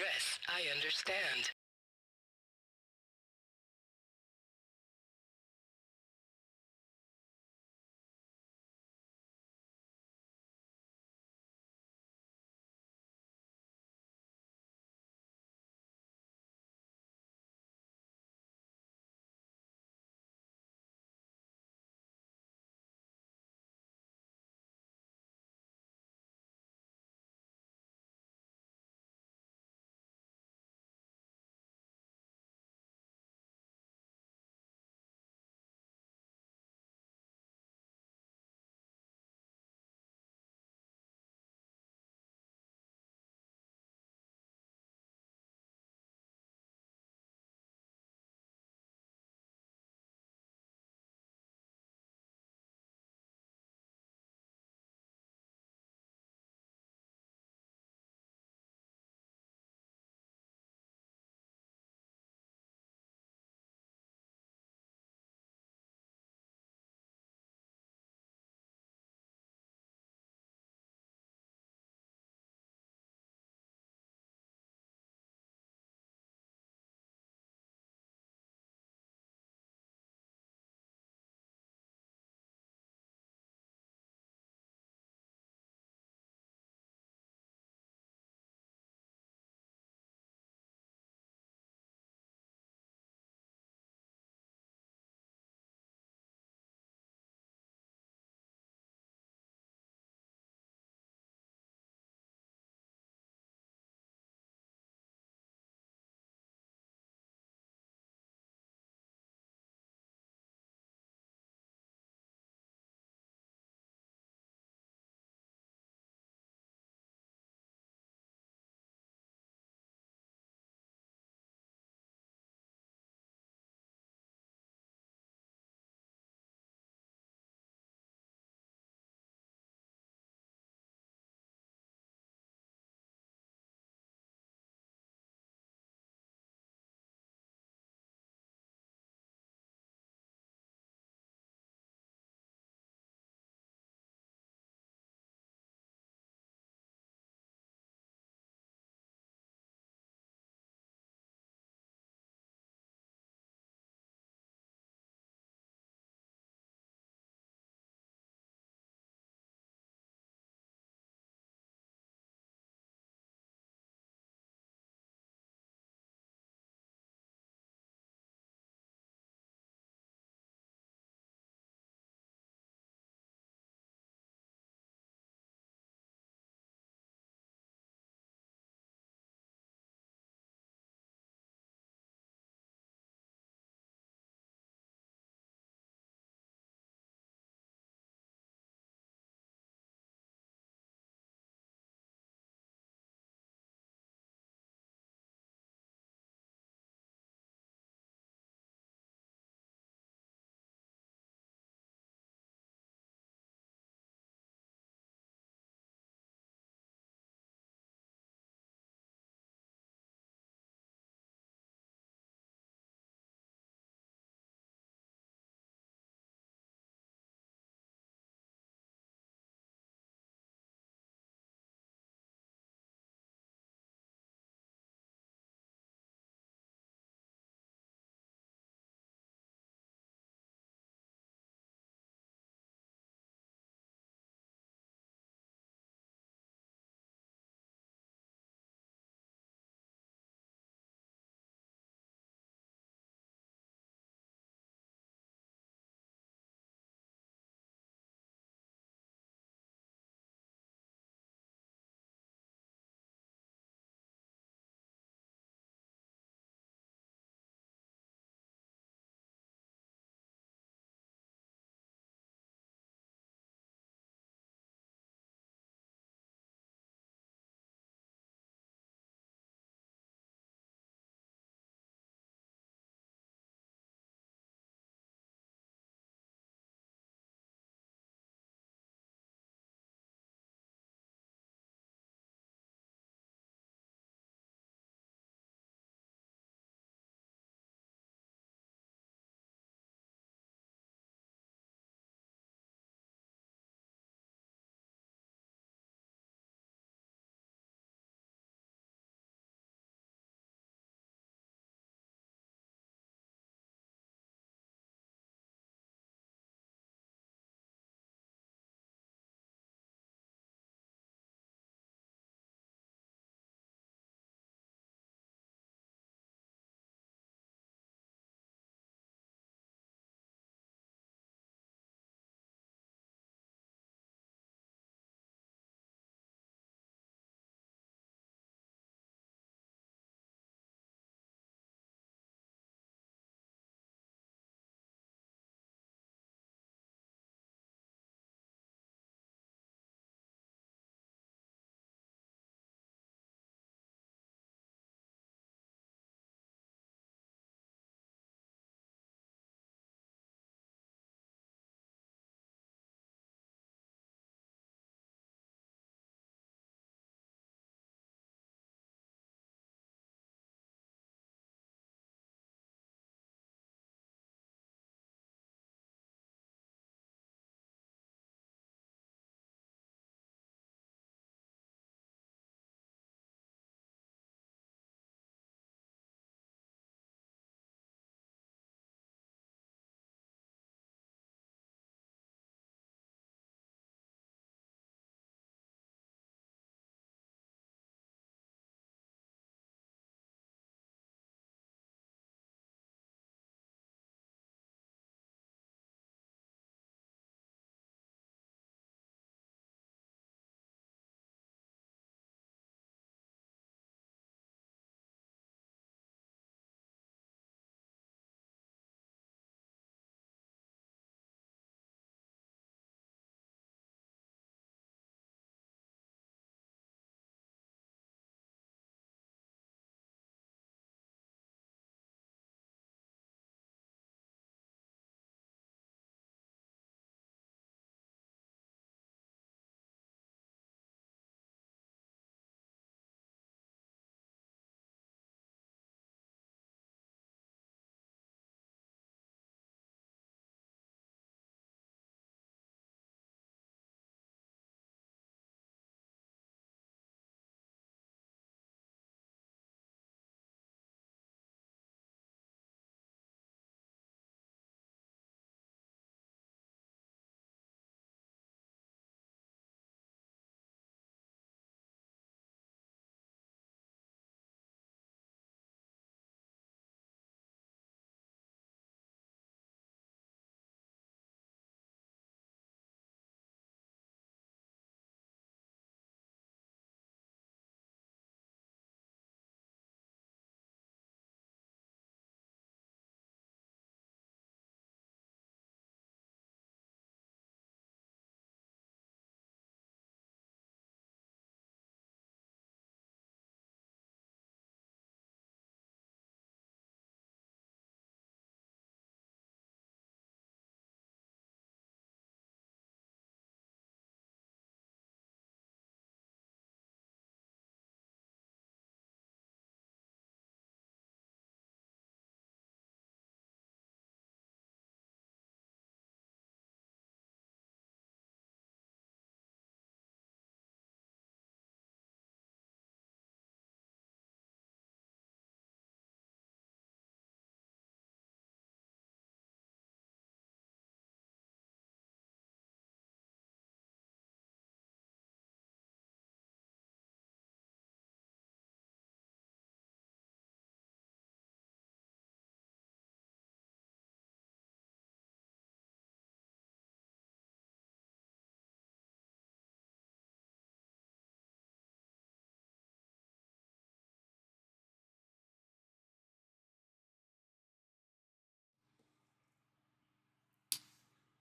Yes, I understand.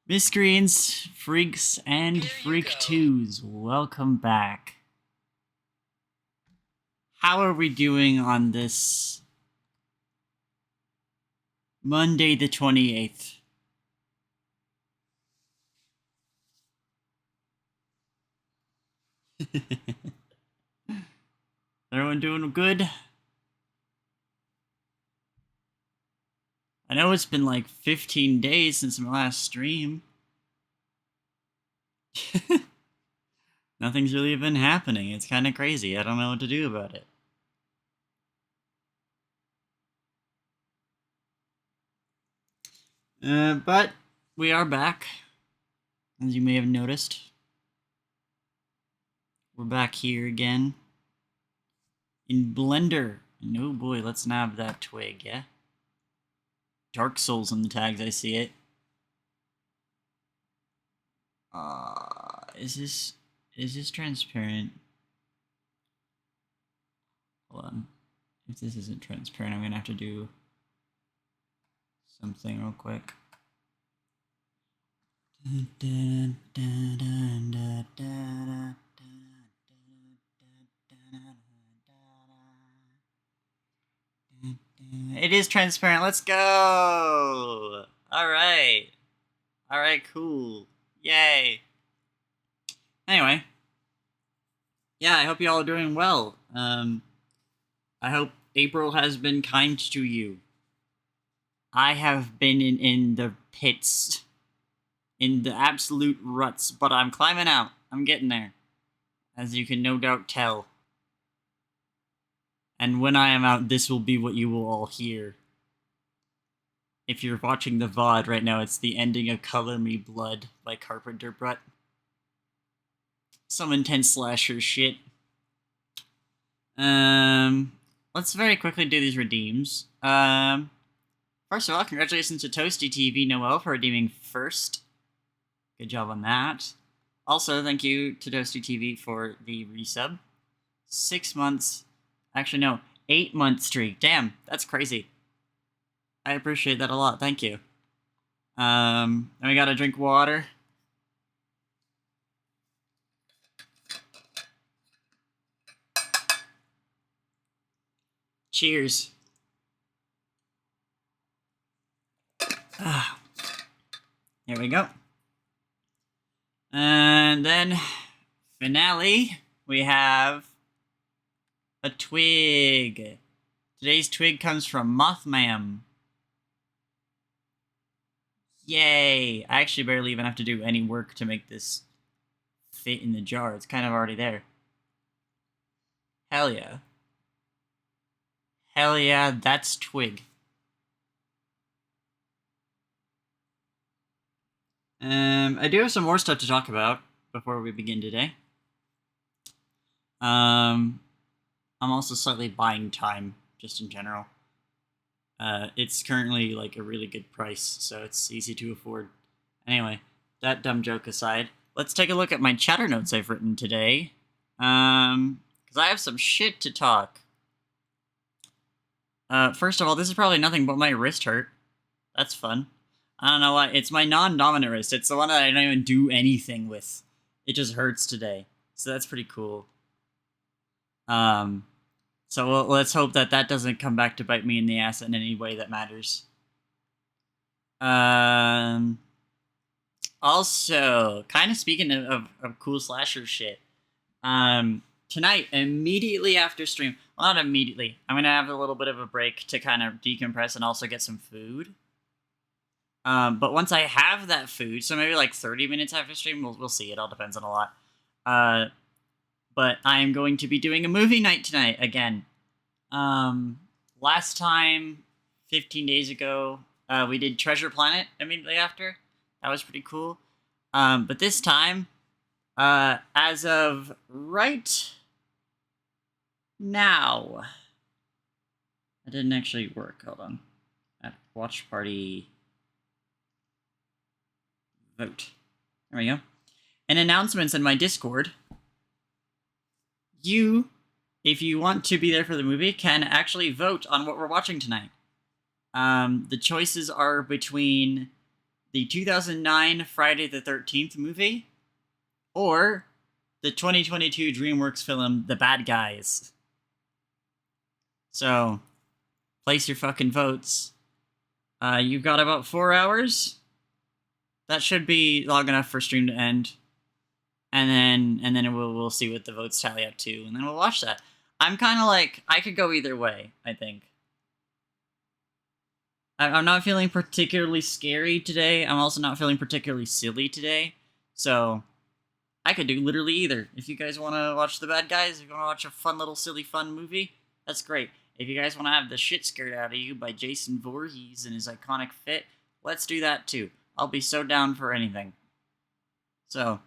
Miscreants, freaks, and freak twos, welcome back. How are we doing on this Monday the 28th? Everyone doing good? I know it's been like 15 days since my last stream. Nothing's really been happening. It's kind of crazy. I don't know what to do about it. But we are back, as you may have noticed. We're back here again in Blender. And oh boy, let's nab that twig, yeah? Dark Souls in the tags, I see it. Is this transparent? Hold on. If this isn't transparent, I'm gonna have to do something real quick. It is transparent. Let's go! Alright. Alright, cool. Yay. Anyway. Yeah, I hope you all are doing well. I hope April has been kind to you. I have been in the pits. In the absolute ruts. But I'm climbing out. I'm getting there. As you can no doubt tell. And when I am out, this will be what you will all hear. If you're watching the VOD right now, it's the ending of Color Me Blood by Carpenter Brut. Some intense slasher shit. Let's very quickly do these redeems. First of all, congratulations to Toasty TV Noel for redeeming first. Good job on that. Also, thank you to Toasty TV for the resub. 6 months. Actually, no. 8-month streak. Damn, that's crazy. I appreciate that a lot. Thank you. And we gotta drink water. Cheers. Here we go. And then, finale, we have a twig. Today's twig comes from Mothmam. Yay! I actually barely even have to do any work to make this fit in the jar. It's kind of already there. Hell yeah. Hell yeah, that's twig. I do have some more stuff to talk about before we begin today. I'm also slightly buying time, just in general. It's currently like a really good price, so it's easy to afford. Anyway, that dumb joke aside, let's take a look at my chatter notes I've written today. Because I have some shit to talk. First of all, this is probably nothing but my wrist hurt. That's fun. I don't know why. It's my non-dominant wrist. It's the one that I don't even do anything with. It just hurts today. So that's pretty cool. So let's hope that that doesn't come back to bite me in the ass in any way that matters. Also, kind of speaking of cool slasher shit, tonight, immediately after stream, well, not immediately, I'm going to have a little bit of a break to kind of decompress and also get some food. But once I have that food, so maybe like 30 minutes after stream, we'll see. It all depends on a lot. But I'm going to be doing a movie night tonight again. Last time, 15 days ago, we did Treasure Planet immediately after. That was pretty cool. But this time, as of right now, that didn't actually work. Hold on. At watch party vote. There we go. And announcements in my Discord. You, if you want to be there for the movie, can actually vote on what we're watching tonight. The choices are between the 2009 Friday the 13th movie, or the 2022 DreamWorks film The Bad Guys. So, place your fucking votes. You've got about 4 hours. That should be long enough for stream to end. And then we'll see what the votes tally up to, and then we'll watch that. I'm kind of like, I could go either way, I think. I'm not feeling particularly scary today. I'm also not feeling particularly silly today. So, I could do literally either. If you guys want to watch The Bad Guys, if you want to watch a fun little silly fun movie, that's great. If you guys want to have the shit scared out of you by Jason Voorhees and his iconic fit, let's do that too. I'll be so down for anything. So,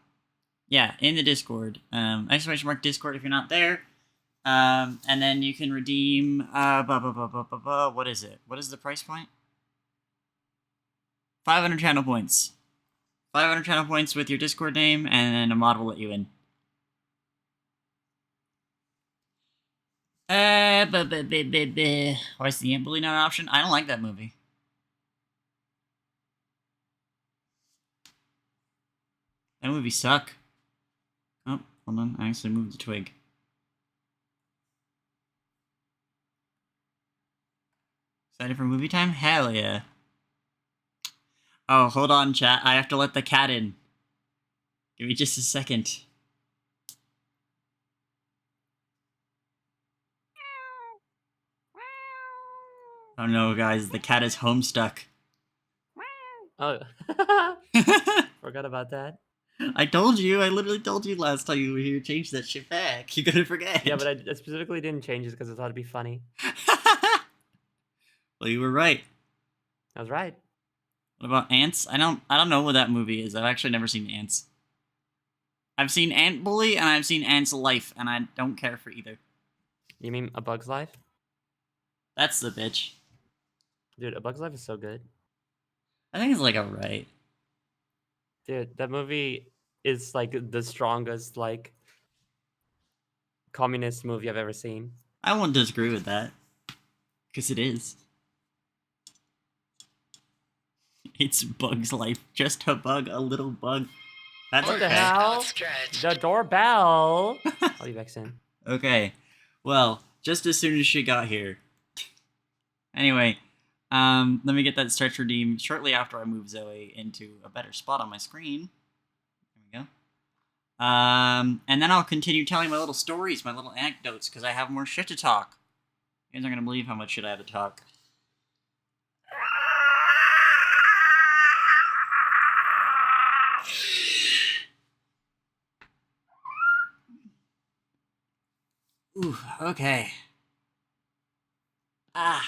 yeah, in the Discord. !mark Discord if you're not there. And then you can redeem, what is it? What is the price point? 500 channel points. 500 channel points with your Discord name, and then a mod will let you in. Why is the Ant Bully not an option? I don't like that movie. That movie suck. Oh, hold on. I actually moved the twig. Excited for movie time? Hell yeah. Oh, hold on, chat. I have to let the cat in. Give me just a second. Oh no, guys. The cat is homestuck. Oh, forgot about that. I told you. I literally told you last time you were here. Change that shit back. You're gonna forget. Yeah, but I specifically didn't change it because I thought it'd be funny. Well, you were right. I was right. What about Ants? I don't know what that movie is. I've actually never seen Ants. I've seen Ant Bully and I've seen Ants Life, and I don't care for either. You mean A Bug's Life? That's the bitch. Dude, A Bug's Life is so good. I think it's like alright. Dude, that movie is like the strongest like communist movie I've ever seen. I won't disagree with that. Because it is. It's Bug's Life. Just a bug, a little bug. That's What okay. the hell? Outstretched. The doorbell! I'll be back soon. Okay. Well, just as soon as she got here. Anyway, let me get that stretch redeemed shortly after I move Zoe into a better spot on my screen. There we go. And then I'll continue telling my little stories, my little anecdotes, because I have more shit to talk. You guys aren't going to believe how much shit I have to talk. Ooh, okay. But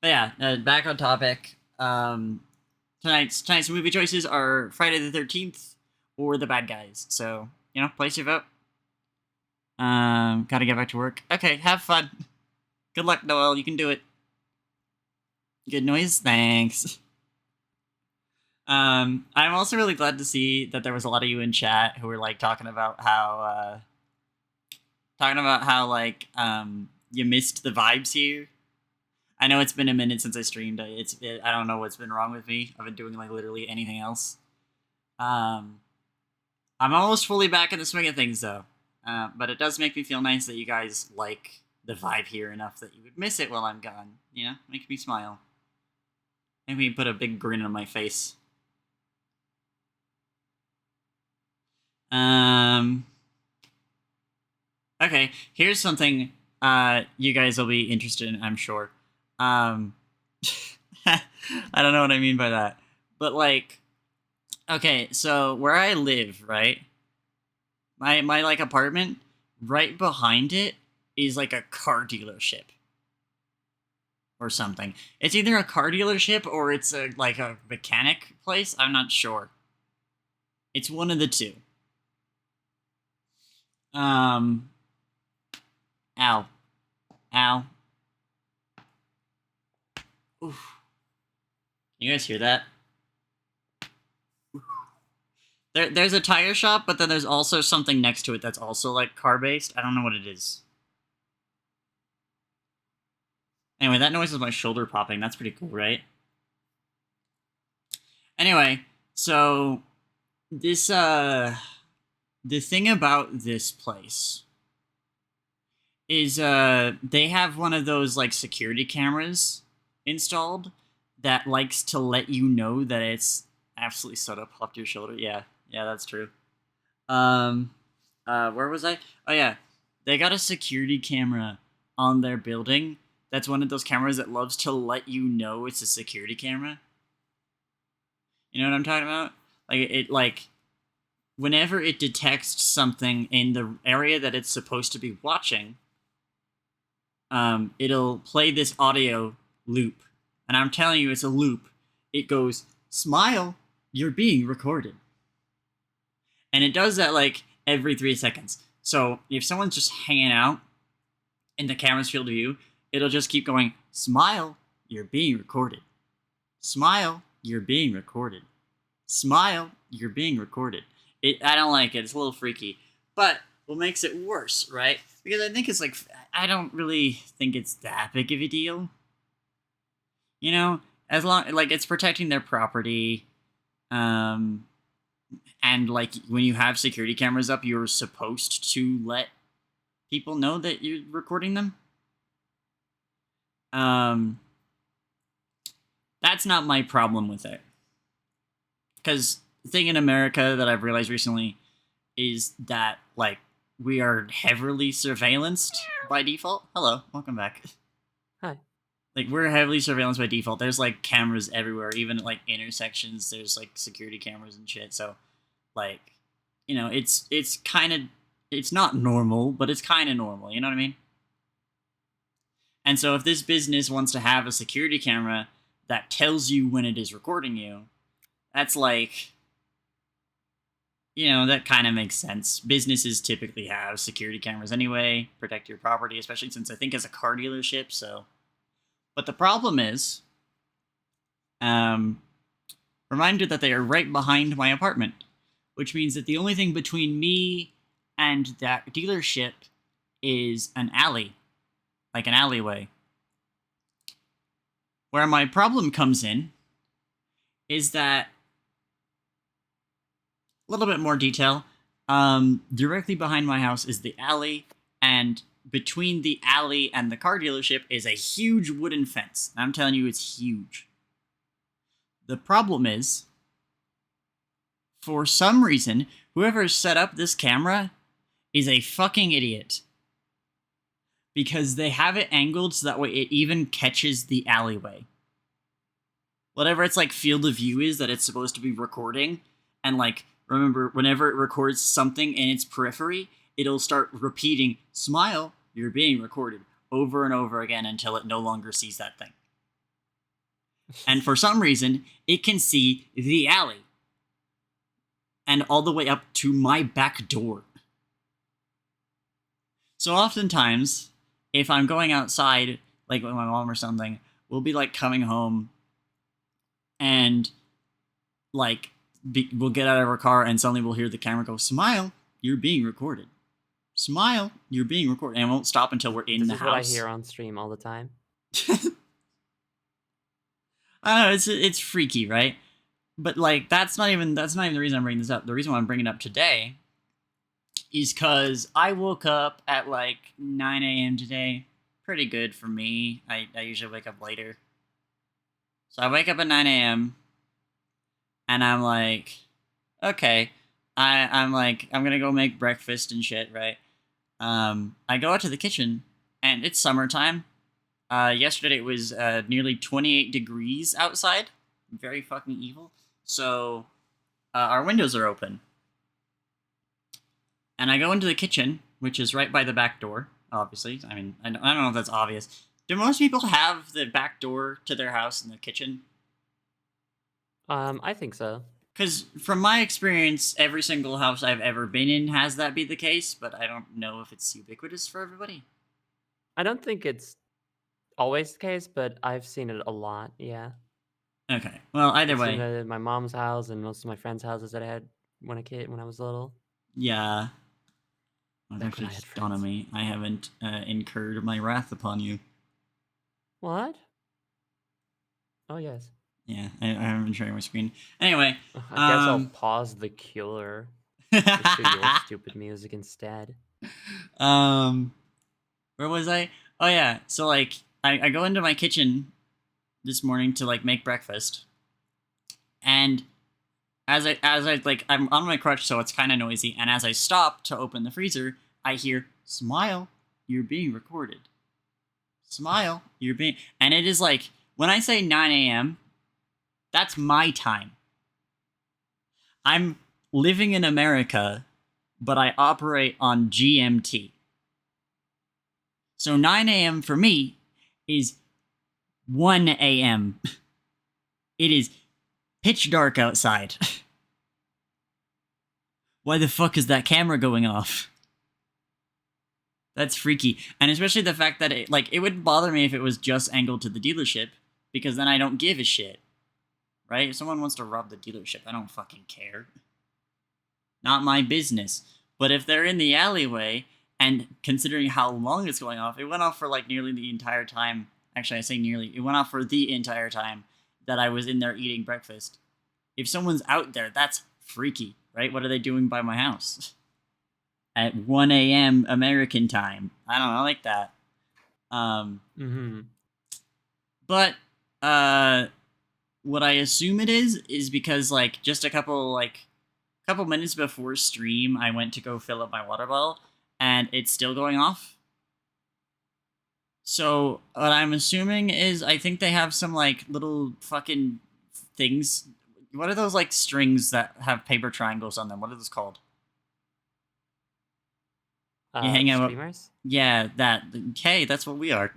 yeah, back on topic. Tonight's movie choices are Friday the 13th or The Bad Guys. So, place your vote. Gotta get back to work. Okay, have fun. Good luck, Noel. You can do it. Good noise? Thanks. I'm also really glad to see that there was a lot of you in chat who were, like, talking about how you missed the vibes here. I know it's been a minute since I streamed. I don't know what's been wrong with me. I've been doing, like, literally anything else. I'm almost fully back in the swing of things, though. But it does make me feel nice that you guys like the vibe here enough that you would miss it while I'm gone. Make me smile. Make me put a big grin on my face. Okay, here's something you guys will be interested in, I'm sure. I don't know what I mean by that. But, like, okay, so where I live, right? My like, apartment, right behind it is, like, a car dealership. Or something. It's either a car dealership or it's a mechanic place. I'm not sure. It's one of the two. Ow. Ow. Oof. Can you guys hear that? Oof. There's a tire shop, but then there's also something next to it that's also, like, car-based. I don't know what it is. Anyway, that noise is my shoulder popping. That's pretty cool, right? Anyway, so this the thing about this place is they have one of those like security cameras installed that likes to let you know that it's absolutely set up off your shoulder. Yeah, that's true. Where was I? Oh yeah, they got a security camera on their building. That's one of those cameras that loves to let you know it's a security camera. You know what I'm talking about? Like whenever it detects something in the area that it's supposed to be watching, it'll play this audio loop. And I'm telling you, it's a loop. It goes, "Smile, you're being recorded." And it does that like every 3 seconds. So if someone's just hanging out in the camera's field of view, it'll just keep going, "Smile, you're being recorded. Smile, you're being recorded. Smile, you're being recorded." I don't like it. It's a little freaky. But what makes it worse, right? Because I think it's like, I don't really think it's that big of a deal. You know, as long like it's protecting their property, and like when you have security cameras up, you're supposed to let people know that you're recording them. That's not my problem with it. Because the thing in America that I've realized recently is that like we are heavily surveillanced by default. Hello, welcome back. Hi. Like we're heavily surveillanced by default. There's like cameras everywhere, even at like intersections. There's like security cameras and shit. So, like, you know, it's kind of, it's not normal, but it's kind of normal. You know what I mean? And so, if this business wants to have a security camera that tells you when it is recording you, that's like, you know, that kind of makes sense. Businesses typically have security cameras anyway, protect your property, especially since I think it's a car dealership. So, but the problem is, reminder that they are right behind my apartment, which means that the only thing between me and that dealership is an alley, like an alleyway. Where my problem comes in is that, a little bit more detail, directly behind my house is the alley, and between the alley and the car dealership is a huge wooden fence. I'm telling you, it's huge. The problem is, for some reason, whoever set up this camera is a fucking idiot. Because they have it angled so that way it even catches the alleyway. Whatever its like field of view is that it's supposed to be recording, and like, remember, whenever it records something in its periphery, it'll start repeating, "Smile, you're being recorded," over and over again until it no longer sees that thing. And for some reason, it can see the alley. And all the way up to my back door. So oftentimes, if I'm going outside, like with my mom or something, we'll be like coming home and like we'll get out of our car and suddenly we'll hear the camera go, "Smile, you're being recorded. Smile, you're being recorded." And it won't stop until we're in the house. This is what I hear on stream all the time. I don't know, it's freaky, right? But like that's not even the reason I'm bringing this up. The reason why I'm bringing it up today is because I woke up at like 9 a.m. today. Pretty good for me. I usually wake up later. So I wake up at 9 a.m. and I'm like, okay, I'm like, I'm gonna go make breakfast and shit, right? I go out to the kitchen and it's summertime. Yesterday it was nearly 28 degrees outside. Very fucking evil. So our windows are open. And I go into the kitchen, which is right by the back door, obviously. I mean, I don't know if that's obvious. Do most people have the back door to their house in the kitchen? I think so. Because from my experience, every single house I've ever been in has that be the case, but I don't know if it's ubiquitous for everybody. I don't think it's always the case, but I've seen it a lot, yeah. Okay, well, either I've seen way, it at my mom's house and most of my friends' houses that I had when I was little. yeah. Well, it Back actually when I had just dawned on friends. me. I haven't incurred my wrath upon you. What? Oh, yes. Yeah, I'm sharing my screen. Anyway, I guess I'll pause the killer. Just do your stupid music instead. um, where was I? Oh yeah, so like I go into my kitchen this morning to like make breakfast, and as I like I'm on my crutch, so it's kind of noisy. And as I stop to open the freezer, I hear "Smile, you're being recorded." Smile, you're being, and it is like when I say 9 a.m., that's my time. I'm living in America, but I operate on GMT. So 9 a.m. for me is 1 a.m. It is pitch dark outside. Why the fuck is that camera going off? That's freaky. And especially the fact that it would bother me if it was just angled to the dealership, because then I don't give a shit. Right? If someone wants to rob the dealership, I don't fucking care. Not my business. But if they're in the alleyway, and considering how long it's going off, it went off for like nearly the entire time. Actually, I say nearly. It went off for the entire time that I was in there eating breakfast. If someone's out there, that's freaky, right? What are they doing by my house? At 1 a.m. American time. I don't know, I like that. Mm-hmm. But what I assume it is because like just a couple minutes before stream, I went to go fill up my water bottle, and it's still going off. So what I'm assuming is I think they have some like little fucking things. What are those like strings that have paper triangles on them? What are those called? You hang out. Streamers? Yeah, that. Okay, that's what we are.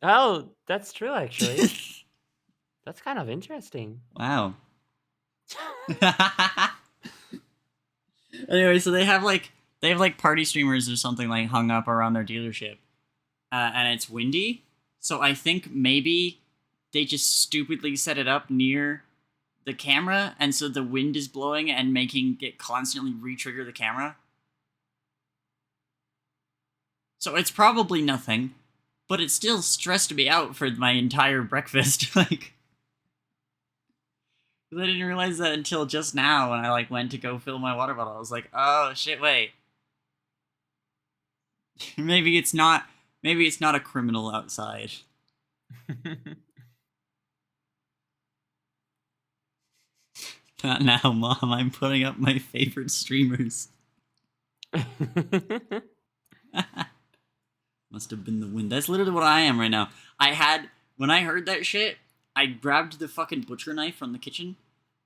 Oh, that's true, actually. That's kind of interesting. Wow. Anyway, so they have like party streamers or something like hung up around their dealership, and it's windy. So I think maybe they just stupidly set it up near the camera, and so the wind is blowing and making it constantly re-trigger the camera. So it's probably nothing, but it still stressed me out for my entire breakfast. Like, I didn't realize that until just now when I like went to go fill my water bottle. I was like, oh shit, wait. maybe it's not maybe it's not a criminal outside. Not now, Mom. I'm putting up my favorite streamers. Must have been the wind. That's literally what I am right now. When I heard that shit, I grabbed the fucking butcher knife from the kitchen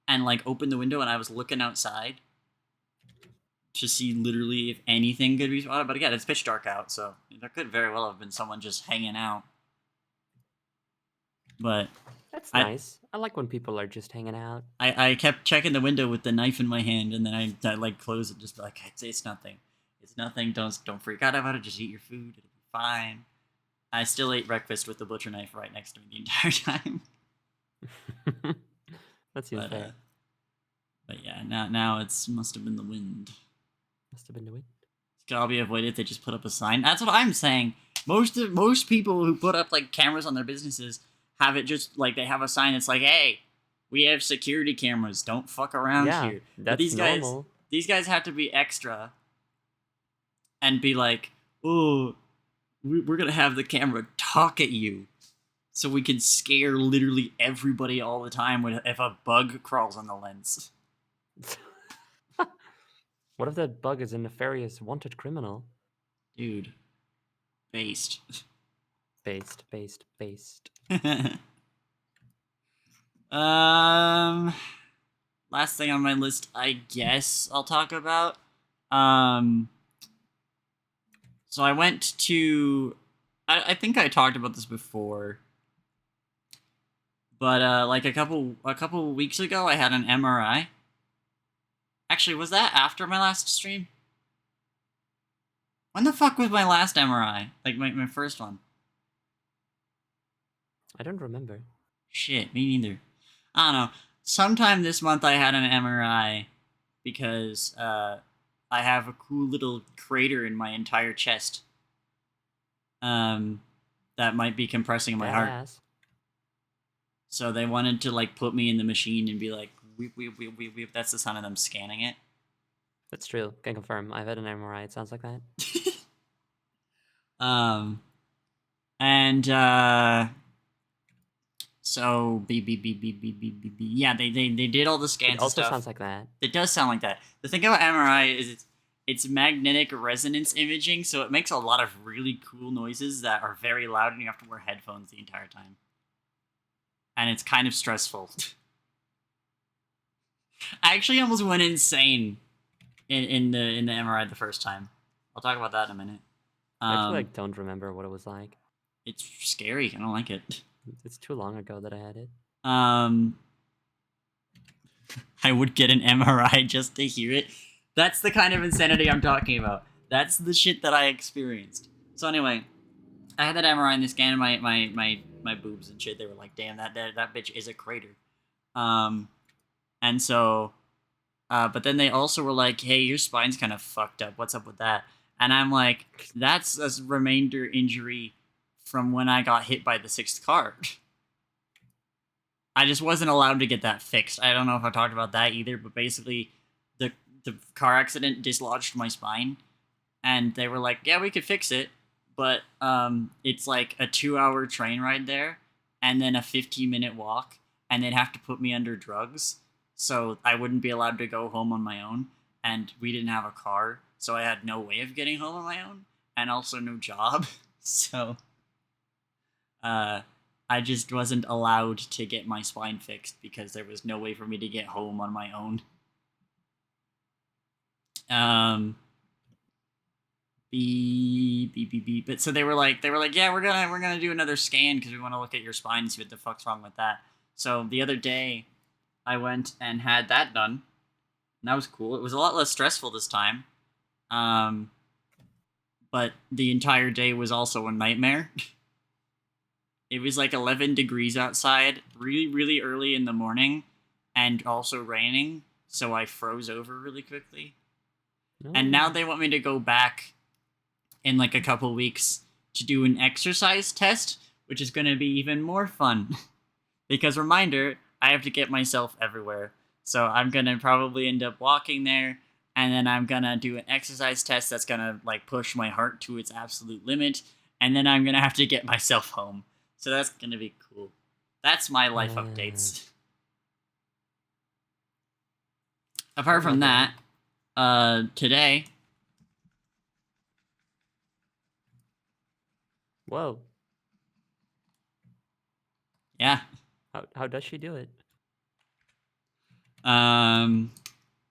and like opened the window, and I was looking outside to see literally if anything could be spotted. But again, it's pitch dark out, so there could very well have been someone just hanging out. But That's I nice. I like when people are just hanging out. I kept checking the window with the knife in my hand, and then I like closed it, just like it's nothing. It's nothing. Don't freak out about it. Just eat your food. It'll be fine. I still ate breakfast with the butcher knife right next to me the entire time. That seems But fair. but yeah, now it's must have been the wind. Must have been the wind. Could all be avoided if they just put up a sign. That's what I'm saying. Most people who put up like cameras on their businesses have it just like they have a sign that's like, "Hey, we have security cameras. Don't fuck around Yeah, here." But that's normal. these guys have to be extra and be like, "Oh, we're gonna have the camera talk at you, so we can scare literally everybody all the time if a bug crawls on the lens." What if that bug is a nefarious wanted criminal? Dude, based. Based. um, last thing on my list, I guess I'll talk about. Um, so I went to. I think I talked about this before, but like a couple weeks ago, I had an MRI. Actually, was that after my last stream? When the fuck was my last MRI? Like my first one? I don't remember. Shit, me neither. I don't know. Sometime this month I had an MRI because I have a cool little crater in my entire chest. That might be compressing my heart. Badass. So they wanted to like put me in the machine and be like, weep. That's the sound of them scanning it. That's true. Can confirm. I've had an MRI. It sounds like that. And so yeah, they did all the scans It and also stuff. sounds like that. It does sound like that. The thing about MRI is it's magnetic resonance imaging, so it makes a lot of really cool noises that are very loud, and you have to wear headphones the entire time. And it's kind of stressful. I actually almost went insane in the MRI the first time. I'll talk about that in a minute. I actually don't remember what it was like. It's scary. I don't like it. It's too long ago that I had it. I would get an MRI just to hear it. That's the kind of insanity I'm talking about. That's the shit that I experienced. So anyway, I had that MRI and they scanned my boobs and shit. They were like, damn, that bitch is a crater. And so, but then they also were like, hey, your spine's kind of fucked up. What's up with that? And I'm like, that's a remainder injury from when I got hit by the 6th car. I just wasn't allowed to get that fixed. I don't know if I talked about that either, but basically the car accident dislodged my spine, and they were like, yeah, we could fix it, but it's like a 2-hour train ride there, and then a 15-minute walk, and they'd have to put me under drugs, so I wouldn't be allowed to go home on my own, and we didn't have a car, so I had no way of getting home on my own, and also no job, so I just wasn't allowed to get my spine fixed because there was no way for me to get home on my own. But so they were like, yeah, we're gonna do another scan because we want to look at your spine and see what the fuck's wrong with that. So the other day, I went and had that done, and that was cool. It was a lot less stressful this time. But the entire day was also a nightmare. It was like 11 degrees outside, really, really early in the morning, and also raining, so I froze over really quickly. No. And now they want me to go back in like a couple weeks to do an exercise test, which is going to be even more fun. Because reminder, I have to get myself everywhere. So I'm going to probably end up walking there, and then I'm going to do an exercise test that's going to like push my heart to its absolute limit, and then I'm going to have to get myself home. So that's going to be cool. That's my life updates. Apart from that, today... Whoa. Yeah. How does she do it?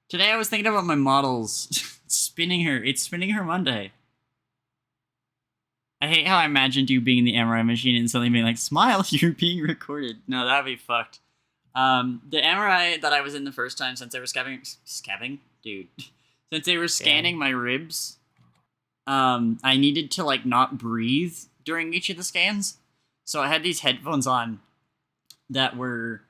Today I was thinking about my models. It's spinning her Monday. I hate how I imagined you being in the MRI machine and suddenly being like, smile, you're being recorded. No, that'd be fucked. The MRI that I was in the first time, since they were scanning my ribs, I needed to like not breathe during each of the scans. So I had these headphones on that were,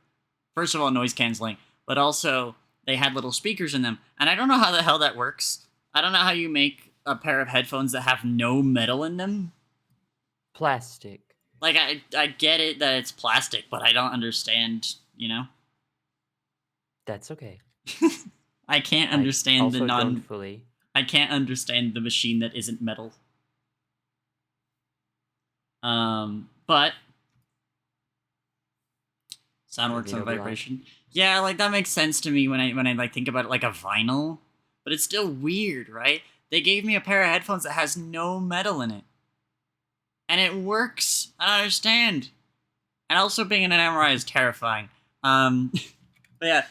first of all, noise canceling, but also they had little speakers in them. And I don't know how the hell that works. I don't know how you make a pair of headphones that have no metal in them. Plastic. Like, I get it that it's plastic, but I don't understand, you know? That's okay. I can't understand don't fully. I can't understand the machine that isn't metal. But sound works on vibration. Yeah, like that makes sense to me when I like think about it like a vinyl, but it's still weird, right? They gave me a pair of headphones that has no metal in it. And it works. I don't understand. And also being in an MRI is terrifying. But yeah,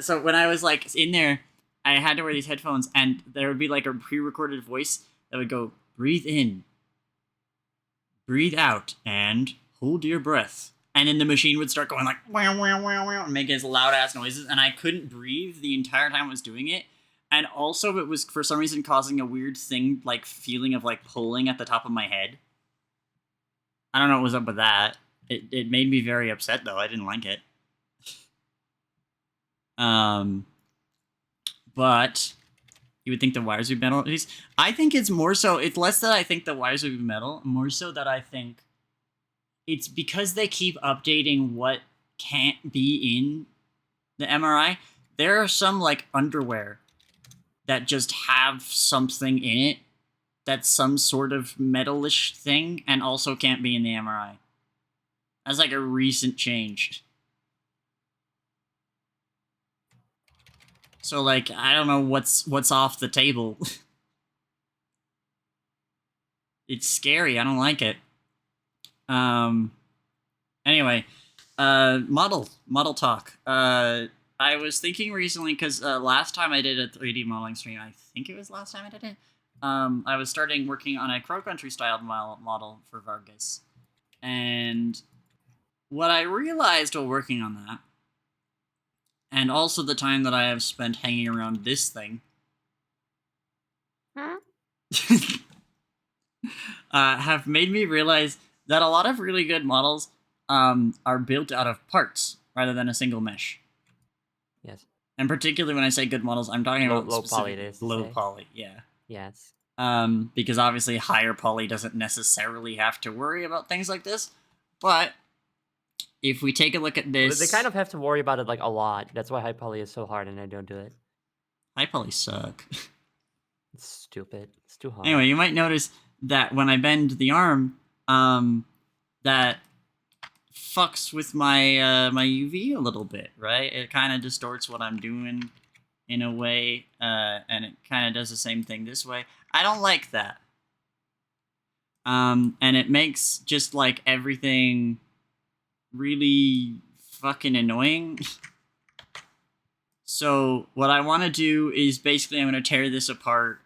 so when I was like in there, I had to wear these headphones, and there would be like a pre-recorded voice that would go, breathe in, breathe out, and hold your breath. And then the machine would start going like, wow, wow, wow, wow, and making these loud ass noises, and I couldn't breathe the entire time I was doing it. And also it was for some reason causing a weird thing, like feeling of like pulling at the top of my head. I don't know what was up with that. It made me very upset though. I didn't like it. But you would think the wires would be metal. I think it's more so, it's less that I think the wires would be metal, more so that I think it's because they keep updating what can't be in the MRI. There are some like underwear that just have something in it that's some sort of metalish thing and also can't be in the MRI. That's like a recent change. So like I don't know what's off the table. It's scary. I don't like it. Anyway, model talk. I was thinking recently because last time I did a 3D modeling stream, I think it was last time I did it. I was starting working on a Crow Country styled model for Vargas, and what I realized while working on that, and also the time that I have spent hanging around this thing, have made me realize that a lot of really good models are built out of parts rather than a single mesh. Yes. And particularly when I say good models, I'm talking about Low poly, it specifically is to low say. poly, yeah. Yes. Because obviously higher poly doesn't necessarily have to worry about things like this. But if we take a look at this, They kind of have to worry about it like a lot. That's why high poly is so hard, and I don't do it. high poly suck. It's stupid. It's too hard. Anyway, you might notice that when I bend the arm, that fucks with my my UV a little bit, right? It kind of distorts what I'm doing in a way, and it kind of does the same thing this way. I don't like that. And it makes just like everything really fucking annoying. So what I want to do is basically I'm going to tear this apart.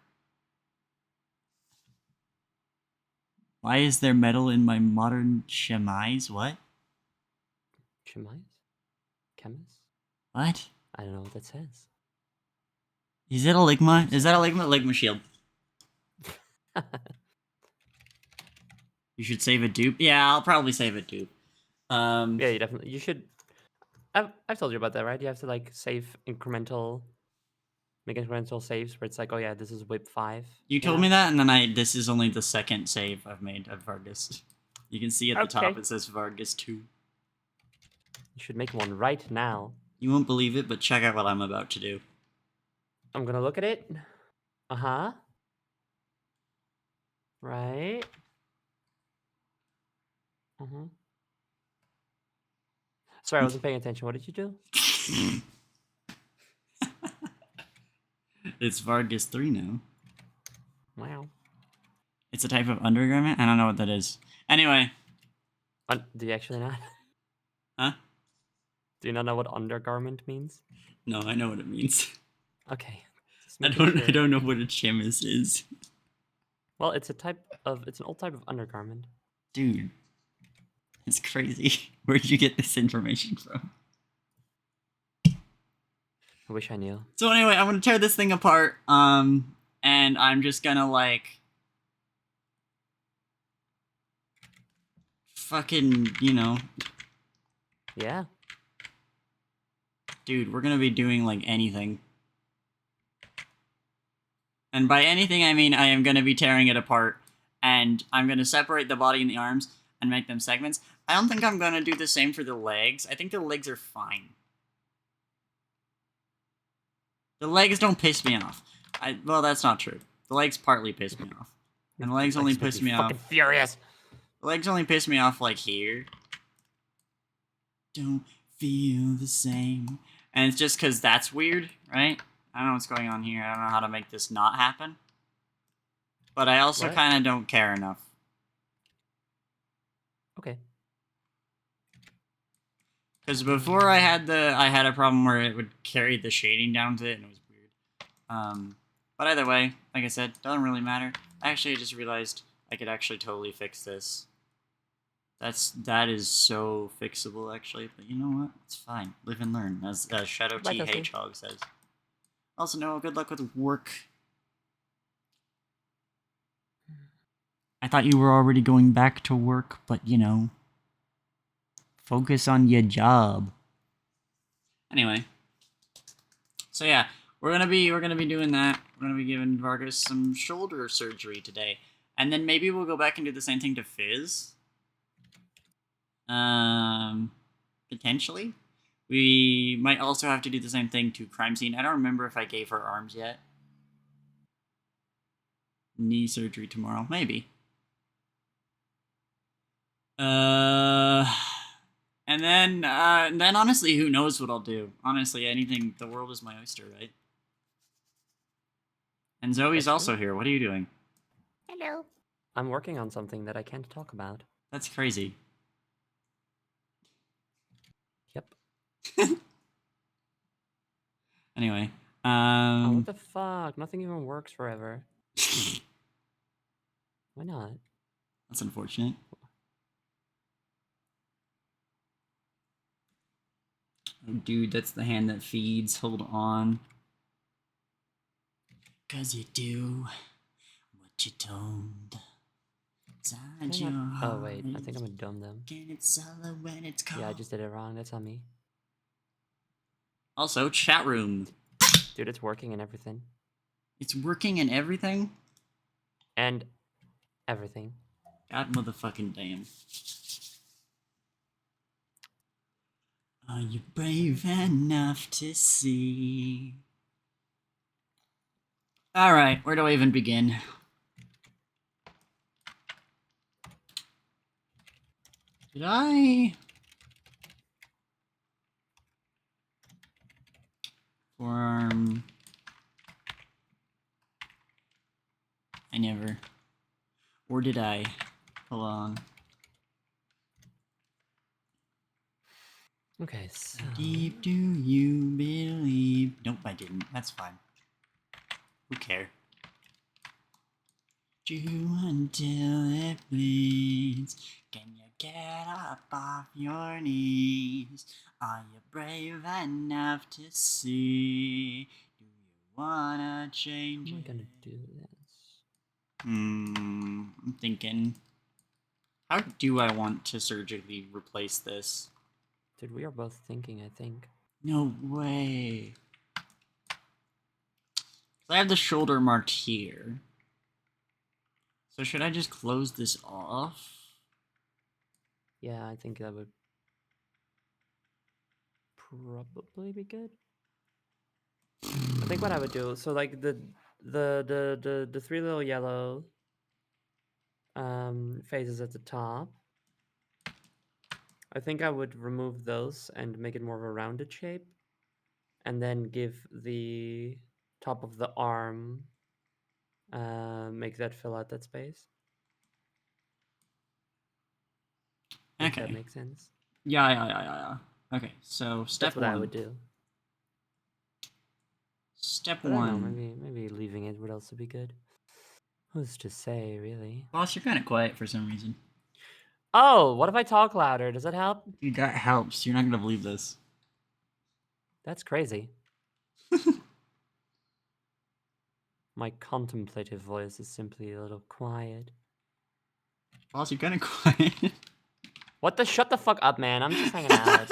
Why is there metal in my modern chemise? What? Chemise? Chemist? What? I don't know what that says. Is it a Ligma? Is that a Ligma? Ligma shield. You should save a dupe. Yeah, I'll probably save a dupe. Yeah, you should. I've told you about that, right? You have to like make incremental saves where it's like, oh yeah, this is whip 5. You told me that, and then this is only the second save I've made of Vargas. You can see at the top it says Vargas 2. You should make one right now. You won't believe it, but check out what I'm about to do. I'm gonna look at it. Uh-huh. Right. Uh-huh. Sorry, I wasn't paying attention. What did you do? It's Vargas 3 now. Wow. It's a type of undergarment? I don't know what that is. Anyway. Do you actually not? Huh? Do you not know what undergarment means? No, I know what it means. Okay. I don't know what a chemis is. Well, it's an old type of undergarment. Dude. It's crazy. Where'd you get this information from? I wish I knew. So anyway, I'm gonna tear this thing apart, and I'm just gonna like fucking, you know. Yeah. Dude, we're gonna be doing like anything. And by anything I mean I am gonna be tearing it apart, and I'm gonna separate the body and the arms and make them segments. I don't think I'm gonna do the same for the legs. I think the legs are fine. The legs don't piss me off. Well, that's not true. The legs partly piss me off. And the legs only piss me off. Fucking furious. The legs only piss me off like here. Don't feel the same. And it's just because that's weird, right? I don't know what's going on here. I don't know how to make this not happen. But I also kind of don't care enough. Okay. Because before I had a problem where it would carry the shading down to it, and it was weird. But either way, like I said, doesn't really matter. Actually, I just realized I could actually totally fix this. That is so fixable, actually. But you know what? It's fine. Live and learn, as Shadow T Hedgehog says. Also, no, good luck with work. I thought you were already going back to work, but you know. Focus on your job. Anyway. So yeah, we're gonna be doing that. We're gonna be giving Vargas some shoulder surgery today. And then maybe we'll go back and do the same thing to Fizz. potentially. We might also have to do the same thing to crime scene. I don't remember if I gave her arms yet. Knee surgery tomorrow, maybe. And then honestly, who knows what I'll do? Honestly, anything. The world is my oyster, right? And Zoe's That's also true. here. What are you doing? Hello. I'm working on something that I can't talk about. That's crazy. Yep. Anyway, Oh, what the fuck? Nothing even works forever. Why not? that's unfortunate. Oh, dude, that's the hand that feeds. Hold on. 'Cause you do what you don't. Inside Can I your not? heart. Oh wait, I think I'm a dumb them. Can it solo when it's cold? Yeah, I just did it wrong. That's on me. Also, chat room. Dude, it's working and everything. It's working and everything? And everything. God motherfucking damn. Are you brave enough to see? Alright, where do I even begin? Did I... Forearm... I never... Or did I? Hold on. Okay, so... How deep do you believe? Nope, I didn't. That's fine. Who cares? You until it bleeds. Can you get up off your knees? Are you brave enough to see? Do you wanna change How am it? I gonna do this? I'm thinking. How do I want to surgically replace this? Dude, we are both thinking, I think. No way. I have the shoulder marked here. So should I just close this off? Yeah, I think that would probably be good. I think what I would do, so like the three little yellow phases at the top. I think I would remove those and make it more of a rounded shape, and then give the top of the arm, make that fill out that space. If that Okay. makes sense. Yeah. Okay, so step That's what I one. would do. Step But I don't know, one. maybe leaving it would also be good. Who's to say, really? Boss, you're kind of quiet for some reason. Oh, what if I talk louder? Does that help? Dude, that helps. You're not gonna believe this. That's crazy. My contemplative voice is simply a little quiet. Boss, you're kind of quiet. What the? Shut the fuck up, man. I'm just hanging out.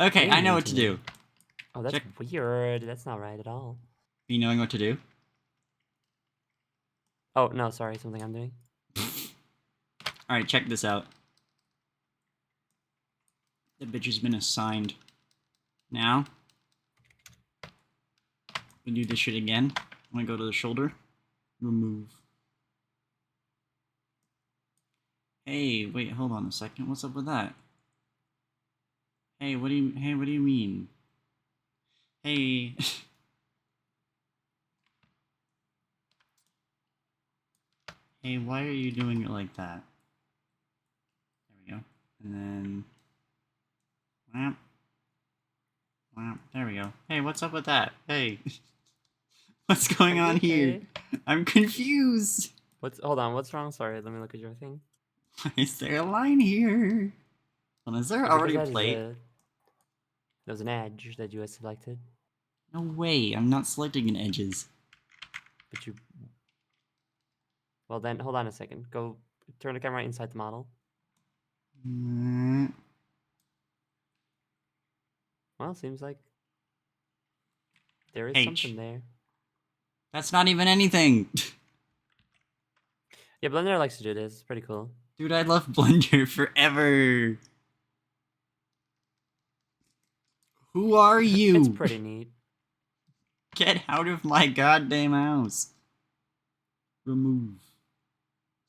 Okay, What are I you know mean what to to me? do. Oh, that's Check. weird. That's not right at all. You knowing what to do? Oh, no, sorry. Something I'm doing. Alright, check this out. The bitch has been assigned. Now, we do this shit again. I'm gonna go to the shoulder. Remove. Hey, wait, hold on a second. What's up with that? Hey, what do you mean? Hey. Hey, why are you doing it like that? There we go. And then whap. Whap. There we go. Hey, what's up with that? Hey. What's Are going you on here? okay? I'm confused. Hold on, what's wrong? Sorry, let me look at your thing. Why is there a line here? Well, is there Because already a that is plate? there's an edge that you had selected, No way, I'm not selecting in edges. but you. Well, then hold on a second. Go turn the camera inside the model. Mm, Well, seems like there is H. something there. That's not even anything. Yeah, Blender likes to do this. It's pretty cool. Dude, I love Blender forever. Who are you? It's pretty neat. Get out of my goddamn house. Remove.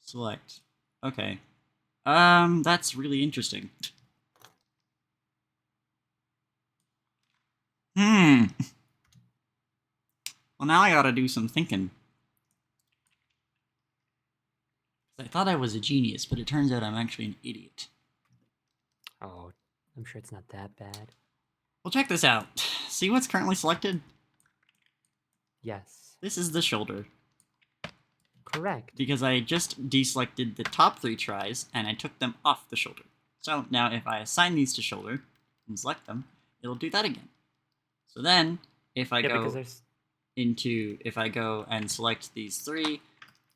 Select. Okay. That's really interesting. Hmm. Well, now I gotta do some thinking. I thought I was a genius, but it turns out I'm actually an idiot. Oh, I'm sure it's not that bad. Well, check this out. See what's currently selected? Yes. This is the shoulder. Correct. Because I just deselected the top 3 tries, and I took them off the shoulder. So now if I assign these to shoulder, and select them, it'll do that again. So then, if I go and select these 3,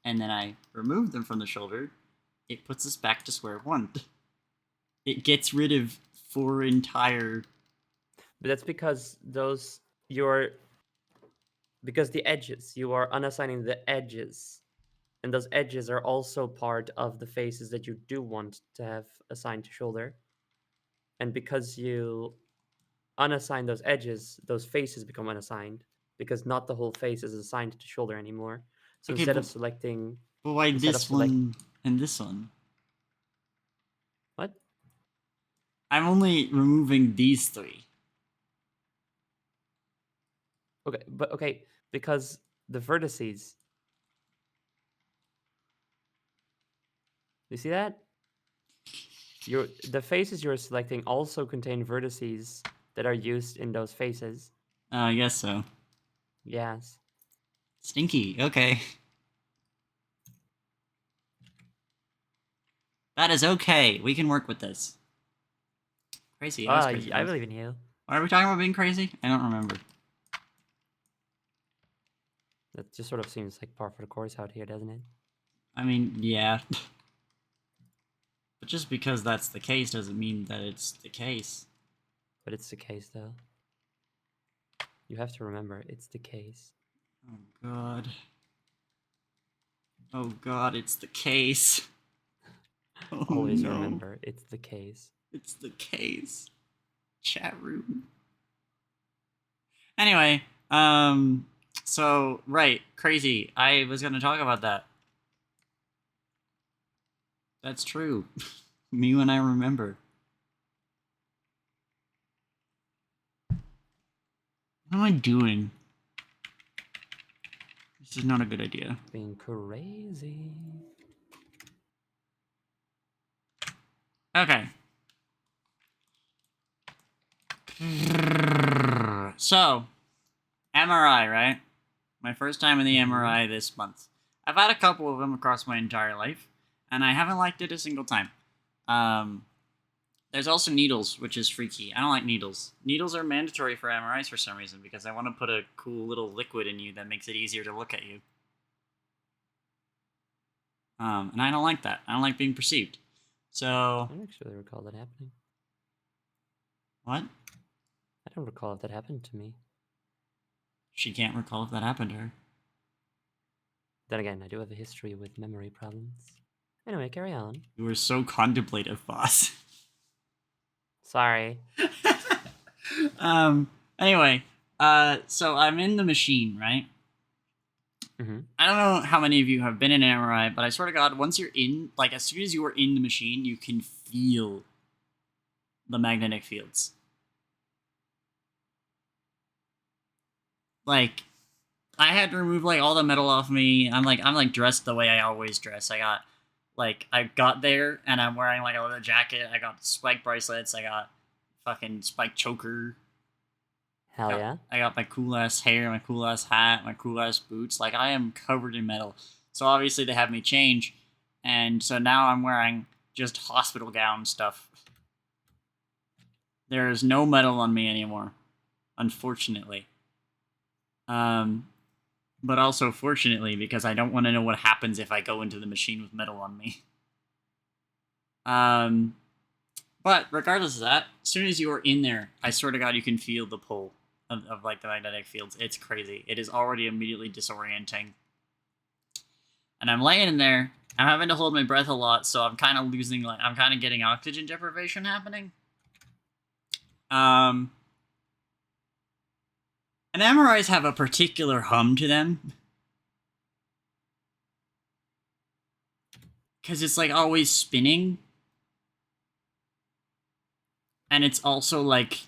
and then I remove them from the shoulder, it puts us back to square one. It gets rid of 4 entire... But that's because because the edges, you are unassigning the edges. And those edges are also part of the faces that you do want to have assigned to shoulder. And because you unassign those edges, those faces become unassigned because not the whole face is assigned to shoulder anymore. So Okay, instead of selecting... But why instead this of select... one and this one? What? I'm only removing these 3. Okay, because the vertices... You see that? The faces you're selecting also contain vertices that are used in those faces. I guess so. Yes. Stinky, okay. That is okay. We can work with this. Crazy. I was crazy. I believe in you. Why are we talking about being crazy? I don't remember. That just sort of seems like par for the course out here, doesn't it? I mean, yeah. But just because that's the case doesn't mean that it's the case. But it's the case, though. You have to remember, it's the case. Oh, God. Oh, God, it's the case. Oh, Always no. remember, it's the case. It's the case. Chat room. Anyway, so, right, crazy. I was gonna talk about that. That's true. Me when I remember. What am I doing? This is not a good idea. Being crazy. Okay. So, MRI, right? My first time in the MRI this month. I've had a couple of them across my entire life, and I haven't liked it a single time. There's also needles, which is freaky. I don't like needles. Needles are mandatory for MRIs for some reason, because I want to put a cool little liquid in you that makes it easier to look at you. And I don't like that. I don't like being perceived. So... I don't actually recall that happening. What? I don't recall if that happened to me. She can't recall if that happened to her. Then again, I do have a history with memory problems. Anyway, carry on. You were so contemplative, boss. Sorry. Anyway, so I'm in the machine, right? Mm-hmm. I don't know how many of you have been in an MRI, but I swear to God, once you're in, like, as soon as you are in the machine, you can feel the magnetic fields. Like, I had to remove, like, all the metal off me. I'm dressed the way I always dress. I got there, and I'm wearing, like, a leather jacket. I got spike bracelets. I got fucking spike choker. Hell yeah. I got my cool-ass hair, my cool-ass hat, my cool-ass boots. Like, I am covered in metal. So, obviously, they have me change. And so now I'm wearing just hospital gown stuff. There is no metal on me anymore. Unfortunately. But also fortunately, because I don't want to know what happens if I go into the machine with metal on me. But regardless of that, as soon as you are in there, I swear to God, you can feel the pull of like the magnetic fields. It's crazy. It is already immediately disorienting. And I'm laying in there. I'm having to hold my breath a lot, so I'm kind of losing, like, I'm kind of getting oxygen deprivation happening. And MRIs have a particular hum to them. Because it's, like, always spinning. And it's also, like,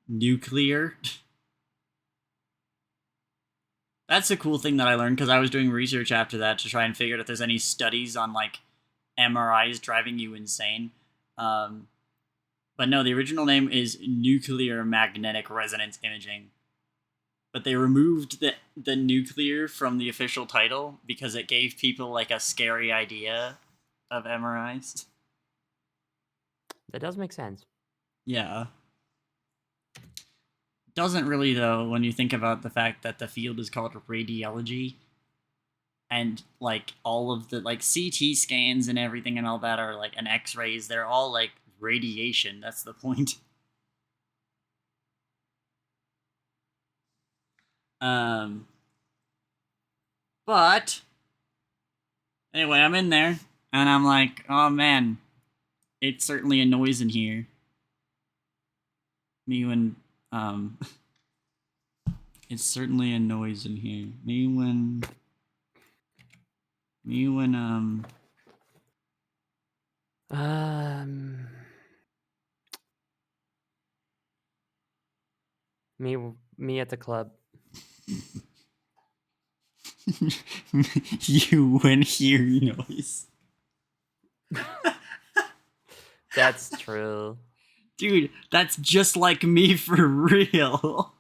nuclear. That's a cool thing that I learned, because I was doing research after that to try and figure out if there's any studies on, like, MRIs driving you insane. But no, the original name is nuclear magnetic resonance imaging. But they removed the nuclear from the official title because it gave people, like, a scary idea of MRIs. That does make sense. Yeah. Doesn't really, though, when you think about the fact that the field is called radiology. And, like, all of the, like, CT scans and everything and all that are, like, and X-rays, they're all, like, radiation. That's the point. But anyway, I'm in there, and I'm like, oh man, it's certainly a noise in here. It's certainly a noise in here. Me when, Me at the club. you when hear noise. That's true. Dude, that's just like me for real.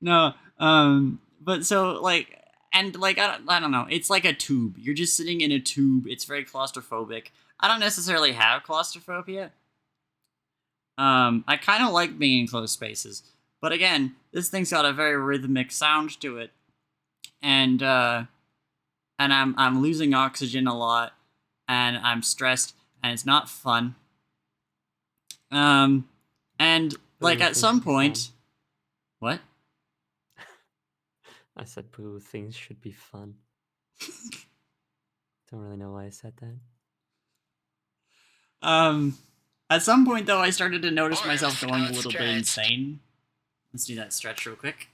No, but so, like, and, like, I don't know, it's like a tube. You're just sitting in a tube. It's very claustrophobic. I don't necessarily have claustrophobia. I kind of like being in closed spaces. But again, this thing's got a very rhythmic sound to it. And I'm losing oxygen a lot, and I'm stressed, and it's not fun. And, like, at some point... What? I said, boo, things should be fun. Don't really know why I said that. At some point, though, I started to notice Or myself going a little bit stretched. insane. Let's do that stretch real quick.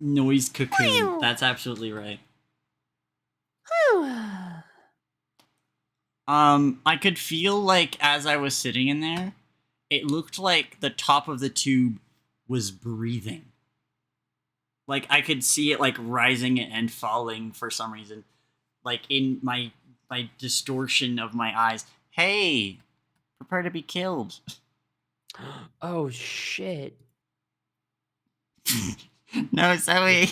Noise cocoon. That's absolutely right. I could feel, like, as I was sitting in there, it looked like the top of the tube was breathing. Like, I could see it, like, rising and falling for some reason. Like, in my distortion of my eyes. Hey! Prepare to be killed. Oh, shit. No, Zoe.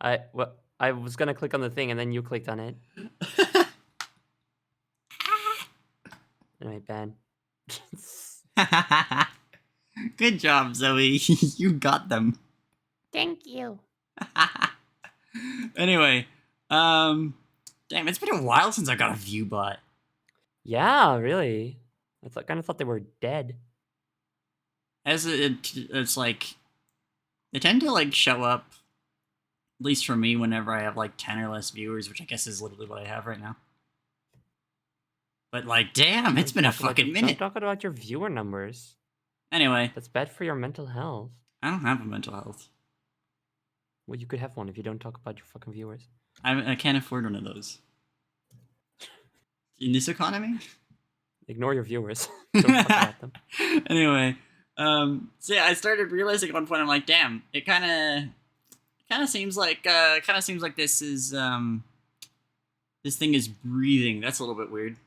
I was gonna click on the thing and then you clicked on it. Alright, bad. Good job, Zoe. You got them. Thank you. Anyway, damn, it's been a while since I got a view bot. Yeah, really. I kind of thought they were dead. It's like, they tend to, like, show up, at least for me, whenever I have, like, 10 or less viewers, which I guess is literally what I have right now. But, like, damn, it's been a fucking minute. Don't talk about your viewer numbers. Anyway, That's bad for your mental health. I don't have a mental health. Well, you could have one if you don't talk about your fucking viewers. I can't afford one of those. In this economy? Ignore your viewers. Don't talk about them. Anyway, so yeah, I started realizing at one point, I'm like, damn, it kind of seems like this is this thing is breathing. That's a little bit weird.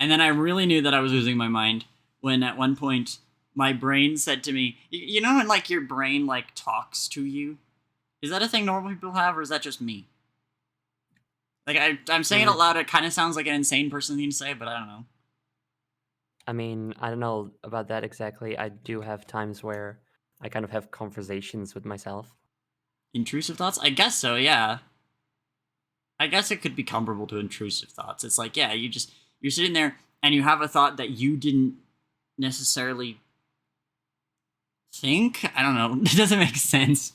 And then I really knew that I was losing my mind when at one point my brain said to me, you know when, like, your brain, like, talks to you? Is that a thing normal people have, or is that just me? Like, I'm saying it out loud, it kind of sounds like an insane person thing to say, but I don't know. I mean, I don't know about that exactly. I do have times where I kind of have conversations with myself. Intrusive thoughts? I guess so, yeah. I guess it could be comparable to intrusive thoughts. It's like, yeah, you're sitting there and you have a thought that you didn't necessarily think. I don't know. It doesn't make sense.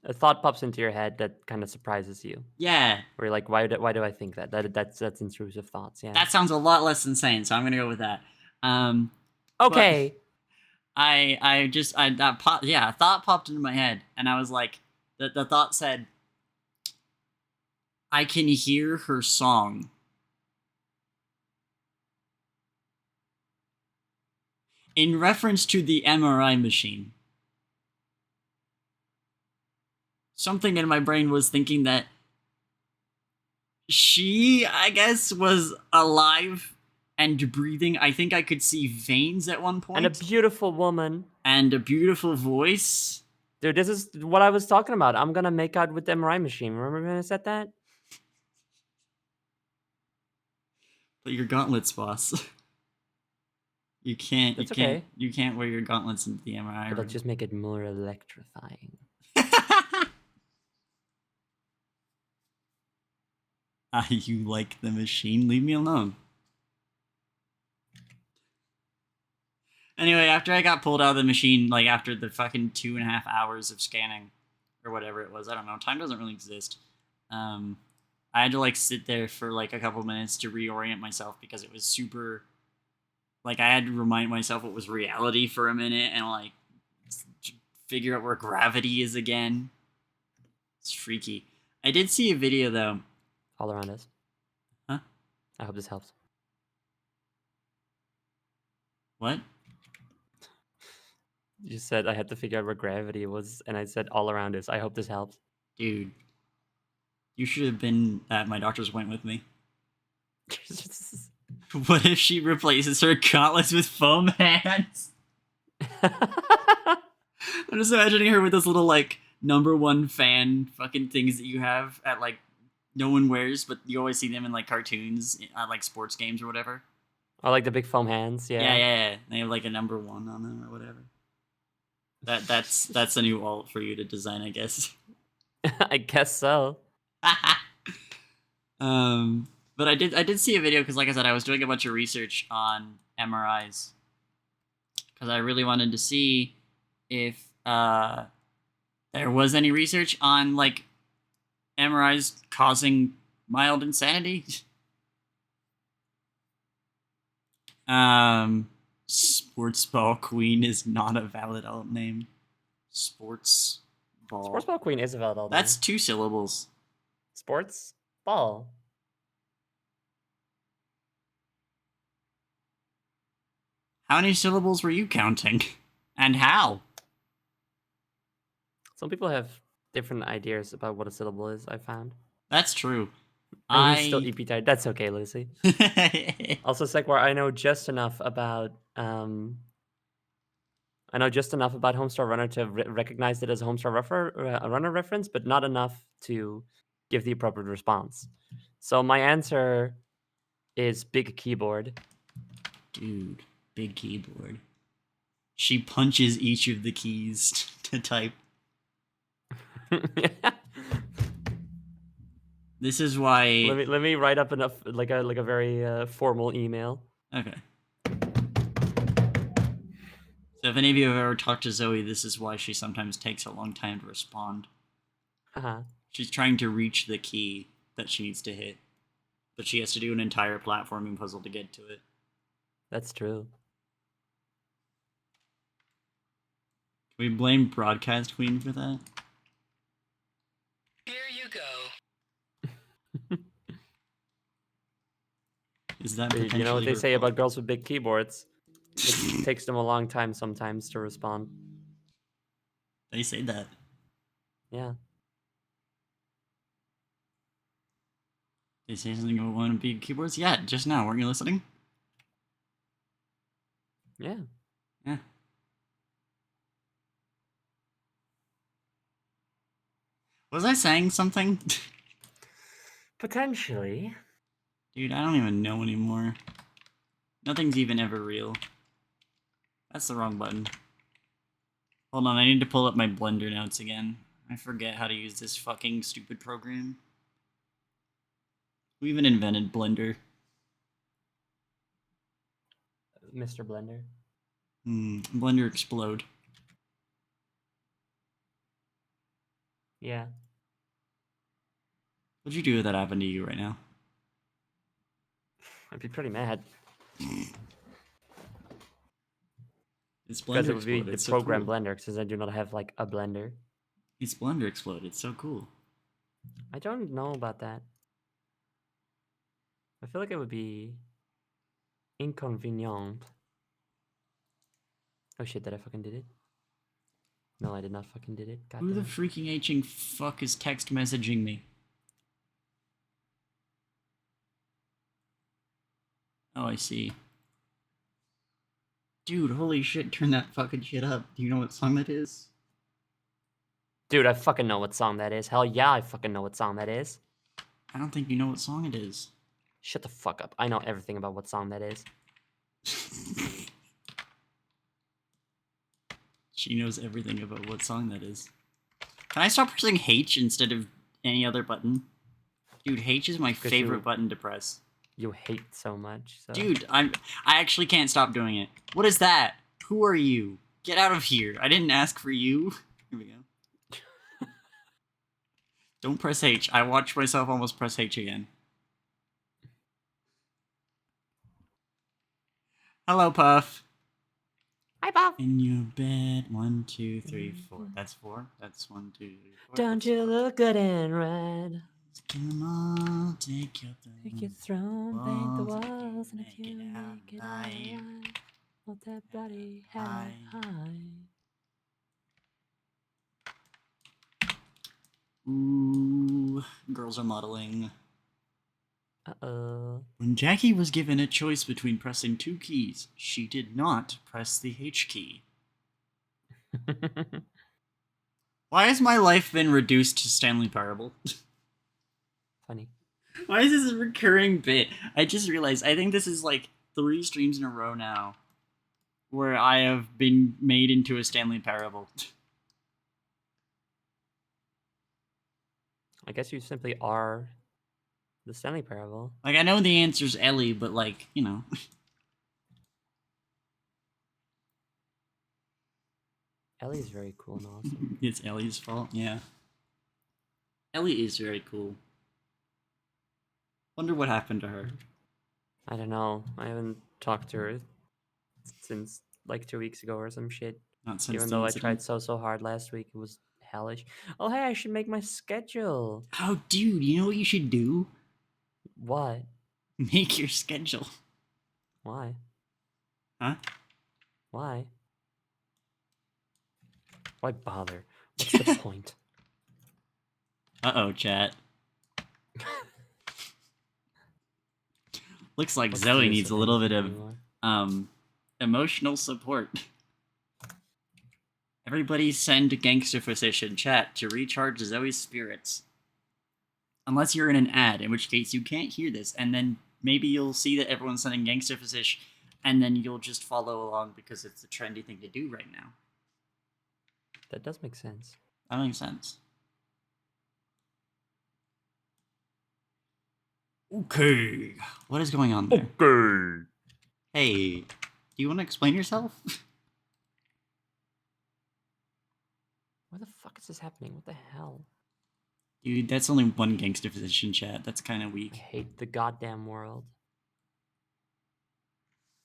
A thought pops into your head that kind of surprises you. Yeah, Where you're like, why do I think that? That's intrusive thoughts. Yeah. that sounds a lot less insane, so I'm gonna go with that. But Okay. a thought popped into my head, and I was like, the thought said, I can hear her song. In reference to the MRI machine. Something in my brain was thinking that she, I guess, was alive and breathing. I think I could see veins at one point. And a beautiful woman. And a beautiful voice. Dude, this is what I was talking about. I'm gonna make out with the MRI machine. Remember when I said that? But your gauntlets, boss. You can't. That's you can't. okay. You can't wear your gauntlets into the MRI It'll room. just make it more electrifying. You like the machine? Leave me alone. Anyway, after I got pulled out of the machine, like after the fucking 2.5 hours of scanning, or whatever it was, I don't know. Time doesn't really exist. I had to like sit there for like a couple minutes to reorient myself because it was super. Like I had to remind myself it was reality for a minute and like figure out where gravity is again. It's freaky. I did see a video though. All around us. Huh? I hope this helps. What? You said I had to figure out where gravity was, and I said all around us. I hope this helps. Dude. You should have been at my doctor's appointment with me. What if she replaces her gauntlets with foam hands? I'm just imagining her with those little, like, #1 fan fucking things that you have at, like, no one wears, but you always see them in, like, cartoons, at, like, sports games or whatever. I like the big foam hands, yeah. Yeah. They have, like, a #1 on them or whatever. That's a new alt for you to design, I guess. I guess so. But I did see a video because, like I said, I was doing a bunch of research on MRIs because I really wanted to see if there was any research on like MRIs causing mild insanity. Sports ball queen is not a valid alt name. Sports ball. Sports ball queen is a valid alt name. That's 2 syllables. Sports ball. How many syllables were you counting? And how? Some people have different ideas about what a syllable is, I found. That's true. And he's still EP tired. That's okay, Lucy. Also, Sekwar, I know just enough about Homestar Runner to recognize it as a Homestar Runner reference, but not enough to give the appropriate response. So my answer is big keyboard. Dude, big keyboard. She punches each of the keys to type. This is why. Let me write up enough like a very formal email. Okay. So if any of you have ever talked to Zoe, this is why she sometimes takes a long time to respond. She's trying to reach the key that she needs to hit, but she has to do an entire platforming puzzle to get to it. That's true. Can we blame Broadcast Queen for that? Here you go. Is that You know what they say fault? about girls with big keyboards? It takes them a long time sometimes to respond. They say that. Yeah. They say something about one of big keyboards? Yeah, just now. Weren't you listening? Yeah. Yeah. Was I saying something? Potentially. Dude, I don't even know anymore. Nothing's even ever real. That's the wrong button. Hold on, I need to pull up my Blender notes again. I forget how to use this fucking stupid program. Who even invented Blender? Mr. Blender. Blender explode. Yeah. What'd you do if that happened to you right now? I'd be pretty mad. It's Because Blender it would be explode. the It's so program cool. Blender, because I do not have like a blender. It's Blender explode. It's so cool. I don't know about that. I feel like it would be inconvenient. Oh shit, did I fucking did it? No, I did not fucking did it. God Who damn the it. freaking Hing fuck is text messaging me? Oh, I see. Dude, holy shit, turn that fucking shit up. Do you know what song that is? Dude, I fucking know what song that is. Hell yeah, I fucking know what song that is. I don't think you know what song it is. Shut the fuck up. I know everything about what song that is. She knows everything about what song that is. Can I stop pressing H instead of any other button? Dude, H is my favorite button to press. You hate so much. So. Dude, I actually can't stop doing it. What is that? Who are you? Get out of here. I didn't ask for you. Here we go. Don't press H. I watched myself almost press H again. Hello, Puff. Hi, Bob. In your bed, 1, 2, 3, 4. That's 4. That's 1, 2, 3, 4. Don't That's you 4. look good in red? Kill 'em all, take your throne. Take your throne, paint the walls, and if make you it out make it out alive. alive, hold that bloody High. head high. Ooh, girls are modeling. Uh-oh. When Jackie was given a choice between pressing 2 keys, she did not press the H key. Why has my life been reduced to Stanley Parable? Funny. Why is this a recurring bit? I just realized, I think this is like 3 streams in a row now where I have been made into a Stanley Parable. I guess you simply are the Stanley Parable. Like, I know the answer's Ellie, but like, you know. Ellie's very cool and awesome. It's Ellie's fault, yeah. Ellie is very cool. Wonder what happened to her. I don't know. I haven't talked to her since like 2 weeks ago or some shit. Not since Even the though I incident. tried so hard last week, it was hellish. Oh hey, I should make my schedule. Oh, dude, you know what you should do? What? Make your schedule. Why? Huh? Why? Why bother? What's the point? Uh-oh, chat. Looks like What's Zoe the use needs a little bit of anymore? emotional support. Everybody send Gangsterfish in chat to recharge Zoe's spirits. Unless you're in an ad, in which case you can't hear this, and then maybe you'll see that everyone's sending Gangsterfish, and then you'll just follow along because it's the trendy thing to do right now. That does make sense. That makes sense. Okay. What is going on there? Okay. Hey, do you want to explain yourself? Why the fuck is this happening? What the hell? Dude, that's only one Gangsterfish in chat. That's kind of I weak. hate the goddamn world.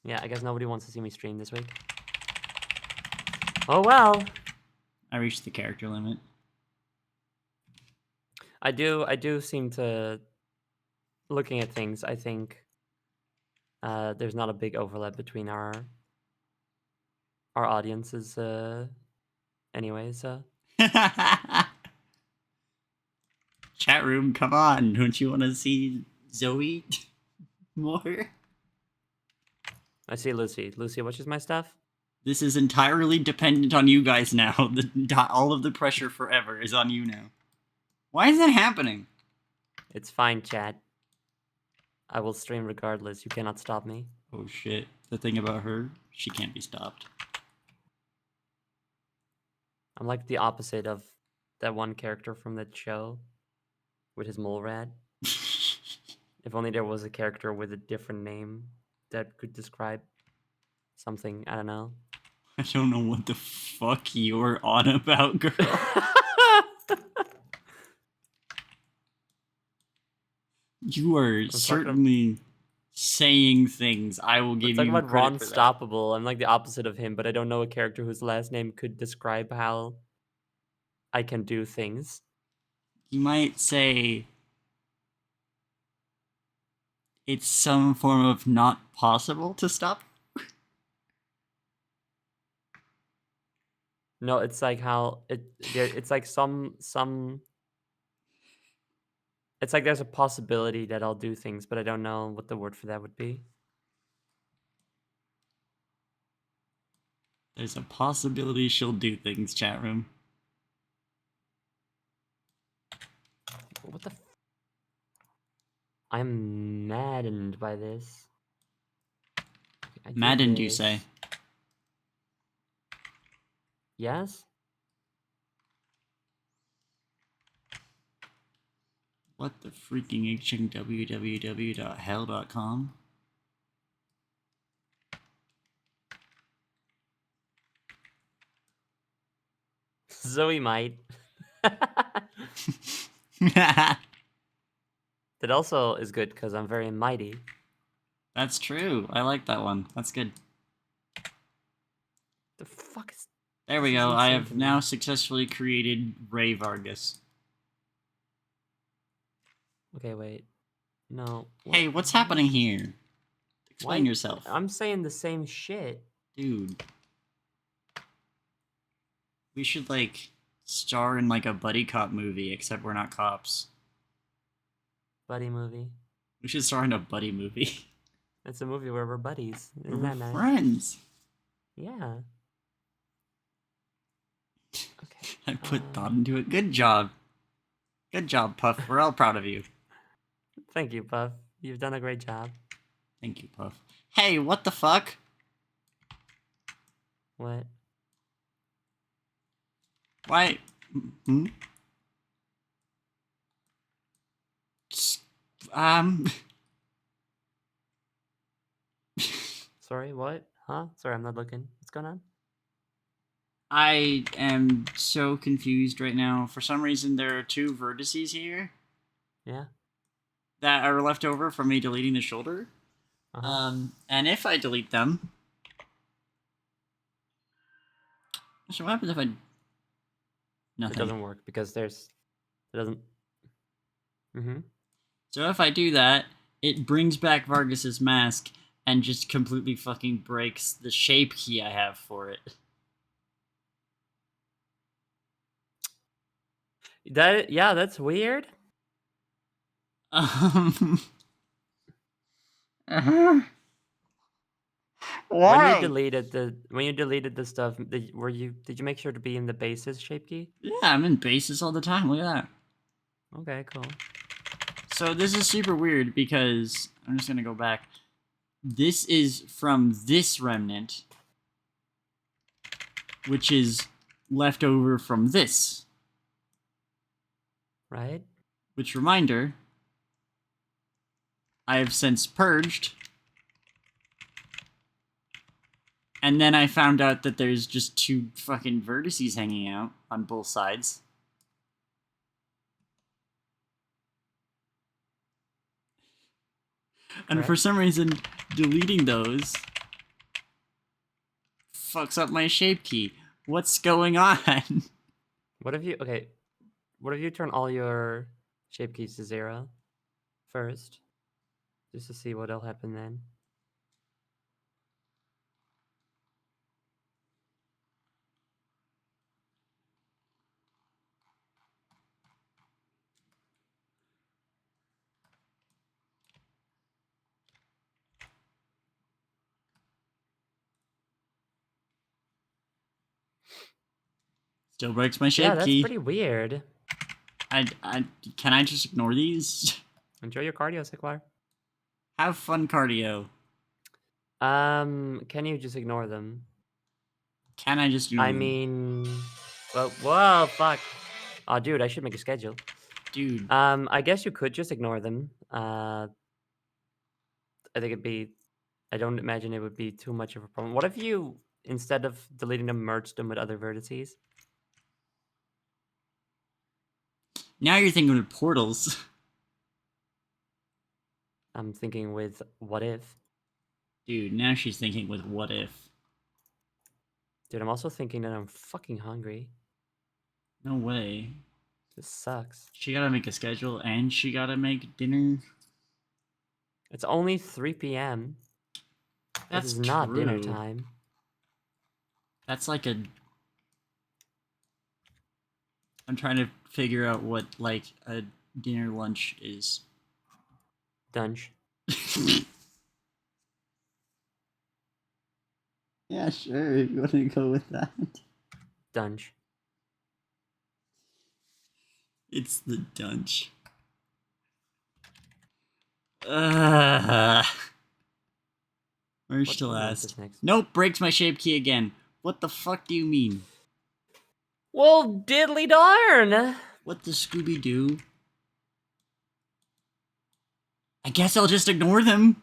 Yeah, I guess nobody wants to see me stream this week. Oh well. I reached the character limit. I do seem to, looking at things, I think there's not a big overlap between our audiences anyways. Chat room, come on. Don't you want to see Zoe more? I see Lucy. Lucy watches my stuff. This is entirely dependent on you guys now. All of the pressure forever is on you now. Why is that happening? It's fine, chat. I will stream regardless. You cannot stop me. Oh shit. The thing about her, she can't be stopped. I'm like the opposite of that one character from that show with his mole rat. If only there was a character with a different name that could describe something. I don't know. I don't know what the fuck you're on about, girl. You are I'm talking. certainly saying things. I will give Let's talk you about credit Ron for that. Stoppable. I'm like the opposite of him, but I don't know a character whose last name could describe how I can do things. You might say it's some form of not possible to stop. No, it's like how it's like some it's like there's a possibility that I'll do things, but I don't know what the word for that would be. There's a possibility she'll do things, chat room. What the I'm maddened by this. I do Maddened, you this. say? Yes? What the freaking ancient www.hell.com? Zoe might. That also is good because I'm very mighty. That's true. I like that one. That's good. The fuck is... There we This is go. I insane have to me. now successfully created Ray Vargas. Okay, wait. No. Hey, what's happening here? Explain Why- yourself. I'm saying the same shit. Dude. We should, like, star in, like, a buddy cop movie, except we're not cops. Buddy movie. We should star in a buddy movie. It's a movie where we're buddies. Isn't We're that nice? friends. Yeah. Okay. I put thought into it. Good job. Good job, Puff. We're all proud of you. Thank you, Puff. You've done a great job. Thank you, Puff. Hey, what the fuck? What? Why? Hmm? Um. Sorry, what? Huh? Sorry, I'm not looking. What's going on? I am so confused right now. For some reason, there are two vertices here Yeah? that are left over from me deleting the shoulder. Uh-huh. And if I delete them, so what happens if I? Nothing. It doesn't work because there's... It doesn't... Mm-hmm. So if I do that, it brings back Vargas's mask and just completely fucking breaks the shape key I have for it. Yeah, that's weird. Uh-huh. When you deleted the stuff, did you make sure to be in the bases shape key? Yeah, I'm in bases all the time. Look at that. Okay, cool. So this is super weird because I'm just gonna go back. This is from this remnant, which is left over from this. Right? Which, reminder, I have since purged. And then I found out that there's just two fucking vertices hanging out on both sides. And Correct. for some reason, deleting those fucks up my shape key. What's going on? What if you turn all your shape keys to 0 first? Just to see what'll happen then. Still breaks my shape Yeah, that's key. pretty weird. Can I just ignore these? Enjoy your cardio, Sigwar. Have fun cardio. Can you just ignore them? Can I just ignore I them? mean, well, whoa, fuck. Oh, dude, I should make a schedule. Dude. I guess you could just ignore them. I think it'd be. I don't imagine it would be too much of a problem. What if you, instead of deleting them, merged them with other vertices? Now you're thinking with portals. I'm thinking with what if. Dude, now she's thinking with what if. Dude, I'm also thinking that I'm fucking hungry. No way. This sucks. She gotta make a schedule and she gotta make dinner. It's only 3 p.m. That's This is not dinner true. time. That's like a... I'm trying to figure out what, like, a dinner lunch is. Dunch. Yeah, sure, if you want to go with that. Dunch. It's the dunch. We're What still tournament is asked. next? Nope, breaks my shape key again. What the fuck do you mean? Well, diddly darn! What the Scooby-Doo? I guess I'll just ignore them.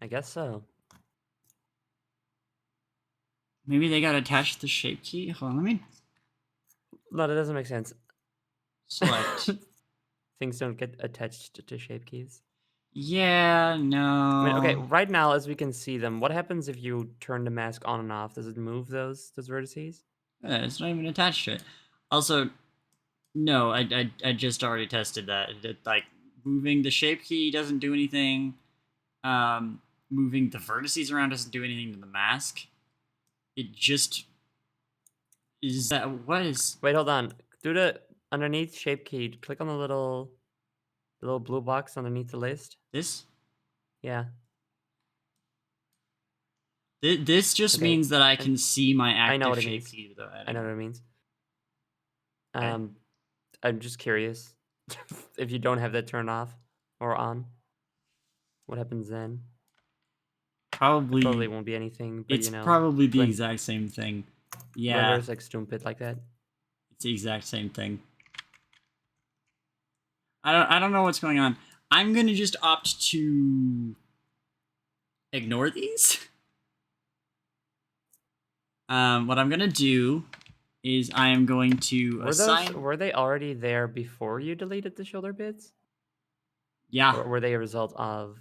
I guess so. Maybe they got attached to the shape key? Hold on, let me No, that doesn't make sense. select. Things don't get attached to shape keys. Yeah, no. I mean, okay, right now, as we can see them, what happens if you turn the mask on and off? Does it move those vertices? It's not even attached to it. Also, no, I just already tested that. Like, moving the shape key doesn't do anything. Moving the vertices around doesn't do anything to the mask. It just... Is that... What is... Wait, hold on. Do the underneath shape key. Click on the little blue box underneath the list. This? Yeah. This just Okay, means that I and can see my I know active what it shape means. key without I adding know it. what it means. Okay. I'm just curious if you don't have that turned off or on, what happens then? It probably Probably... won't be anything, but It's you know, probably the when exact same thing. Yeah, render's like stupid like that. it's the exact same thing. I don't know what's going on. I'm gonna just opt to ignore these. What I'm gonna do is I am going to assign... Were they already there before you deleted the shoulder bits? Yeah, Or were they a result of?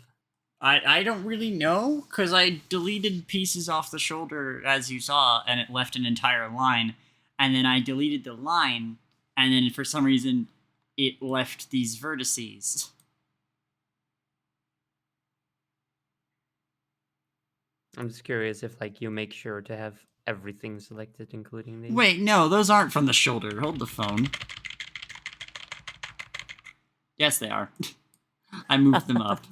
I don't really know, because I deleted pieces off the shoulder, as you saw, and it left an entire line. And then I deleted the line, and then for some reason, it left these vertices. I'm just curious if like you make sure to have everything selected, including these. Wait, no, those aren't from the shoulder. Hold the phone. Yes, they are. I moved them up.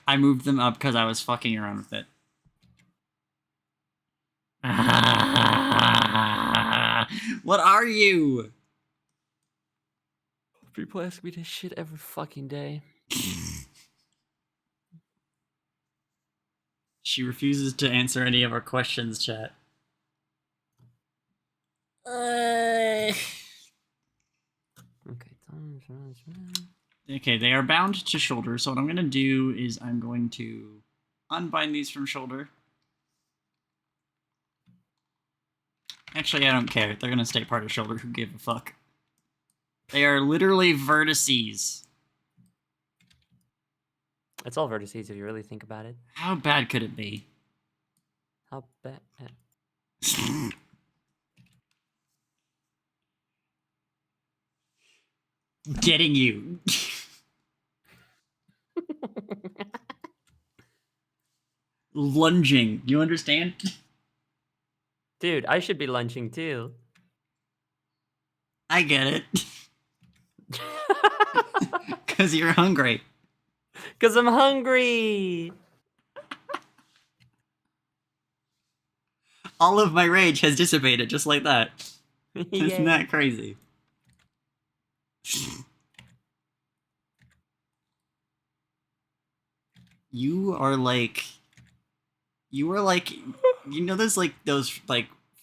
I moved them up because I was fucking around with it. What are you? People ask me this shit every fucking day. She refuses to answer any of our questions, chat. Okay, they are bound to shoulder, so what I'm going to do is I'm going to unbind these from shoulder. Actually, I don't care. They're going to stay part of shoulder. Who gives a fuck? They are literally vertices. It's all vertices if you really think about it. How bad could it be? How bad? Getting you. Lunging. You understand? Dude, I should be lunching too. I get it. Because you're hungry. Because I'm hungry. All of my rage has dissipated just like that. Isn't Yay. that crazy? You are like, you know, those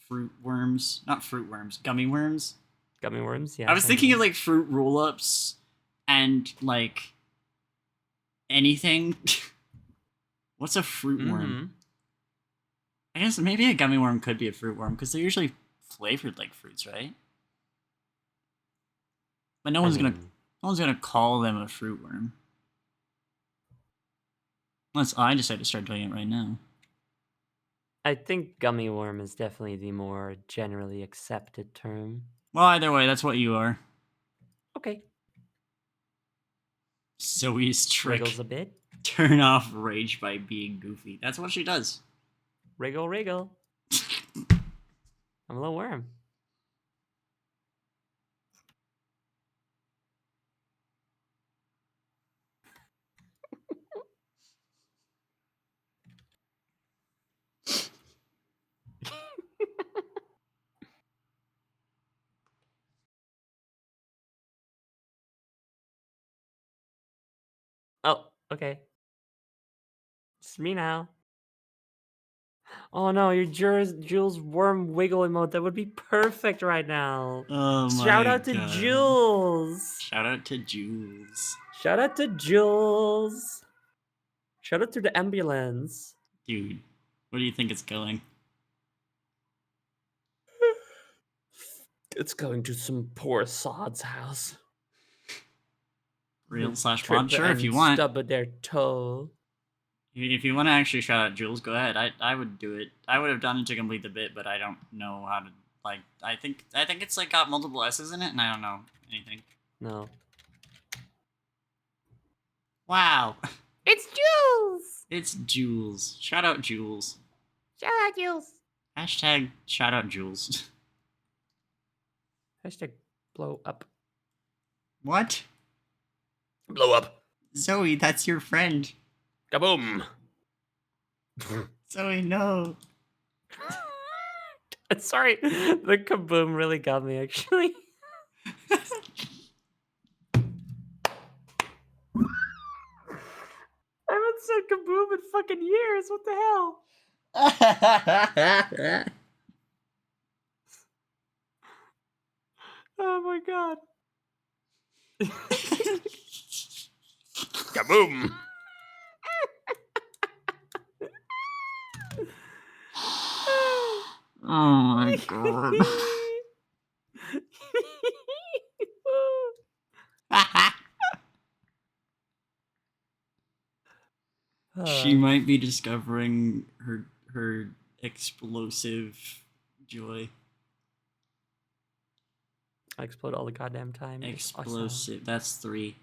fruit worms, not fruit worms, gummy worms. Gummy worms, yeah. I was thinking of like fruit roll-ups and like anything. What's a fruit worm? I guess maybe a gummy worm could be a fruit worm because they're usually flavored like fruits, right? But no one's gonna call them a fruit worm. Unless I decide to start doing it right now. I think gummy worm is definitely the more generally accepted term. Well, either way, that's what you are. Okay. Zoe's trick. Wriggles a bit. Turn off rage by being goofy. That's what she does. Wriggle, wriggle. I'm a little worm. Oh, okay. It's me now. Oh no, your Jules worm wiggle emote. That would be perfect right now. Oh my Shout out to God. Jules. Shout out to Jules. Shout out to Jules. Shout out to the ambulance. Dude, where do you think it's going? It's going to some poor sod's house. Real / Trip mod? Sure, if you want. Stub their toe. If you want to actually shout out Jules, go ahead. I would do it. I would have done it to complete the bit, but I don't know how to, like, I think it's like got multiple S's in it, and I don't know anything. No. Wow. It's Jules! It's Jules. Shout out Jules. Shout out Jules. Hashtag shout out Jules. Hashtag blow up. What? Blow up. Zoe, that's your friend. Kaboom. Zoe, no. Sorry, the kaboom really got me, actually. I haven't said kaboom in fucking years. What the hell? Oh my god. Kaboom. Oh my god. She might be discovering her explosive joy. I explode all the goddamn time. Explosive. That's 3.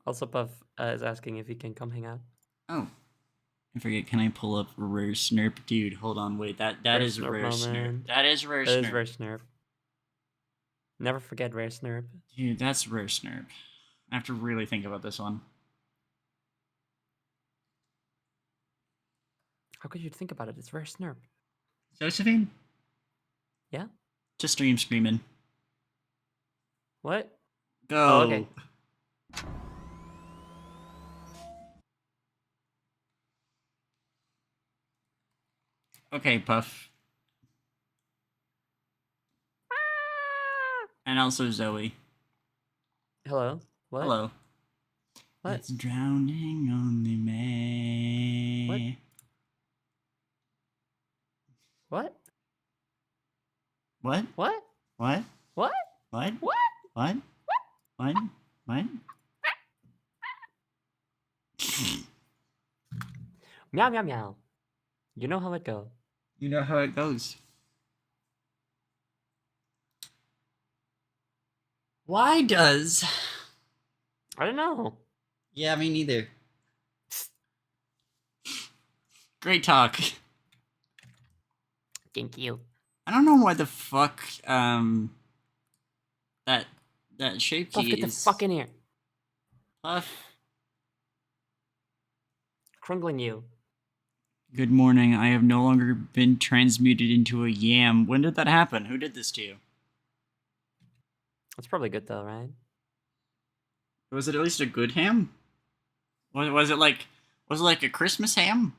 Also, Puff is asking if he can come hang out. Oh. I forget, can I pull up rare snurp? Dude, hold on, wait, that is rare snurp. That is rare snurp. That is rare snurp. Never forget rare snurp. Dude, that's rare snurp. I have to really think about this one. How could you think about it? It's rare snurp. Josephine? Yeah? Just stream screaming. What? Go. Oh, okay. Okay, Puff. And also Zoe. Hello? What? Hello. What? It's drowning on the May. What? What? What? What? What? What? What? What? What? What? Meow meow meow. You know how it goes. You know how it goes. Why does... I don't know. Yeah, me neither. Great talk. Thank you. I don't know why the fuck, that shape Puff, key get the is... fuck in here. Puff. Crungling you. Good morning. I have no longer been transmuted into a yam. When did that happen? Who did this to you? That's probably good though, right? Was it at least a good ham? Was it like a Christmas ham,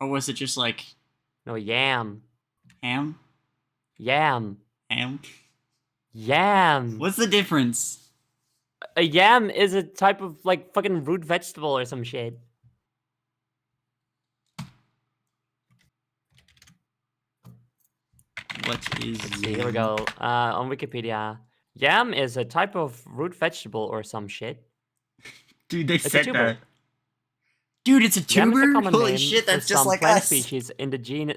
or was it just like No, yam. ham? Yam. Ham. Yam. What's the difference? A yam is a type of like fucking root vegetable or some shit. What is Let's yam? see. Here we go. On Wikipedia, yam is a type of root vegetable or some shit. Dude, they It's a said tuber. that. Dude, it's a Yam is a tuber? common Holy name shit, for that's just some like plant us. species in the genus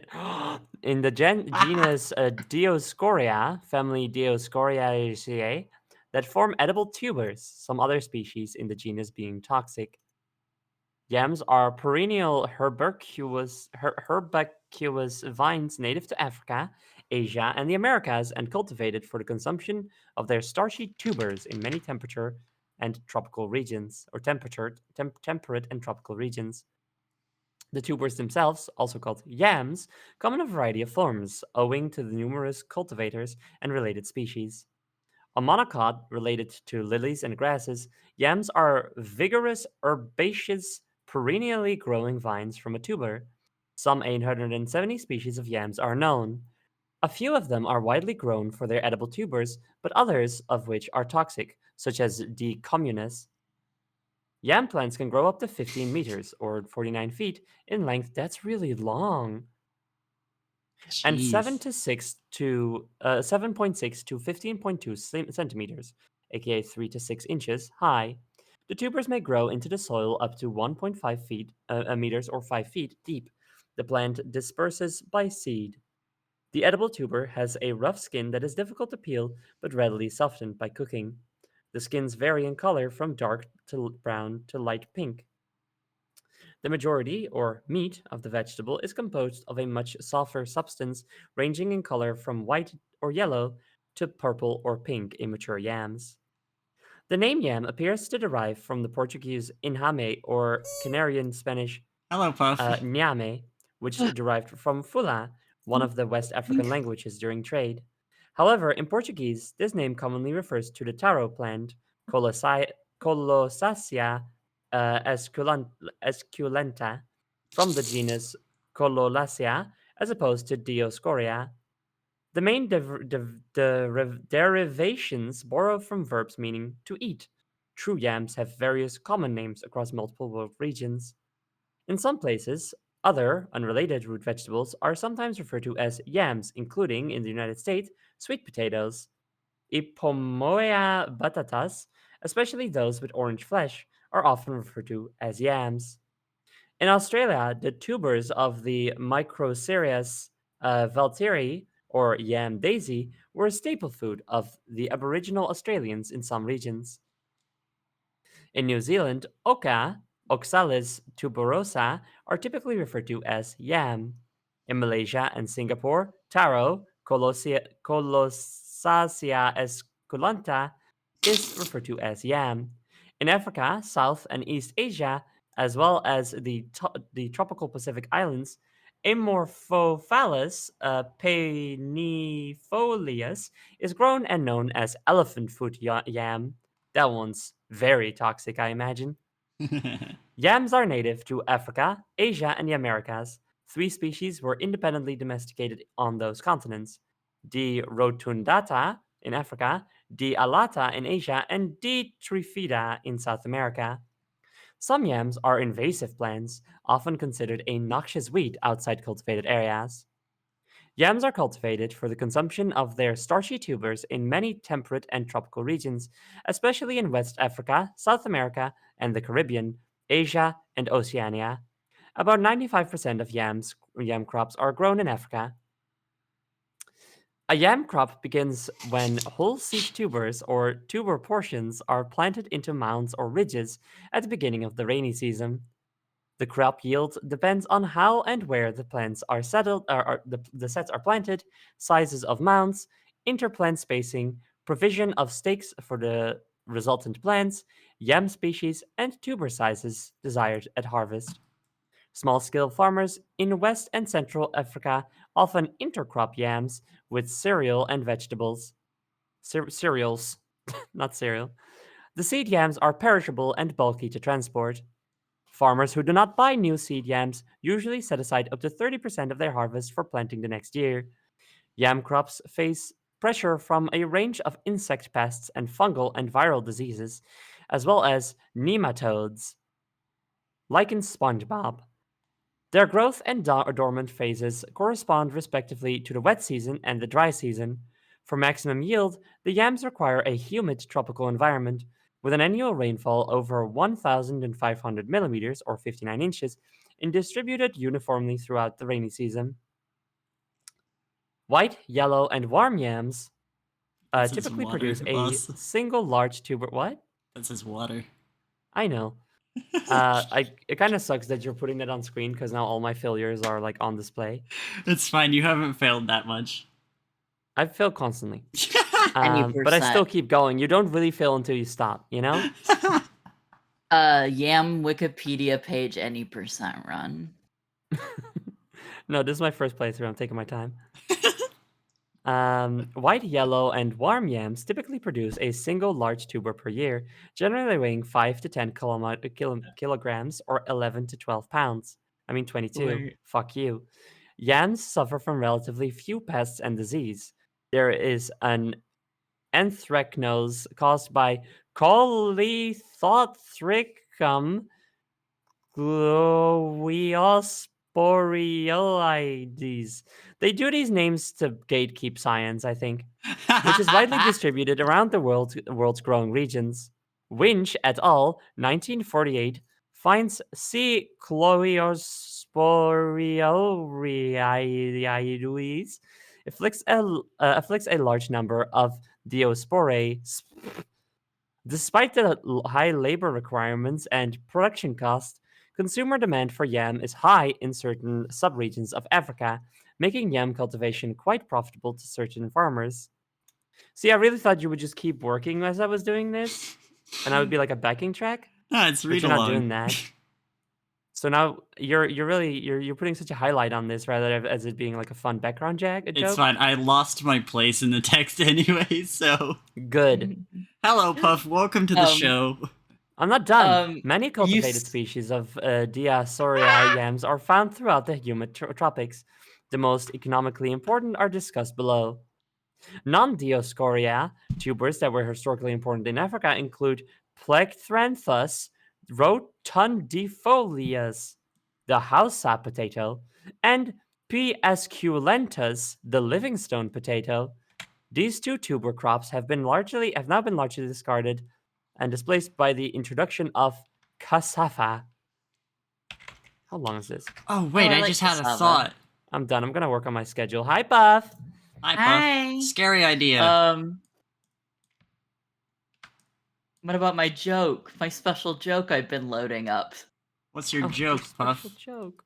Dioscorea, family Dioscoriaceae, that form edible tubers. Some other species in the genus being toxic. Yams are perennial herbaceous vines native to Africa, Asia, and the Americas, and cultivated for the consumption of their starchy tubers in many temperature and tropical regions, or temperate and tropical regions. The tubers themselves, also called yams, come in a variety of forms, owing to the numerous cultivators and related species. A monocot related to lilies and grasses, yams are vigorous herbaceous, perennially growing vines from a tuber. Some 870 species of yams are known. A few of them are widely grown for their edible tubers, but others of which are toxic, such as D. communis. Yam plants can grow up to 15 meters, or 49 feet, in length. That's really long. And Jeez. 7.6 to 15.2 centimeters, aka 3 to 6 inches high. The tubers may grow into the soil up to 1.5 feet meters or 5 feet deep. The plant disperses by seed. The edible tuber has a rough skin that is difficult to peel but readily softened by cooking. The skins vary in color from dark to brown to light pink. The majority, or meat, of the vegetable is composed of a much softer substance ranging in color from white or yellow to purple or pink in mature yams. The name yam appears to derive from the Portuguese inhame or Canarian Spanish Hello, Puff. nyame, which derived from fula, one of the West African languages during trade. However, in Portuguese, this name commonly refers to the taro plant, Colossacea esculenta, from the genus Colollacea, as opposed to Dioscorea. The main derivations borrow from verbs meaning to eat. True yams have various common names across multiple world regions. In some places, other, unrelated root vegetables are sometimes referred to as yams, including, in the United States, sweet potatoes. Ipomoea batatas, especially those with orange flesh, are often referred to as yams. In Australia, the tubers of the Microcereus valteri, or yam daisy, were a staple food of the Aboriginal Australians in some regions. In New Zealand, oca, Oxalis tuberosa, are typically referred to as yam. In Malaysia and Singapore, taro, Colossacea esculenta, is referred to as yam. In Africa, South and East Asia, as well as the tropical Pacific Islands, Amorphophallus penifolius is grown and known as elephant foot yam. That one's very toxic, I imagine. Yams are native to Africa, Asia, and the Americas. Three species were independently domesticated on those continents: D. rotundata in Africa, D. alata in Asia, and D. trifida in South America. Some yams are invasive plants, often considered a noxious weed outside cultivated areas. Yams are cultivated for the consumption of their starchy tubers in many temperate and tropical regions, especially in West Africa, South America, and the Caribbean, Asia, and Oceania. About 95% of yam crops are grown in Africa. A yam crop begins when whole seed tubers or tuber portions are planted into mounds or ridges at the beginning of the rainy season. The crop yield depends on how and where the plants are settled, or the sets are planted, sizes of mounds, interplant spacing, provision of stakes for the resultant plants, yam species, and tuber sizes desired at harvest. Small scale farmers in West and Central Africa often intercrop yams with cereal and vegetables. Cereals, not cereal. The seed yams are perishable and bulky to transport. Farmers who do not buy new seed yams usually set aside up to 30% of their harvest for planting the next year. Yam crops face pressure from a range of insect pests and fungal and viral diseases, as well as nematodes, like in SpongeBob. Their growth and dormant phases correspond respectively to the wet season and the dry season. For maximum yield, the yams require a humid tropical environment with an annual rainfall over 1,500 millimeters or 59 inches and distributed uniformly throughout the rainy season. White, yellow, and warm yams That says typically water, produce a boss. single large tuber. What? That says water. I know. It kind of sucks that you're putting that on screen because now all my failures are like on display. It's fine. You haven't failed that much. I fail constantly, Any but I still percent. keep going. You don't really fail until you stop. You know? Yam Wikipedia page any percent run. No, this is my first playthrough. I'm taking my time. White, yellow, and warm yams typically produce a single large tuber per year, generally weighing 5 to 10 kilograms or 11 to 12 pounds. I mean 22. Wait. Fuck you. Yams suffer from relatively few pests and disease. There is an anthracnose caused by Coleothrichum glowiosporiolides. They do these names to gatekeep science, I think, which is widely distributed around the world's growing regions. Winch et al. 1948 finds C. Cloiosporiolides afflicts a large number of Diosporiae. Despite the high labor requirements and production costs, consumer demand for yam is high in certain subregions of Africa, making yam cultivation quite profitable to certain farmers. See, I really thought you would just keep working as I was doing this, and I would be like a backing track, No, it's but read you're not along. doing that. So now you're putting such a highlight on this rather as it being like a fun background joke. It's fine. I lost my place in the text anyway, so. Good. Hello, Puff. Welcome to the show. I'm not done. Many you cultivated s- species of Diasoria yams are found throughout the humid tropics. The most economically important are discussed below. Non-Dioscorea tubers that were historically important in Africa include Plectranthus rotundifolius, the house sap potato, and P. esculentus, the livingstone potato. These two tuber crops have now been largely discarded and displaced by the introduction of cassava. How long is this? Oh, wait, I I like just had a cassava. thought. I'm done. I'm gonna work on my schedule. Hi, Buff. Hi, Puff. Hi. Scary idea. What about my joke? My special joke I've been loading up. What's your Oh, joke, your Puff? special joke.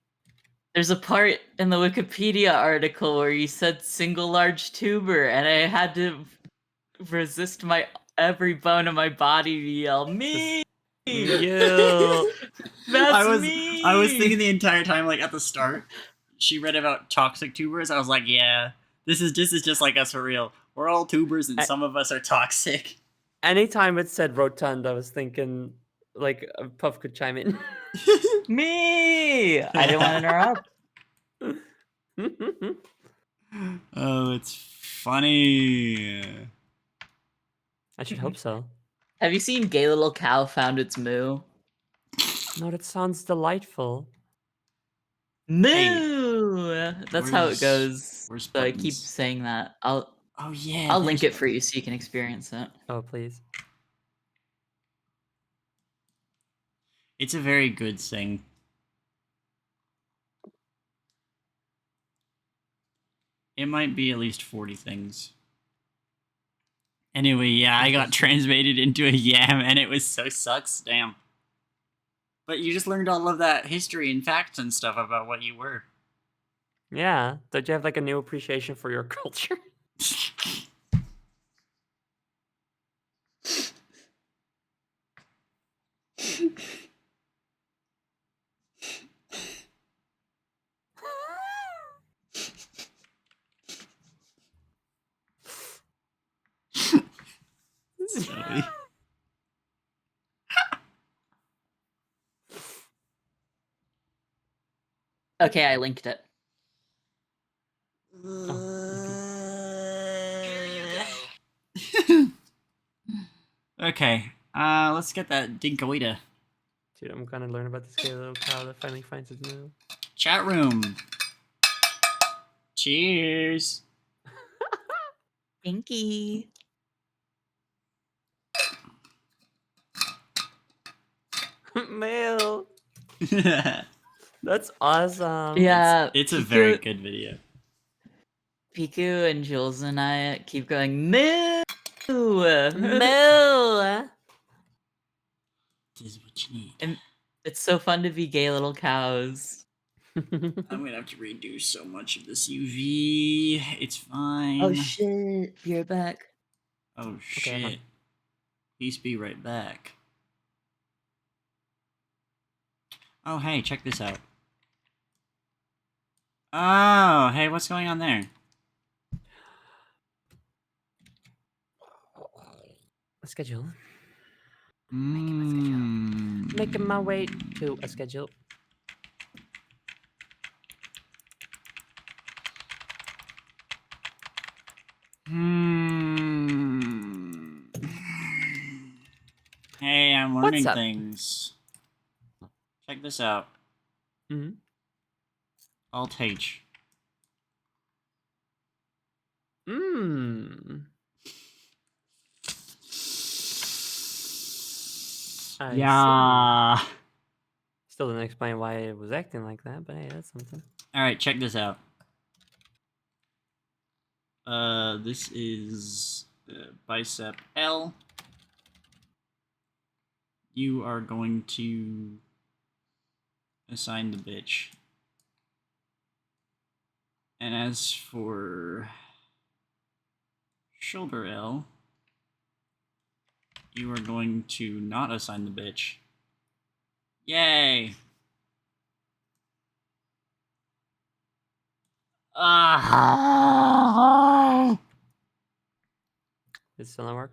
There's a part in the Wikipedia article where you said single large tuber, and I had to resist my every bone in my body to yell, me! You. That's me! I was thinking the entire time, like at the start, she read about toxic tubers. I was like, yeah, this is just like us for real. We're all tubers, and some of us are toxic. Anytime it said rotund, I was thinking like Puff could chime in. Me! I didn't want to interrupt. Oh, it's funny. I should hope so. Have you seen Gay Little Cow Found Its Moo? No, that sounds delightful. Moo! That's how it goes. Where's So I keep buttons? saying that. I'll Oh yeah. I'll link it for you so you can experience it. Oh, please. It's a very good thing. It might be at least 40 things. Anyway, yeah, I got transmated into a yam and it was so sucks. Damn. But you just learned all of that history and facts and stuff about what you were. Yeah. Don't you have like a new appreciation for your culture? Sorry. Okay, I linked it. Here you go. Okay, let's get that dinkaweeta. Dude, I'm gonna learn about this gay little cow that finally finds its moo. Chat room. Cheers. Pinky. Mail. That's awesome. Yeah. It's a Piku- very good video. Piku and Jules and I keep going moo. Moo. This is what you need. And it's so fun to be gay little cows. I'm gonna have to redo so much of this UV. It's fine. Oh shit! Be right back. Oh shit. Okay, Peace be right back. Oh hey, check this out. Oh, hey, what's going on there? A schedule. Mm. Making my way to a schedule. Hmm. Hey, I'm What's learning up? things. Check this out. Mm-hmm. Alt H. Mmm. Yeah. Still didn't explain why it was acting like that, but hey, that's something. Alright, check this out. This is bicep L. You are going to assign the bitch. And as for shoulder L, you are going to not assign the bitch. Yay! Ah! Did it still not work?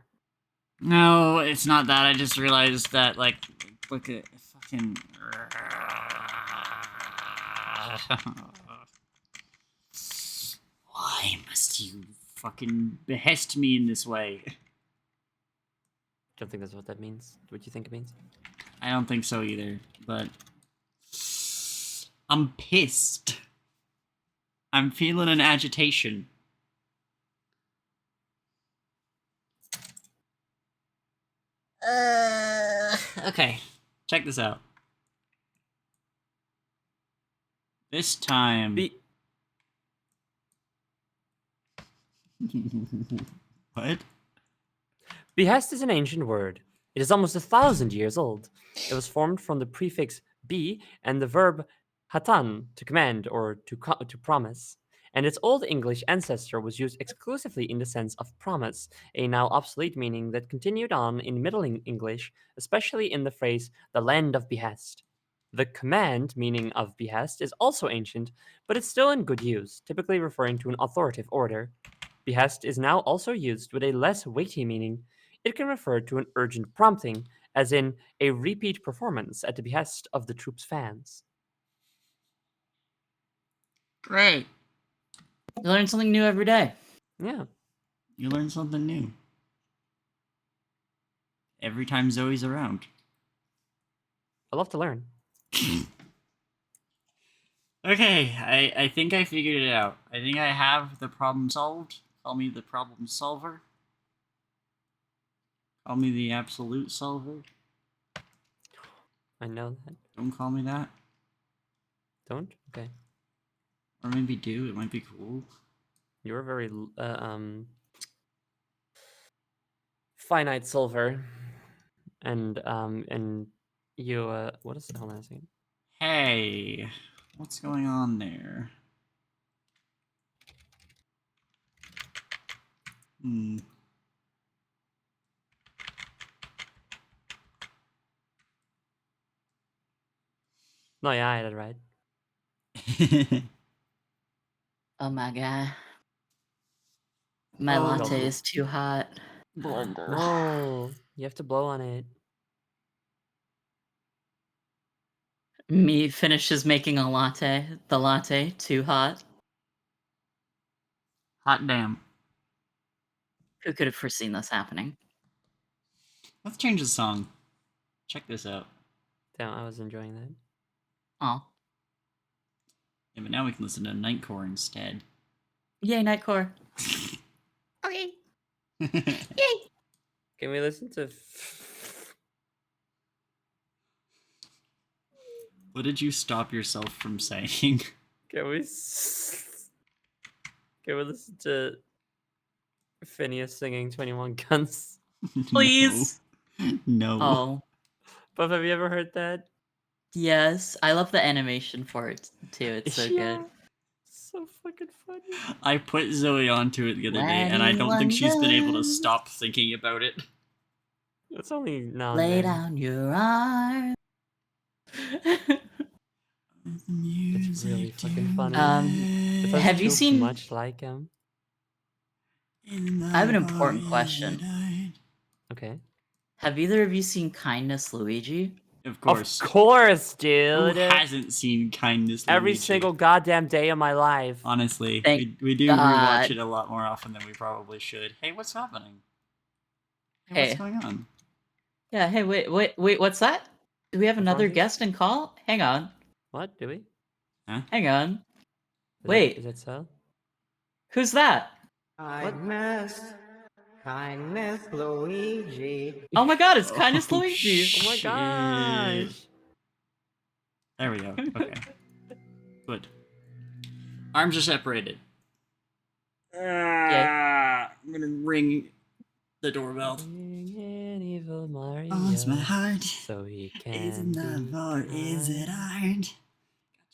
No, it's not that. I just realized that, like, look at fucking. Why must you fucking behest me in this way? Don't think that's what that means. What do you think it means? I don't think so either, but. I'm pissed. I'm feeling an agitation. Okay, check this out. This time. What? Behest is an ancient word. It is almost 1,000 years old. It was formed from the prefix be and the verb hatan, to command or to promise. And its Old English ancestor was used exclusively in the sense of promise, a now obsolete meaning that continued on in Middle English, especially in the phrase the land of behest. The command meaning of behest is also ancient, but it's still in good use, typically referring to an authoritative order. Behest is now also used with a less weighty meaning. It can refer to an urgent prompting, as in a repeat performance at the behest of the troop's fans. Great. You learn something new every day. Yeah. You learn something new. Every time Zoe's around. I love to learn. Okay, I think I figured it out. I think I have the problem solved. Call me the problem solver. Call me the absolute solver. I know that. Don't call me that. Don't? Okay. Or maybe do. It might be cool. You're very finite solver. And you what is hold on a second. Hey, what's going on there? Hmm. No, yeah, I had it right. Oh my god. My Oh, latte no. is too hot. No, you have to blow on it. Me finishes making a latte. The latte too hot. Hot damn. Who could have foreseen this happening? Let's change the song. Check this out. Damn, I was enjoying that. Oh, Yeah, but now we can listen to Nightcore instead. yay, Nightcore. Okay. Yay! Can we listen to? What did you stop yourself from saying? Can we? Can we listen to Phineas singing 21 Guns? Please. No. Oh, But have you ever heard that? yes. I love the animation for it too. It's so good. So fucking funny. I put Zoe onto it the other day, and I don't think she's been able to stop thinking about it. It's only now and Lay then. down your arms. It's really fucking funny. It Have doesn't you feel seen? much like him? I have an important question. Okay. Have either of you seen Kindness Luigi? Of course. Of course, Who dude. hasn't seen Kindness Every Luigi? single goddamn day of my life. Honestly, Thank we do God. rewatch it a lot more often than we probably should. Hey, what's happening? Hey. What's going on? Yeah. Hey, wait. What's that? Do we have What's another wrong, dude? guest in call? Hang on. What? Do we? Hang on. Is Wait. Is that so? Who's that? Kindness, Luigi. Oh my God! It's Oh, Kindness Luigi. Oh my shit. gosh. There we go. Okay. Good. Arms are separated. I'm gonna ring the doorbell. Being an evil Mario, Owns my heart. so he can Is it be love or is it kind. art?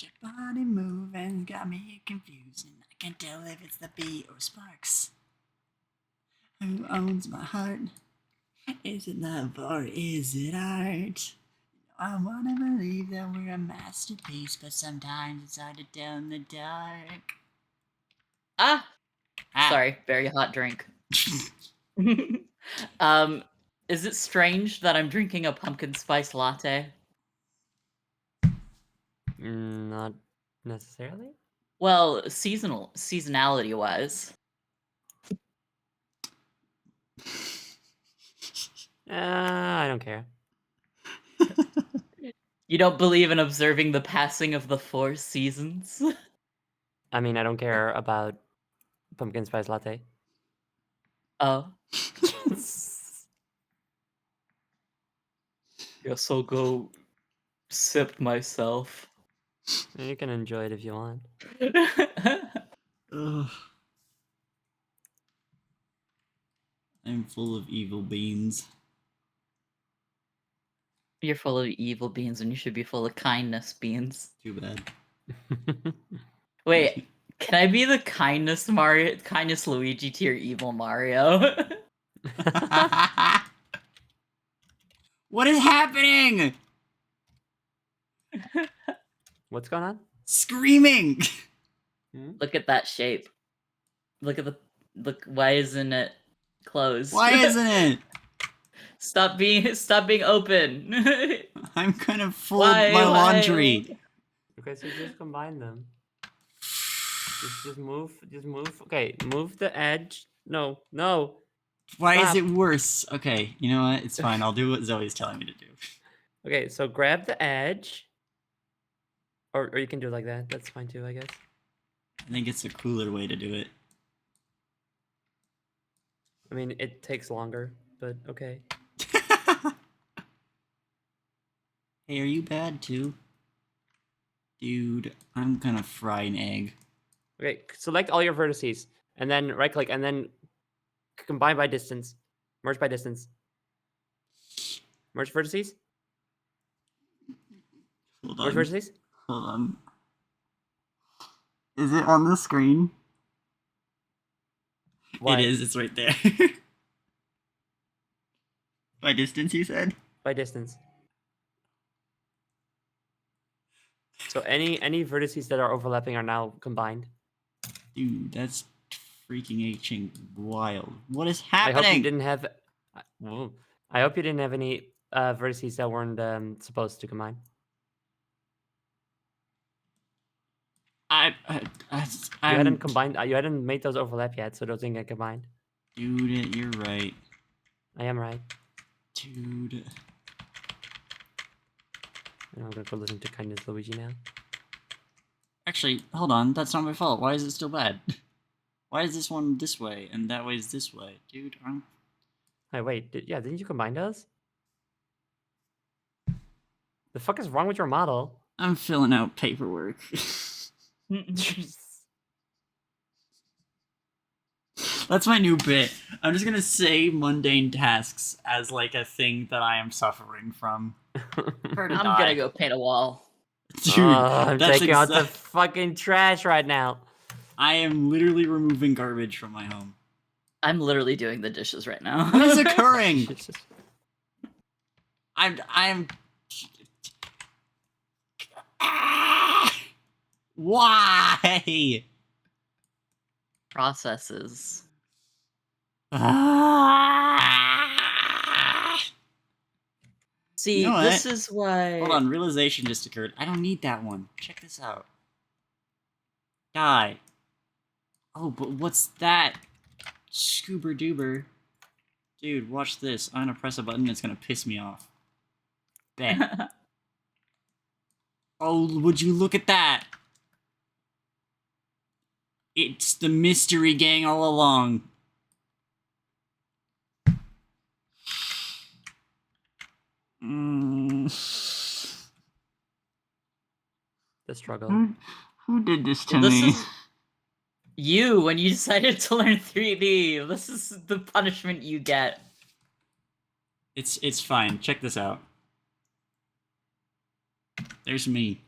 Got your body moving, got me confused, and I can't tell if it's the beat or sparks. Who owns my heart? Is it love or is it art? I wanna believe that we're a masterpiece, but sometimes it's hard to tell in the dark. Ah. Ah. Sorry. Very hot drink. Is it strange that I'm drinking a pumpkin spice latte? Not necessarily. Well, seasonality wise. I don't care. You don't believe in observing the passing of the 4 seasons? I mean, I don't care about pumpkin spice latte. Oh. Guess I'll go sip myself. You can enjoy it if you want. Ugh. I'm full of evil beans. You're full of evil beans and you should be full of kindness beans. Too bad. Wait, can I be the kindness Luigi to your evil Mario? What is happening? What's going on? Screaming! Look at that shape. Look, why isn't it closed? Why isn't it? Stop being open. I'm kind of full Why? of my laundry. Okay, so just combine them. Just move. Okay, move the edge. No. Why is Stop. it worse? Okay, you know what? It's fine. I'll do what Zoe's telling me to do. Okay, so grab the edge. Or you can do it like that. That's fine too, I guess. I think it's a cooler way to do it. I mean, it takes longer, but okay. Hey, are you bad too? Dude, I'm gonna fry an egg. Okay, select all your vertices, and then right-click, and then combine by distance. Merge by distance. Merge vertices. Hold Merge on. vertices. Hold on. Is it on the screen? Why? It is. It's right there. By distance, you said? By distance. So any vertices that are overlapping are now combined. Dude, that's freaking H-ing wild. What is I happening? hope you didn't have. I hope you didn't have any vertices that weren't supposed to combine. I You hadn't combined. You hadn't made those overlap yet, so those didn't get combined. Dude, you're right. I am right. Dude. And I'm gonna go listen to Kindness Luigi now. Actually, hold on. That's not my fault. Why is it still bad? Why is this one this way and that way is this way? Dude, Hey, wait. Didn't you combine those? The fuck is wrong with your model? I'm filling out paperwork. That's my new bit. I'm just gonna say mundane tasks as like a thing that I am suffering from. Prepare to I'm die. gonna go paint a wall. Dude, I'm that's taking out the fucking trash right now. I am literally removing garbage from my home. I'm literally doing the dishes right now. What is occurring? It's just- I'm Why? Processes. See, You know this what? is why. Hold on, realization just occurred. I don't need that one. Check this out. Die. Oh, but what's that? Scoober doober. Dude, watch this. I'm gonna press a button, it's gonna piss me off. Bet. Oh, would you look at that? It's the mystery gang all along. the struggle. Who did this to This me? is you when you decided to learn 3D. This is the punishment you get. It's fine. Check this out. There's me.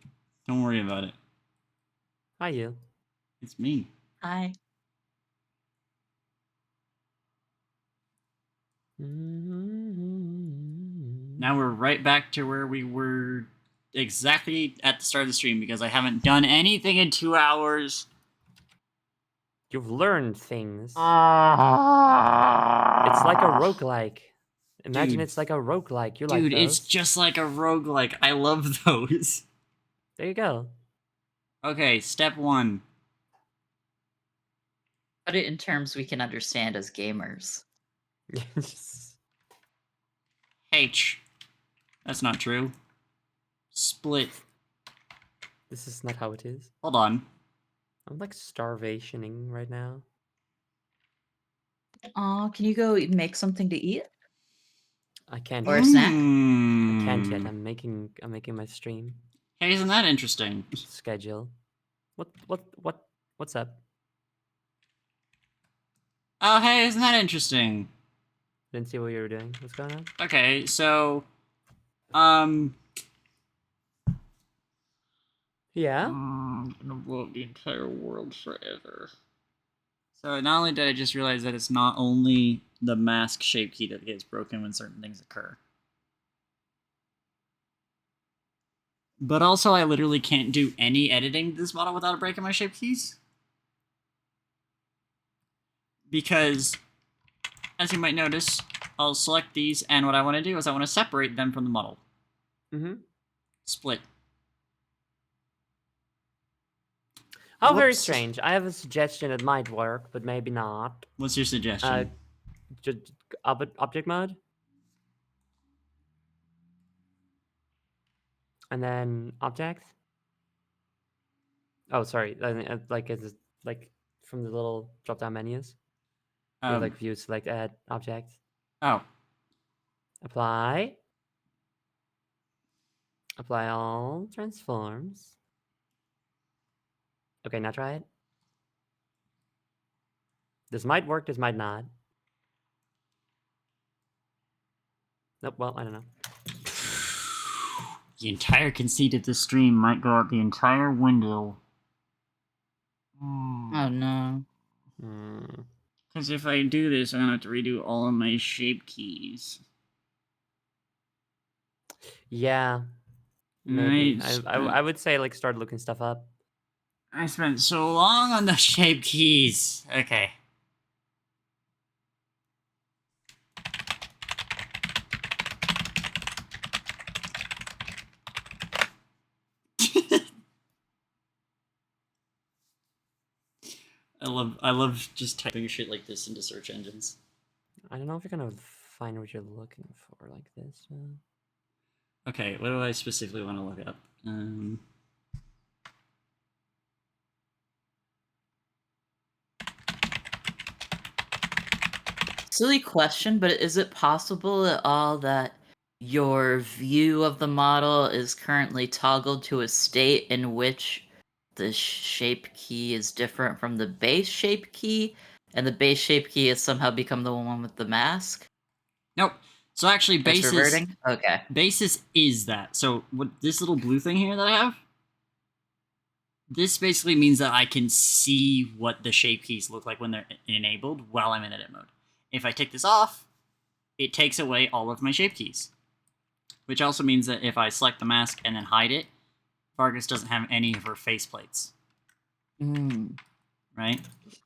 Don't worry about it. Hi, you. It's me. Hi. Now we're right back to where we were exactly at the start of the stream because I haven't done anything in 2 hours. You've learned things. It's like a roguelike. Imagine Dude. it's like a roguelike. You like Dude, those. it's just like a roguelike. I love those. There you go. Okay, step 1. Put it in terms we can understand as gamers. H. That's not true. Split. This is not how it is. Hold on. I'm like starvationing right now. Aw, can you go make something to eat? I can't. Or a snack? I can't yet. Mm. I'm making my stream Hey, isn't that interesting? schedule. What's up? Oh, hey, isn't that interesting? Didn't see what you were doing. What's going on? Okay, so, Yeah. I'm gonna blow up the entire world forever. So not only did I just realize that it's not only the mask shape key that gets broken when certain things occur, but also I literally can't do any editing to this model without breaking my shape keys. Because, as you might notice, I'll select these, and what I want to do is I want to separate them from the model. Mm-hmm. Split. How very Whoops. strange. I have a suggestion. It might work, but maybe not. What's your suggestion? Object mode. And then object. Oh, sorry. Like it's like from the little drop-down menus. You have, like view, select, add object. Oh. Apply. Apply all transforms. Okay, now try it. This might work, this might not. Nope, well, I don't know. The entire conceit of this stream might go out the entire window. Oh no. Because if I do this, I'm gonna have to redo all of my shape keys. Yeah. Maybe. Right. I would say, like, start looking stuff up. I spent so long on the shape keys. Okay. love just typing shit like this into search engines. I don't know if you're gonna find what you're looking for like this. Okay, what do I specifically want to look up? Silly question, but is it possible at all that your view of the model is currently toggled to a state in which the shape key is different from the base shape key, and the base shape key has somehow become the one with the mask? Nope. So actually, It's basis reverting? Okay. basis is that. So what this little blue thing here that I have? This basically means that I can see what the shape keys look like when they're enabled while I'm in edit mode. If I take this off, it takes away all of my shape keys. Which also means that if I select the mask and then hide it, Vargas doesn't have any of her faceplates. Right?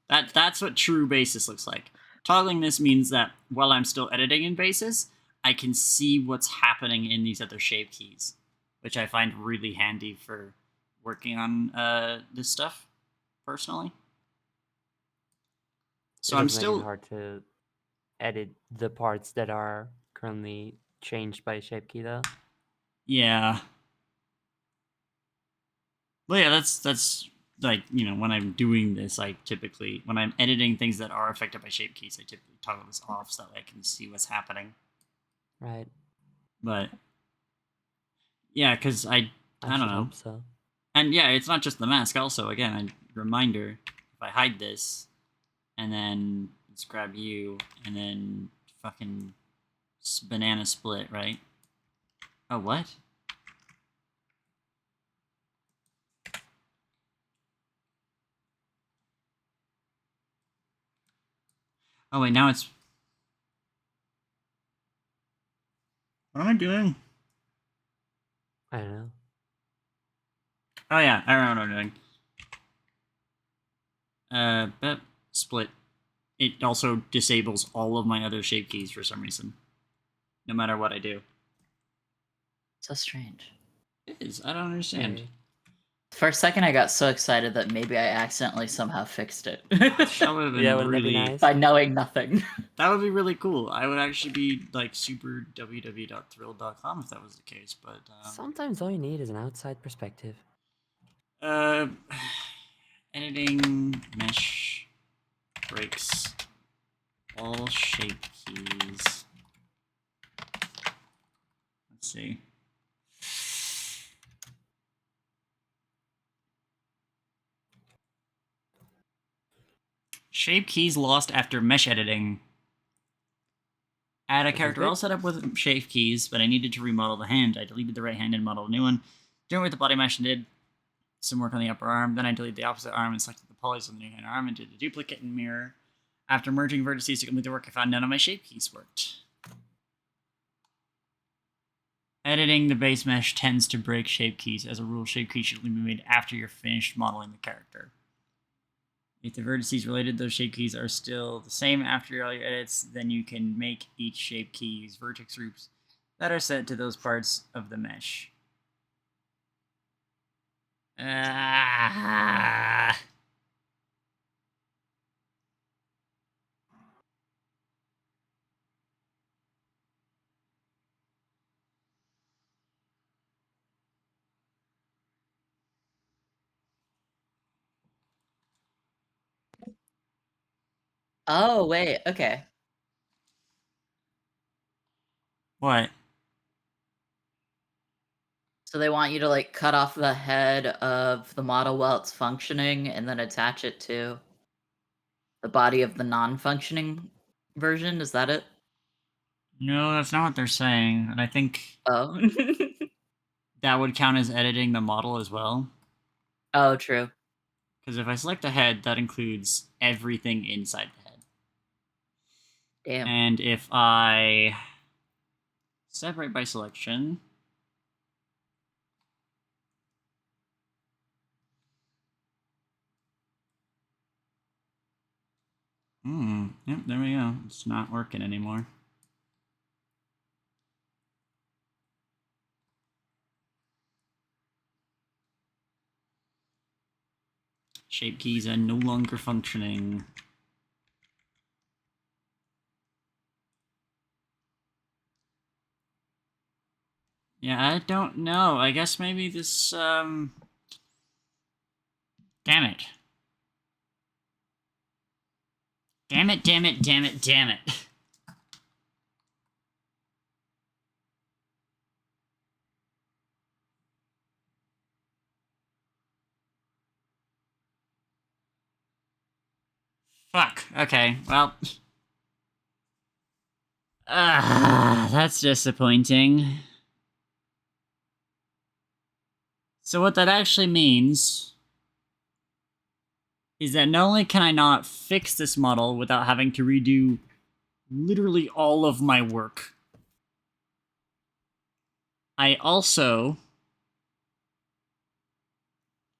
That's what true basis looks like. Toggling this means that while I'm still editing in basis, I can see what's happening in these other shape keys, which I find really handy for working on this stuff personally. So It I'm does make it still hard to edit the parts that are currently changed by shape key though. yeah. Well, yeah, that's like, you know, when I'm doing this, I typically, when I'm editing things that are affected by shape keys, I typically toggle this off so that I can see what's happening. Right. But yeah, because I don't should know. hope so. And yeah, it's not just the mask. Also, again, a reminder: if I hide this, and then let's grab you, and then fucking banana split, right? Oh, what? Oh wait, now it's. What am I doing? I don't know. Oh yeah, I remember what I'm doing. But split. It also disables all of my other shape keys for some reason. No matter what I do. So strange. It is. I don't understand. Maybe. For a second, I got so excited that maybe I accidentally somehow fixed it. That would have been Yeah, wouldn't that be really. nice? By knowing nothing. That would be really cool. I would actually be like super www.thrilled.com if that was the case, but Sometimes all you need is an outside perspective. uh editing mesh breaks all shape keys. Let's see. Shape keys lost after mesh editing. Add a This is character good. all set up with shape keys, but I needed to remodel the hand. I deleted the right hand and modeled a new one. Doing with the body mesh and did some work on the upper arm. Then I deleted the opposite arm and selected the polys on the new hand arm and did a duplicate and mirror. After merging vertices to complete the work, I found none of my shape keys worked. Editing the base mesh tends to break shape keys. As a rule, shape keys should only be made after you're finished modeling the character. If the vertices related, those shape keys are still the same after all your edits, then you can make each shape key use vertex groups that are set to those parts of the mesh. Oh, wait, okay. What? So they want you to like cut off the head of the model while it's functioning and then attach it to the body of the non-functioning version? Is that it? No, that's not what they're saying. And I think Oh. that would count as editing the model as well. Oh, true. Because if I select the head, that includes everything inside the head. Damn. And if I separate by selection, yep, there we go. It's not working anymore. Shape keys are no longer functioning. Yeah, I don't know. I guess maybe this, Damn it. Damn it, damn it, damn it, damn it. Fuck. Okay, well. That's disappointing. So what that actually means is that not only can I not fix this model without having to redo literally all of my work, I also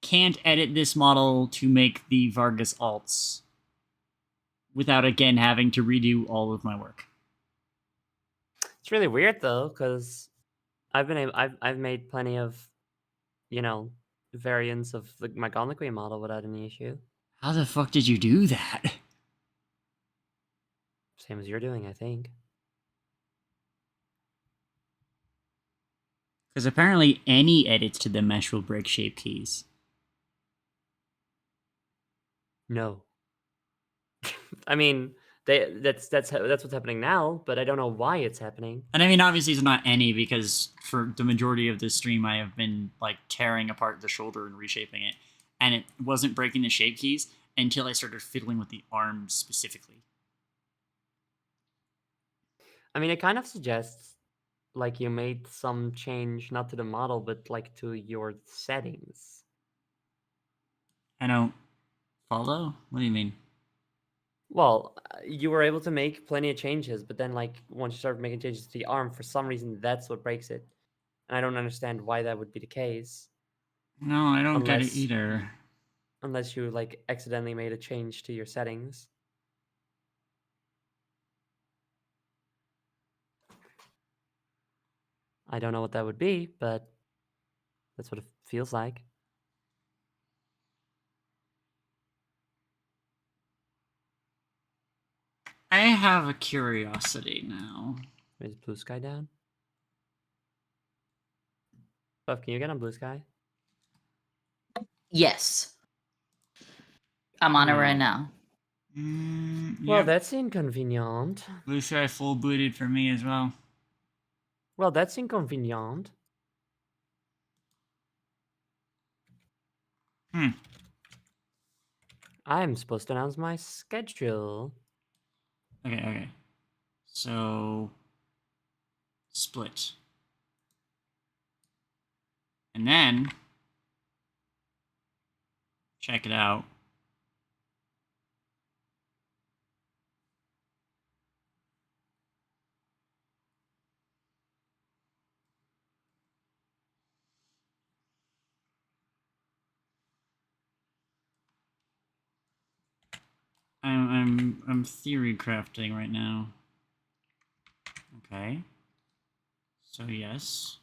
can't edit this model to make the Vargas alts without again having to redo all of my work. It's really weird though, because I've made plenty of, you know, variants of my Gauntlet Queen model without any issue. How the fuck did you do that? Same as you're doing, I think. Because apparently any edits to the mesh will break shape keys. No. I mean, that's what's happening now, but I don't know why it's happening. And I mean, obviously it's not any, because for the majority of this stream I have been, like, tearing apart the shoulder and reshaping it. And it wasn't breaking the shape keys until I started fiddling with the arms specifically. I mean, it kind of suggests like you made some change, not to the model, but like to your settings. I don't follow? What do you mean? Well, you were able to make plenty of changes, but then like once you start making changes to the arm, for some reason that's what breaks it. And I don't understand why that would be the case. No, I don't get it Unless- either. Unless you like accidentally made a change to your settings. I don't know what that would be, but that's what it feels like. I have a curiosity now. Is Blue Sky down? Buff, can you get on Blue Sky? Yes. I'm on it right now. Well, Yep. that's inconvenient. Blue Sky full booted for me as well. Well, that's inconvenient. I'm supposed to announce my schedule. Okay. So, split. And then, check it out. I'm theory crafting right now. Okay. So yes.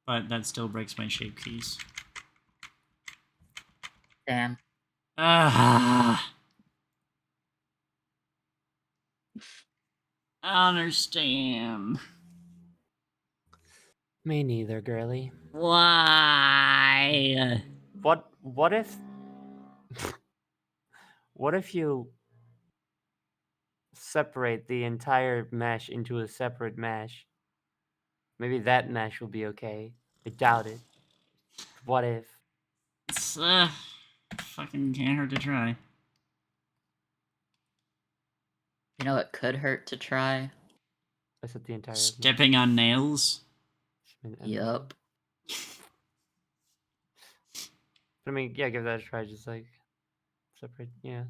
But that still breaks my shape keys. Damn. Ah. I understand. Me neither, girly. Why? What if what if you separate the entire mesh into a separate mesh? Maybe that mesh will be okay. I doubt it. What if? It's fucking can't hurt to try. You know it could hurt to try? I said the entire Stepping on nails. mesh. Yup. But I mean, yeah, give that a try. Just like separate, yeah.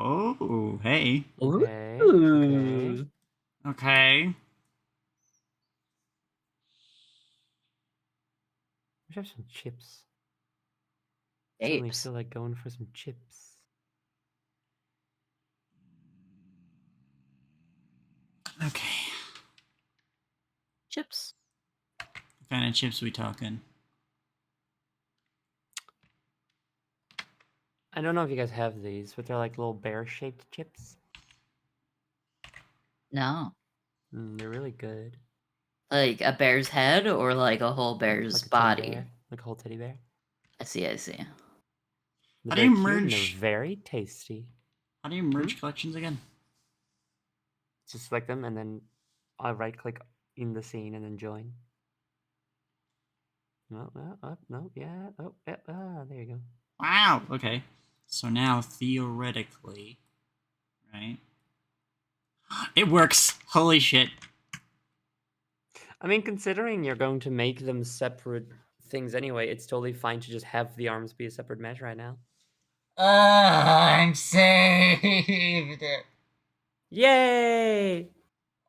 Oh, hey. Okay. Okay. Okay. We should have some chips. Suddenly Apes. feel like going for some chips. Okay. Chips. kind of chips we talking? I don't know if you guys have these, but they're like little bear-shaped chips. No. They're really good. Like a bear's head or like a whole bear's Like a teddy body? bear, like a whole teddy bear. I see, I see. They're How do you very cute and they're merge? very tasty. How do you merge collections again? Just select them and then I'll right-click in the scene and then join. No, no, yeah. Oh, yeah, there you go. Wow. Okay. So now theoretically, right? It works. Holy shit. I mean, considering you're going to make them separate things anyway, it's totally fine to just have the arms be a separate mesh right now. I'm saved. Yay!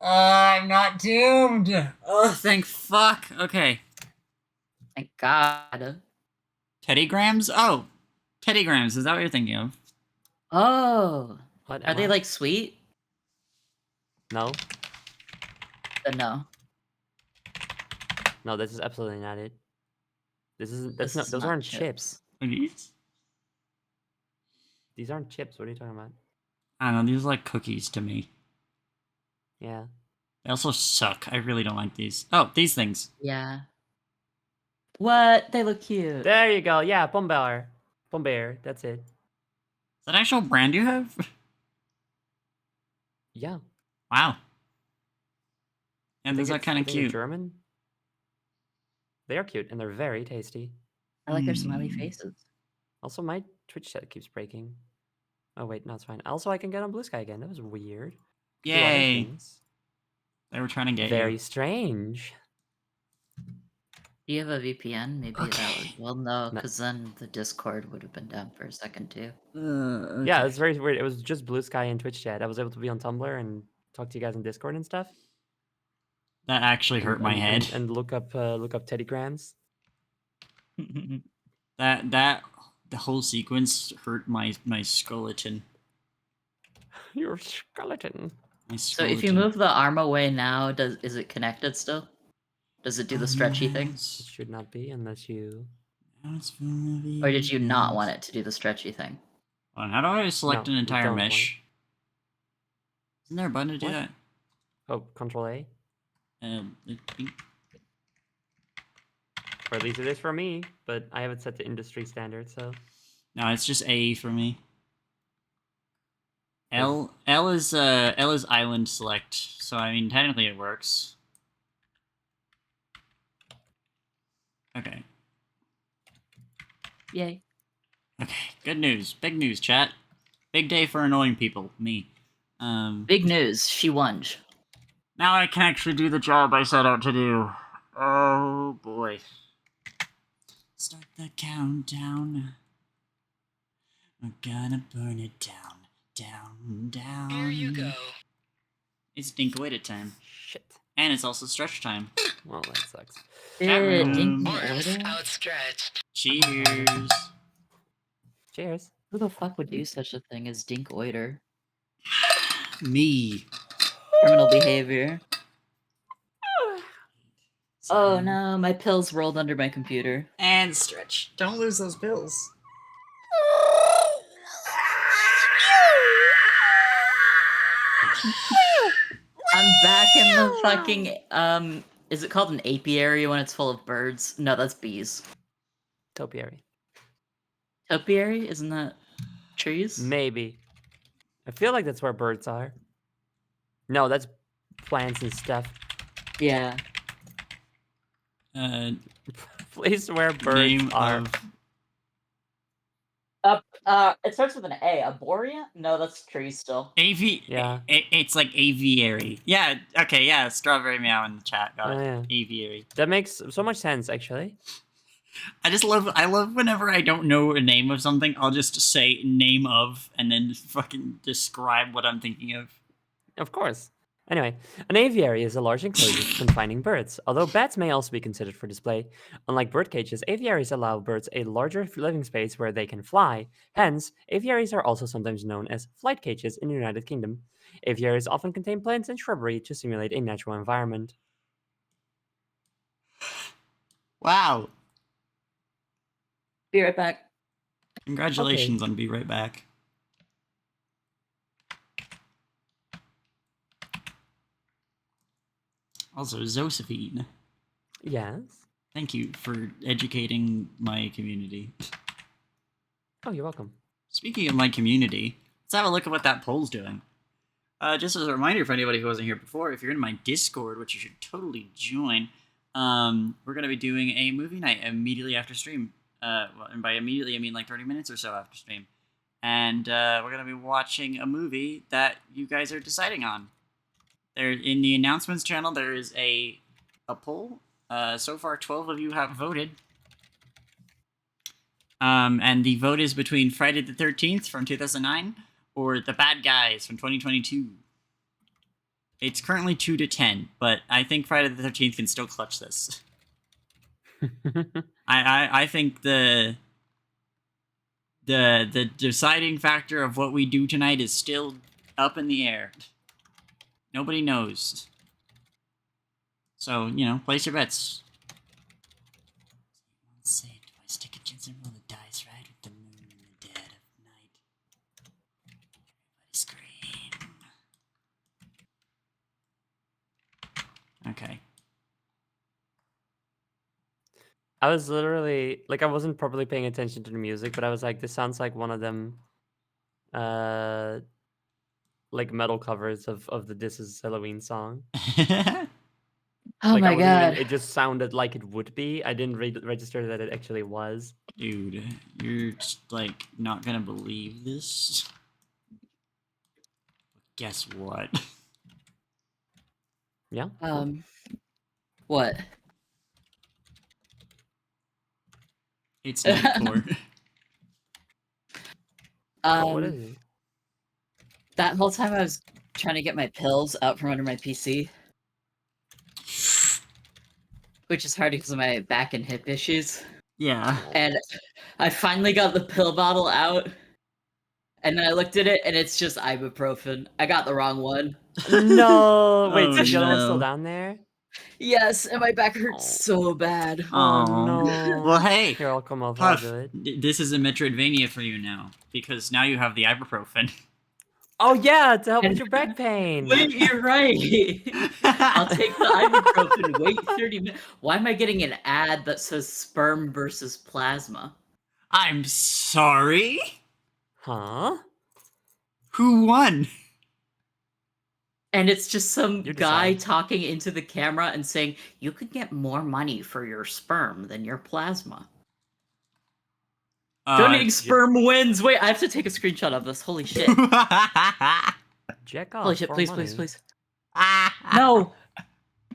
I'm not doomed. Oh, thank fuck. Okay. Thank God. Teddygrams? Oh, Teddygrams. Is that what you're thinking of? Oh. What? Are they like sweet? No, No. no, this is absolutely not it. This isn't. This That's not. is Those not aren't chips. Are these? These aren't chips. What are you talking about? I don't know. These are like cookies to me. Yeah. They also suck. I really don't like these. Oh, these things. Yeah. What? They look cute. There you go. Yeah, Bombear. Bombear. That's it. Is that actual brand you have? Yeah. Wow. I And think those are it's- kind I of think it's cute. German. They are cute and they're very tasty. I like their smiley Hmm. faces. Also, my Twitch chat keeps breaking. Oh wait, no, it's fine. Also, I can get on Blue Sky again. That was weird. Do other Yay. things. They were trying to get Very you. strange. Do you have a VPN? Maybe that Okay. would. Well, no, No. because then the Discord would have been down for a second too. Yeah, it's very weird. It was just Blue Sky and Twitch chat. I was able to be on Tumblr and talk to you guys on Discord and stuff. That actually hurt my head. And look up Teddygrams. that the whole sequence hurt my skeleton. Your skeleton. My So if you skeleton. move the arm away now, is it connected still? Does it do the stretchy thing? It should not be unless you. Or did you not want it to do the stretchy thing? Hold on, how do I select No, an you entire don't want mesh? Isn't there a button to do What? that? Oh, Control A. Or at least it is for me, but I have it set to industry standard, so. No, it's just A for me. L is island select, so I mean technically it works. Okay. Yay. Okay. Good news. Big news, chat. Big day for annoying people. Me. Big news. She won. Now I can actually do the job I set out to do. Oh boy. Start the countdown. We're gonna burn it down. Down. Here you go. It's Dinkoida time. Shit. And it's also stretch time. Well, that sucks. Chat room. Arms outstretched. Cheers. Cheers. Who the fuck would do such a thing as dinkoider? Me. Criminal behavior. Oh no, my pills rolled under my computer. And stretch. Don't lose those pills. I'm back in the fucking is it called an apiary when it's full of birds? No, that's bees. Topiary. Topiary? Isn't that trees? Maybe. I feel like that's where birds are. No, that's plants and stuff. Yeah. Place where birds Name are. of It starts with an A. Arborea? No, that's trees still. Yeah. It's like aviary. Yeah. Okay. Yeah. Strawberry meow in the chat. Got Oh, it. yeah. Aviary. That makes so much sense, actually. I love whenever I don't know a name of something, I'll just say name of and then fucking describe what I'm thinking of. Of course. Anyway, an aviary is a large enclosure confining birds, although bats may also be considered for display. Unlike bird cages, aviaries allow birds a larger living space where they can fly. Hence, aviaries are also sometimes known as flight cages in the United Kingdom. Aviaries often contain plants and shrubbery to simulate a natural environment. Wow. Be right back. Congratulations on Be Right Back. Also, Josephine, Yes. thank you for educating my community. Oh, you're welcome. Speaking of my community, let's have a look at what that poll's doing. Just as a reminder for anybody who wasn't here before, if you're in my Discord, which you should totally join, we're going to be doing a movie night immediately after stream. And by immediately, I mean like 30 minutes or so after stream. And we're going to be watching a movie that you guys are deciding on. There, in the announcements channel, there is a poll. So far, 12 of you have voted. And the vote is between Friday the 13th from 2009 or The Bad Guys from 2022. It's currently 2-10, but I think Friday the 13th can still clutch this. I think the deciding factor of what we do tonight is still up in the air. Nobody knows. So, you know, place your bets. Let's say, do I stick a ginseng roll the dice right with the moon in the dead of night? Everybody scream. Okay. I was literally like, I wasn't properly paying attention to the music, but I was like, this sounds like one of them, like metal covers of the "This Is Halloween" song. Oh Like, my I wasn't god. even, it just sounded like it would be. I didn't register that it actually was. Dude, you're just, like, not gonna believe this. Guess what? Yeah. What? It's Nightcore. What is it? That whole time I was trying to get my pills out from under my PC. Which is hard because of my back and hip issues. Yeah. And I finally got the pill bottle out. And then I looked at it and it's just ibuprofen. I got the wrong one. No. Wait, Oh, so the other one's still no. down there? Yes, and my back hurts Oh. so bad. Oh Aw. no. Well, hey, Here, I'll come over. Puff, I'll do it. this is a Metroidvania for you now, because now you have the ibuprofen. Oh yeah, to help with And- your back pain. Wait, you're right. I'll take the ibuprofen. Wait 30 minutes. Why am I getting an ad that says sperm versus plasma? I'm sorry? Huh? Who won? And it's just some You guy decide. talking into the camera and saying, you could get more money for your sperm than your plasma. Donating sperm wins! Wait, I have to take a screenshot of this. Holy shit. Jack off. Holy shit, for please, money. please, please. No!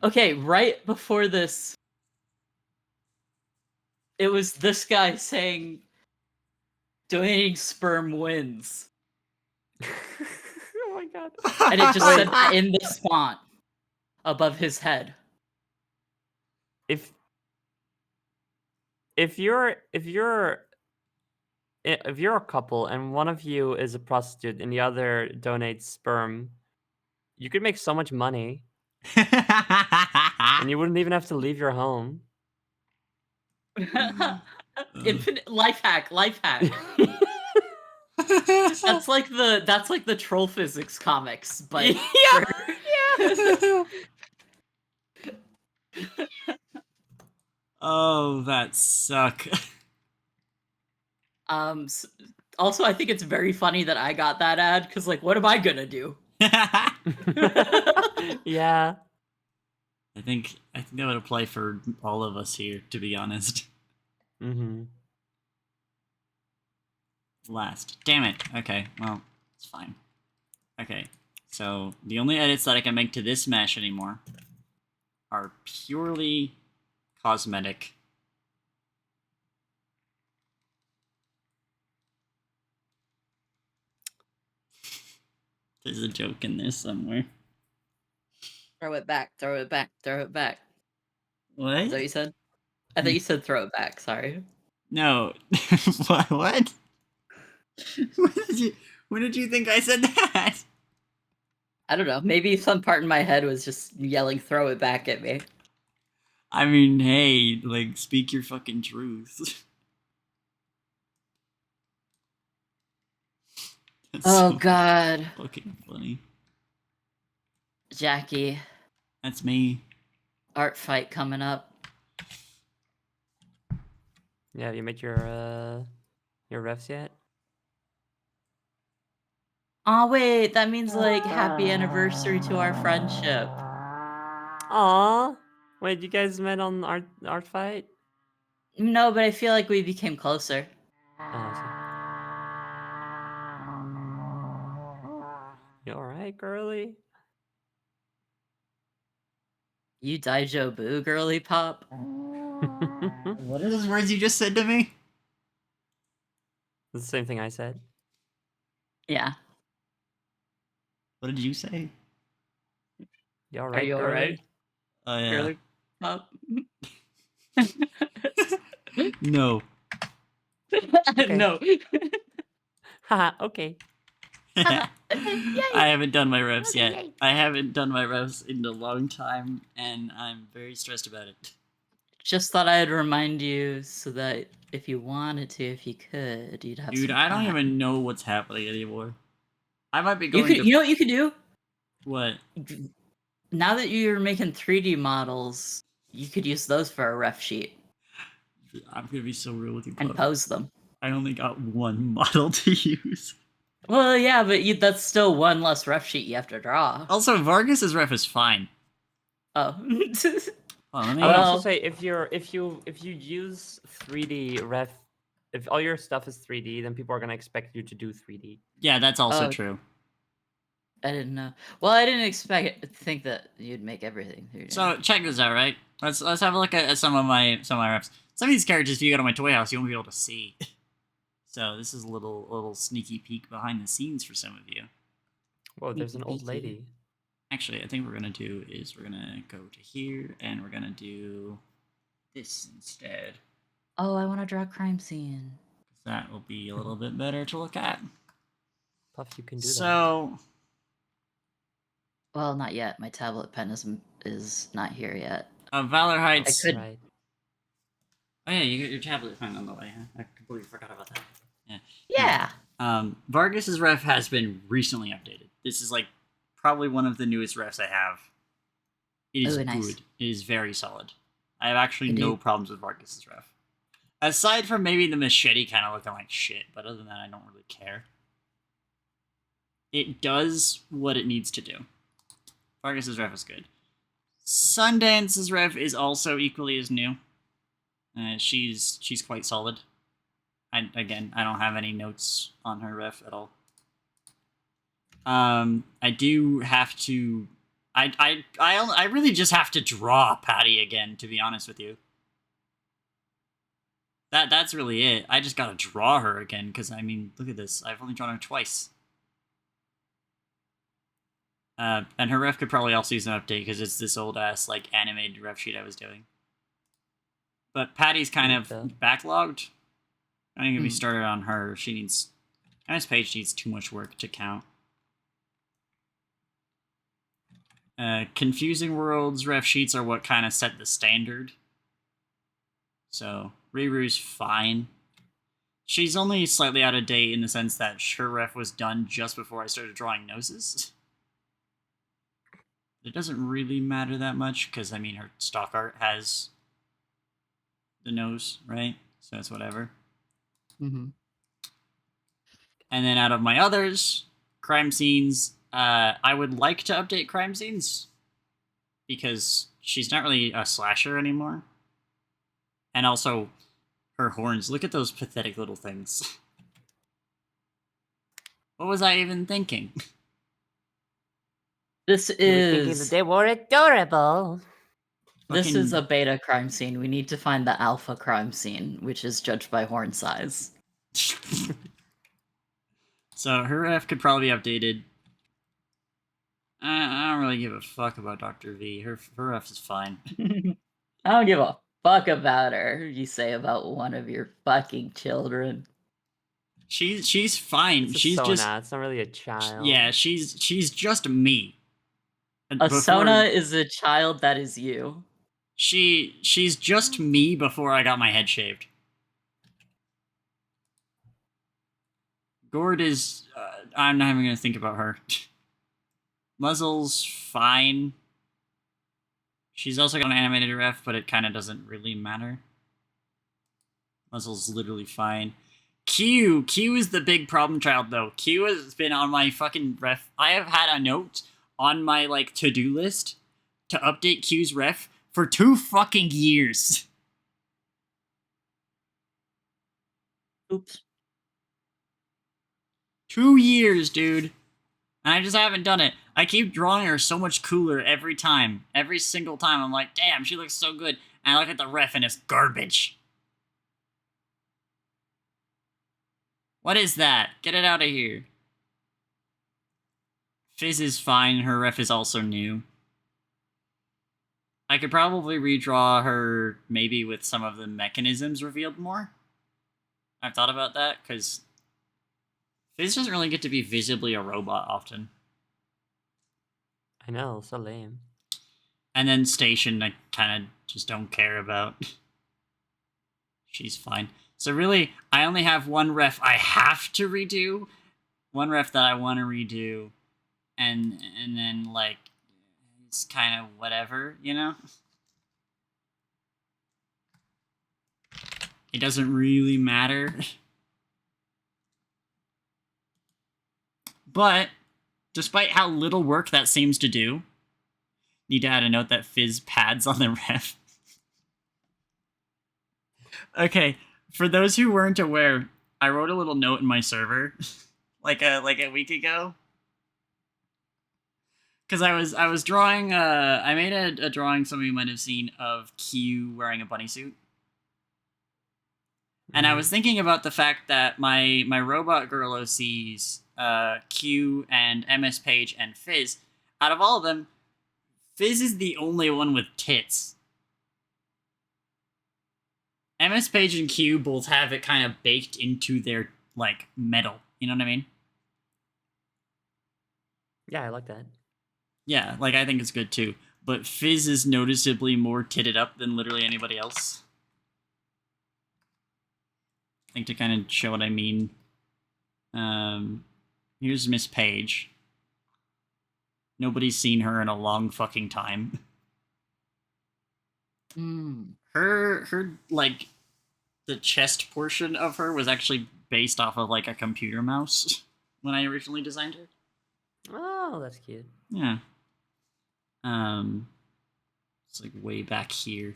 Okay, right before this, it was this guy saying, donating sperm wins. Oh my god. And it just said that in the font above his head. If you're a couple and one of you is a prostitute and the other donates sperm, you could make so much money and you wouldn't even have to leave your home. Infinite life hack, life hack. That's like the troll physics comics, but Yeah. Oh, that suck. Also, I think it's very funny that I got that ad because, like, what am I gonna do? Yeah. I think that would apply for all of us here, to be honest. Mm-hmm. Last. Damn it. Okay, well, it's fine. Okay, so the only edits that I can make to this mesh anymore are purely cosmetic. There's a joke in there somewhere. Throw it back, throw it back, throw it back. What? Is that what you said? I thought you said throw it back, sorry. No. What? What? When did you think I said that? I don't know. Maybe some part in my head was just yelling throw it back at me. I mean, hey, like, speak your fucking truth. That's Oh so God, fucking funny. Jackie, That's me. art fight coming up. Yeah, you made your refs yet? Oh wait, that means like happy anniversary to our friendship. Aw. Wait, you guys met on art fight? No, but I feel like we became closer. Oh, I see. You alright, girly? You Daijo Boo, girly pop. What are those words you just said to me? The same thing I said. Yeah. What did you say? You Are alright, you alright, girly? Oh, yeah. girly pop? No. Okay. No. Haha, okay. I Yay. haven't done my reps Okay, yet. yay. I haven't done my reps in a long time, and I'm very stressed about it. Just thought I'd remind you so that if you wanted to, if you could, you'd have Dude, some I don't time. even know what's happening anymore. I might be You going could, to... you know what you could do? What? Now that you're making 3D models, you could use those for a ref sheet I'm gonna be so real with you, and Puff. pose them. I only got one model to use. Well, yeah, but that's still one less ref sheet you have to draw. Also, Vargas's ref is fine. Oh. Hold on, let me... I would also Well- say if you use 3D ref, if all your stuff is 3D, then people are gonna expect you to do 3D. Yeah, that's also Oh. true. I didn't know. Well, I didn't think that you'd make everything 3D. So check this out, right? Let's have a look at some of my reps. Some of these characters, if you go to my toy house, you won't be able to see. So this is a little sneaky peek behind the scenes for some of you. Whoa, there's an old Sneaky peeky. lady. Actually, I think what we're gonna do is we're gonna go to here and we're gonna do this instead. Oh, I want to draw a crime scene. That will be a little bit better to look at. Puff, you can do that. So Well, not yet. My tablet pen is not here yet. Valor Heights. I could- Right. Oh yeah, you got your tablet pen on the way. Huh? I completely forgot about that. Yeah. Yeah. Vargas's ref has been recently updated. This is like probably one of the newest refs I have. It is Oh, nice. good. It is very solid. I have actually Indeed. no problems with Vargas's ref. Aside from maybe the machete kind of looking like shit, but other than that, I don't really care. It does what it needs to do. Vargas's ref is good. Sundance's ref is also equally as new. She's quite solid. Again, I don't have any notes on her ref at all. I do have to. I really just have to draw Patty again, to be honest with you. That's really it. I just gotta draw her again, because I mean, look at this. I've only drawn her twice. And her ref could probably also use an update because it's this old ass like animated ref sheet I was doing. But Patty's kind of backlogged. I'm gonna be started on her. She needs. This page needs too much work to count. Confusing Worlds ref sheets are what kind of set the standard. So Riru's fine. She's only slightly out of date in the sense that her ref was done just before I started drawing noses. It doesn't really matter that much because I mean her stock art has the nose, right? So it's whatever. Mm-hmm. And then out of my others, crime scenes, I would like to update crime scenes because she's not really a slasher anymore. And also, her horns. Look at those pathetic little things. What was I even thinking? This You were thinking that is they were adorable. this is a Fucking- beta crime scene. We need to find the alpha crime scene, which is judged by horn size. So her F could probably be updated. I don't really give a fuck about Dr. V. Her F is fine. I don't give a fuck about her. You say about one of your fucking children. She's fine. It's a She's Sona. just It's not really a child. yeah. She's just me. And A before- Sona is a child that is you. She's just me before I got my head shaved. Gord is... I'm not even going to think about her. Muzzle's fine. She's also got an animated ref, but it kind of doesn't really matter. Muzzle's literally fine. Q is the big problem child, though. Q has been on my fucking ref. I have had a note on my, like, to-do list to update Q's ref for 2 fucking years. Oops. 2 years, dude. And I just haven't done it. I keep drawing her so much cooler every time. Every single time. I'm like, damn, she looks so good. And I look at the ref and it's garbage. What is that? Get it out of here. Fizz is fine. Her ref is also new. I could probably redraw her maybe with some of the mechanisms revealed more. I've thought about that, because Fizz doesn't really get to be visibly a robot often. I know, so lame. And then Station, I kind of just don't care about. She's fine. So really, I only have one ref I have to redo, one ref that I want to redo, and then, like, it's kind of whatever, you know? It doesn't really matter. But, despite how little work that seems to do, need to add a note that Fizz pads on the ref. Okay, for those who weren't aware, I wrote a little note in my server, like a week ago. Because I was drawing, I made a drawing some of you might have seen of Q wearing a bunny suit. And I was thinking about the fact that my robot girl OCs, Q and MS Page and Fizz, out of all of them, Fizz is the only one with tits. MS Page and Q both have it kind of baked into their, like, metal. You know what I mean? Yeah, I like that. Yeah, like, I think it's good too. But Fizz is noticeably more titted up than literally anybody else. I think to kind of show what I mean. Here's Miss Page. Nobody's seen her in a long fucking time. Her, like, the chest portion of her was actually based off of, like, a computer mouse when I originally designed her. Oh, that's cute. Yeah. It's like way back here.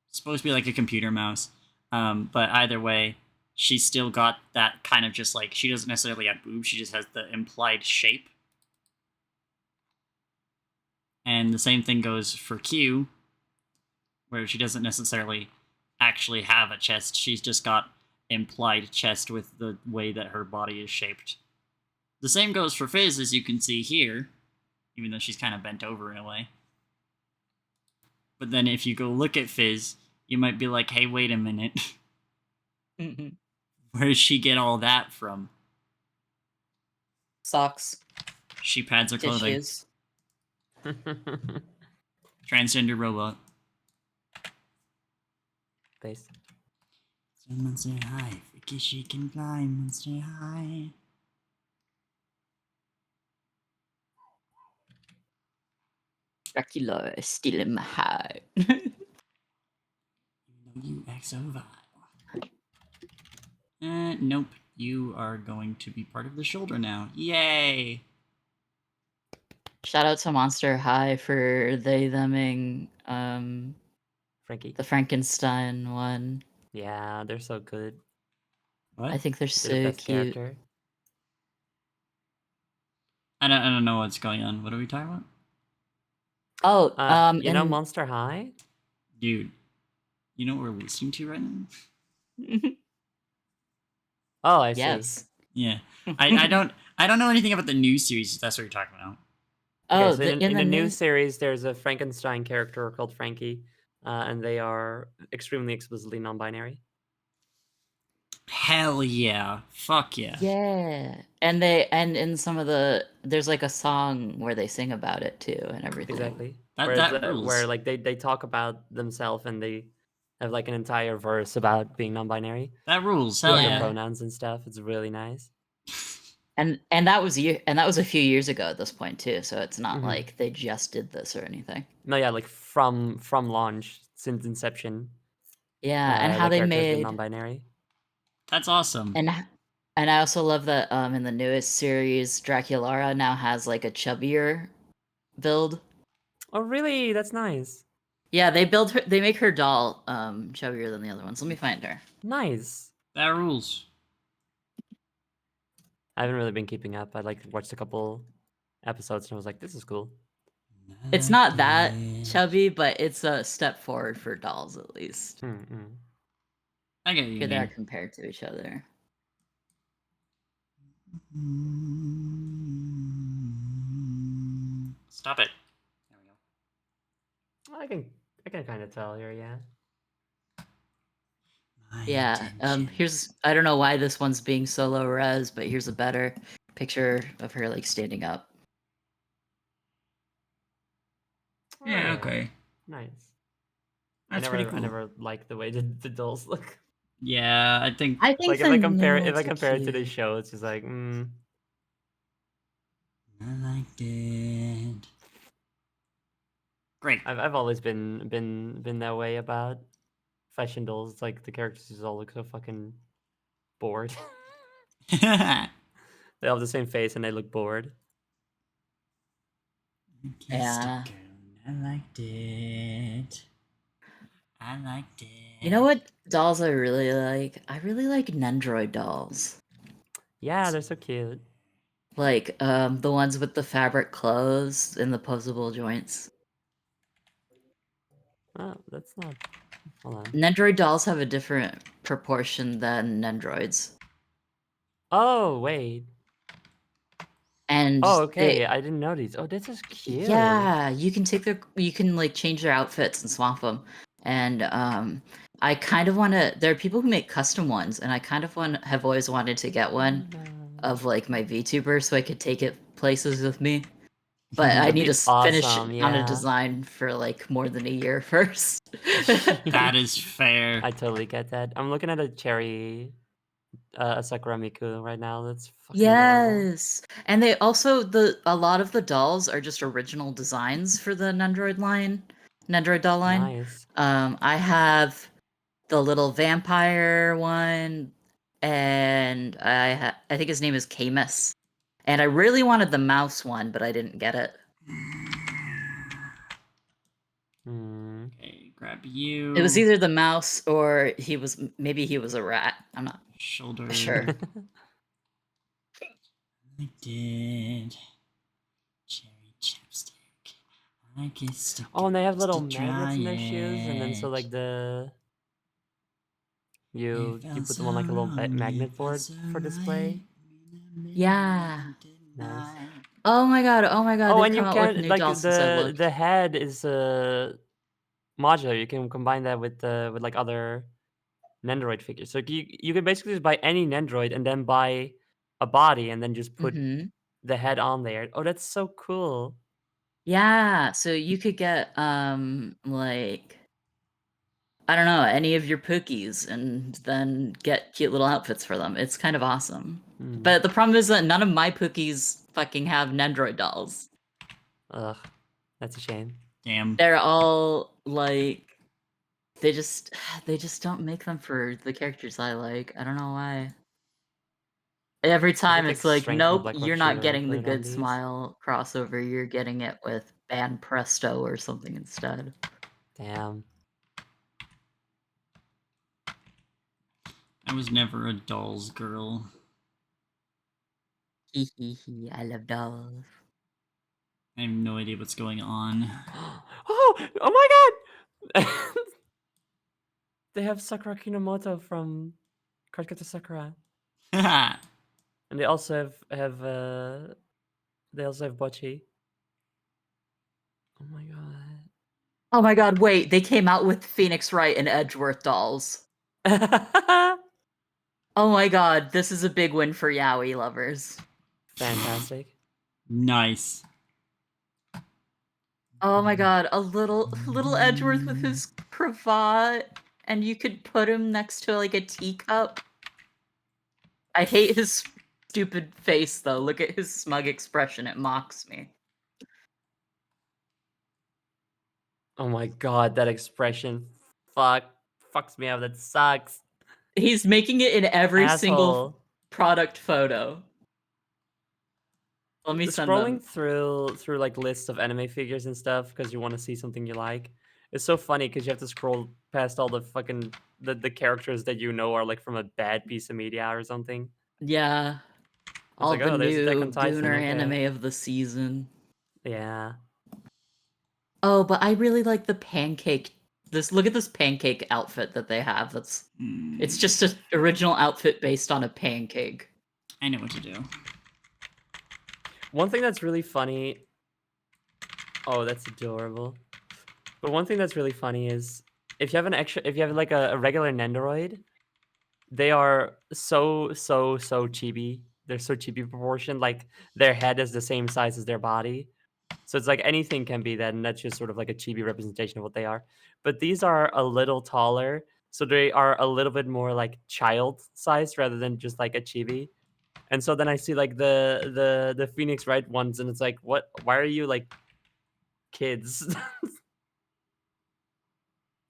It's supposed to be like a computer mouse. But either way, she's still got that kind of just like, she doesn't necessarily have boobs, she just has the implied shape. And the same thing goes for Q, where she doesn't necessarily actually have a chest, she's just got implied chest with the way that her body is shaped. The same goes for Fizz, as you can see here, even though she's kind of bent over in a way. But then if you go look at Fizz, you might be like, hey, wait a minute. Where does she get all that from? Socks. She pads her clothing. Tissues. Transgender robot. Face. Someone say hi. Because she can climb and say hi. Dracula is still in my heart. You act so vile. Nope. You are going to be part of the shoulder now. Yay! Shout out to Monster High for they theming Frankie. the Frankenstein one. Yeah, they're so good. What? I think they're They're the so best cute. character. I don't know what's going on. What are we talking about? Oh, You know and Monster High? Dude, you know what we're listening to right now? Oh, I see. yes. Yeah. I don't know anything about the new series, if that's what you're talking about. Oh, Okay, so in the the new news. series, there's a Frankenstein character called Frankie, and they are extremely explicitly non-binary. Hell yeah. Fuck yeah. Yeah. And in some of the there's like a song where they sing about it too and everything. Exactly. That rules. Where like they talk about themselves and they have like an entire verse about being non-binary, That rules. Hell their Yeah. yeah. pronouns and stuff. It's really nice. And that was a few years ago at this point too, so it's not Mhm. like they just did this or anything. No, yeah, like from launch since inception. Yeah, and how the they character has been made non-binary. That's awesome. and I also love that in the newest series Draculara now has like a chubbier build. Oh, really? That's nice. Yeah, they make her doll chubbier than the other ones. Let me find her. Nice. That rules. I haven't really been keeping up. I like watched a couple episodes and I was like, this is cool. It's not that chubby, but it's a step forward for dolls at least. Mm-mm. I get what you Here they are mean. compared to each other. Stop it. There we go. I can kind of tell here, yeah. Yeah, here's I don't know why this one's being so low res, but here's a better picture of her like standing up. Yeah, Oh, okay. Nice. That's pretty cool. I never liked the way the dolls look. Yeah, I think I think Like the if I nodes are compare it to the cute. show, it's just like, I liked it. Great. I've always been that way about fashion dolls. It's like the characters just all look so fucking bored. They all have the same face and they look bored. Yeah. I liked it. I liked it. You know what dolls I really like? I really like Nendroid dolls. Yeah, they're so cute. Like the ones with the fabric clothes and the posable joints. Oh, that's not. Hold on. Nendroid dolls have a different proportion than Nendroids. Oh wait. And Oh, okay. they I didn't know these. Oh, this is cute. Yeah, you can like change their outfits and swap them. And I kind of want to there are people who make custom ones and I kind of have always wanted to get one of like my VTuber so I could take it places with me. But I That'd need be to finish awesome, on a yeah. design for like more than a year first. That is fair. I totally get that. I'm looking at a cherry Sakura Miku right now. That's fucking Yes. And they also a lot of the dolls are just original designs for the Nendroid doll line. Nice. I have the little vampire one, and I think his name is Camus. And I really wanted the mouse one, but I didn't get it. Okay, grab you. It was either the mouse or maybe he was a rat. I'm not shoulder. sure. I did. Cherry chapstick. I can stick Oh, and they have little to magnets in their try shoes, and then so it. like you It put felt them on like a little so wrong, magnet it board felt for so display. right. Yeah. Nice. Oh my god! Oh my god! Oh, They've and you come out with can new like dolls since I looked. the head is modular. You can combine that with like other Nendoroid figures. So you can basically just buy any Nendoroid and then buy a body and then just put the head on there. Oh, that's so cool. Yeah, so you could get like I don't know, any of your Pookies and then get cute little outfits for them. It's kind of awesome. But the problem is that none of my Pookies fucking have Nendroid dolls. Ugh, that's a shame. Damn. They're all like they just don't make them for the characters I like. I don't know why. Every time take it's like, Strength from nope, Black Rock you're not Shooter and getting put the it on good these? smile crossover. You're getting it with Band Presto or something instead. Damn. I was never a dolls girl. Hee hee hee, I love dolls. I have no idea what's going on. Oh my god! They have Sakura Kinomoto from Cardcaptor Sakura. And they also have Bocchi. Oh my god. Oh my god, wait, they came out with Phoenix Wright and Edgeworth dolls. Oh my god, this is a big win for yaoi lovers. Fantastic. Nice. Oh my god, a little Edgeworth with his cravat, and you could put him next to like a teacup. I hate his stupid face though. Look at his smug expression. It mocks me. Oh my god, that expression. Fucks me up. That sucks. He's making it in every single Asshole. product photo. Let me send Scrolling them. through like lists of anime figures and stuff because you want to see something you like. It's so funny because you have to scroll past all the fucking the characters that you know are like from a bad piece of media or something. Yeah. It's All like, the oh, there's Attack new on Titan. Gooner Okay. anime of the season. Yeah. Oh, but I really like the pancake. Look at this pancake outfit that they have. It's just an original outfit based on a pancake. I know what to do. One thing that's really funny. Oh, that's adorable. But one thing that's really funny is if you have like a regular Nendoroid, they are so chibi. They're so chibi proportioned. Like their head is the same size as their body. So it's like anything can be that, and that's just sort of like a chibi representation of what they are. But these are a little taller, so they are a little bit more like child sized rather than just like a chibi. And so then I see like the Phoenix Wright ones, and it's like, what? Why are you like kids?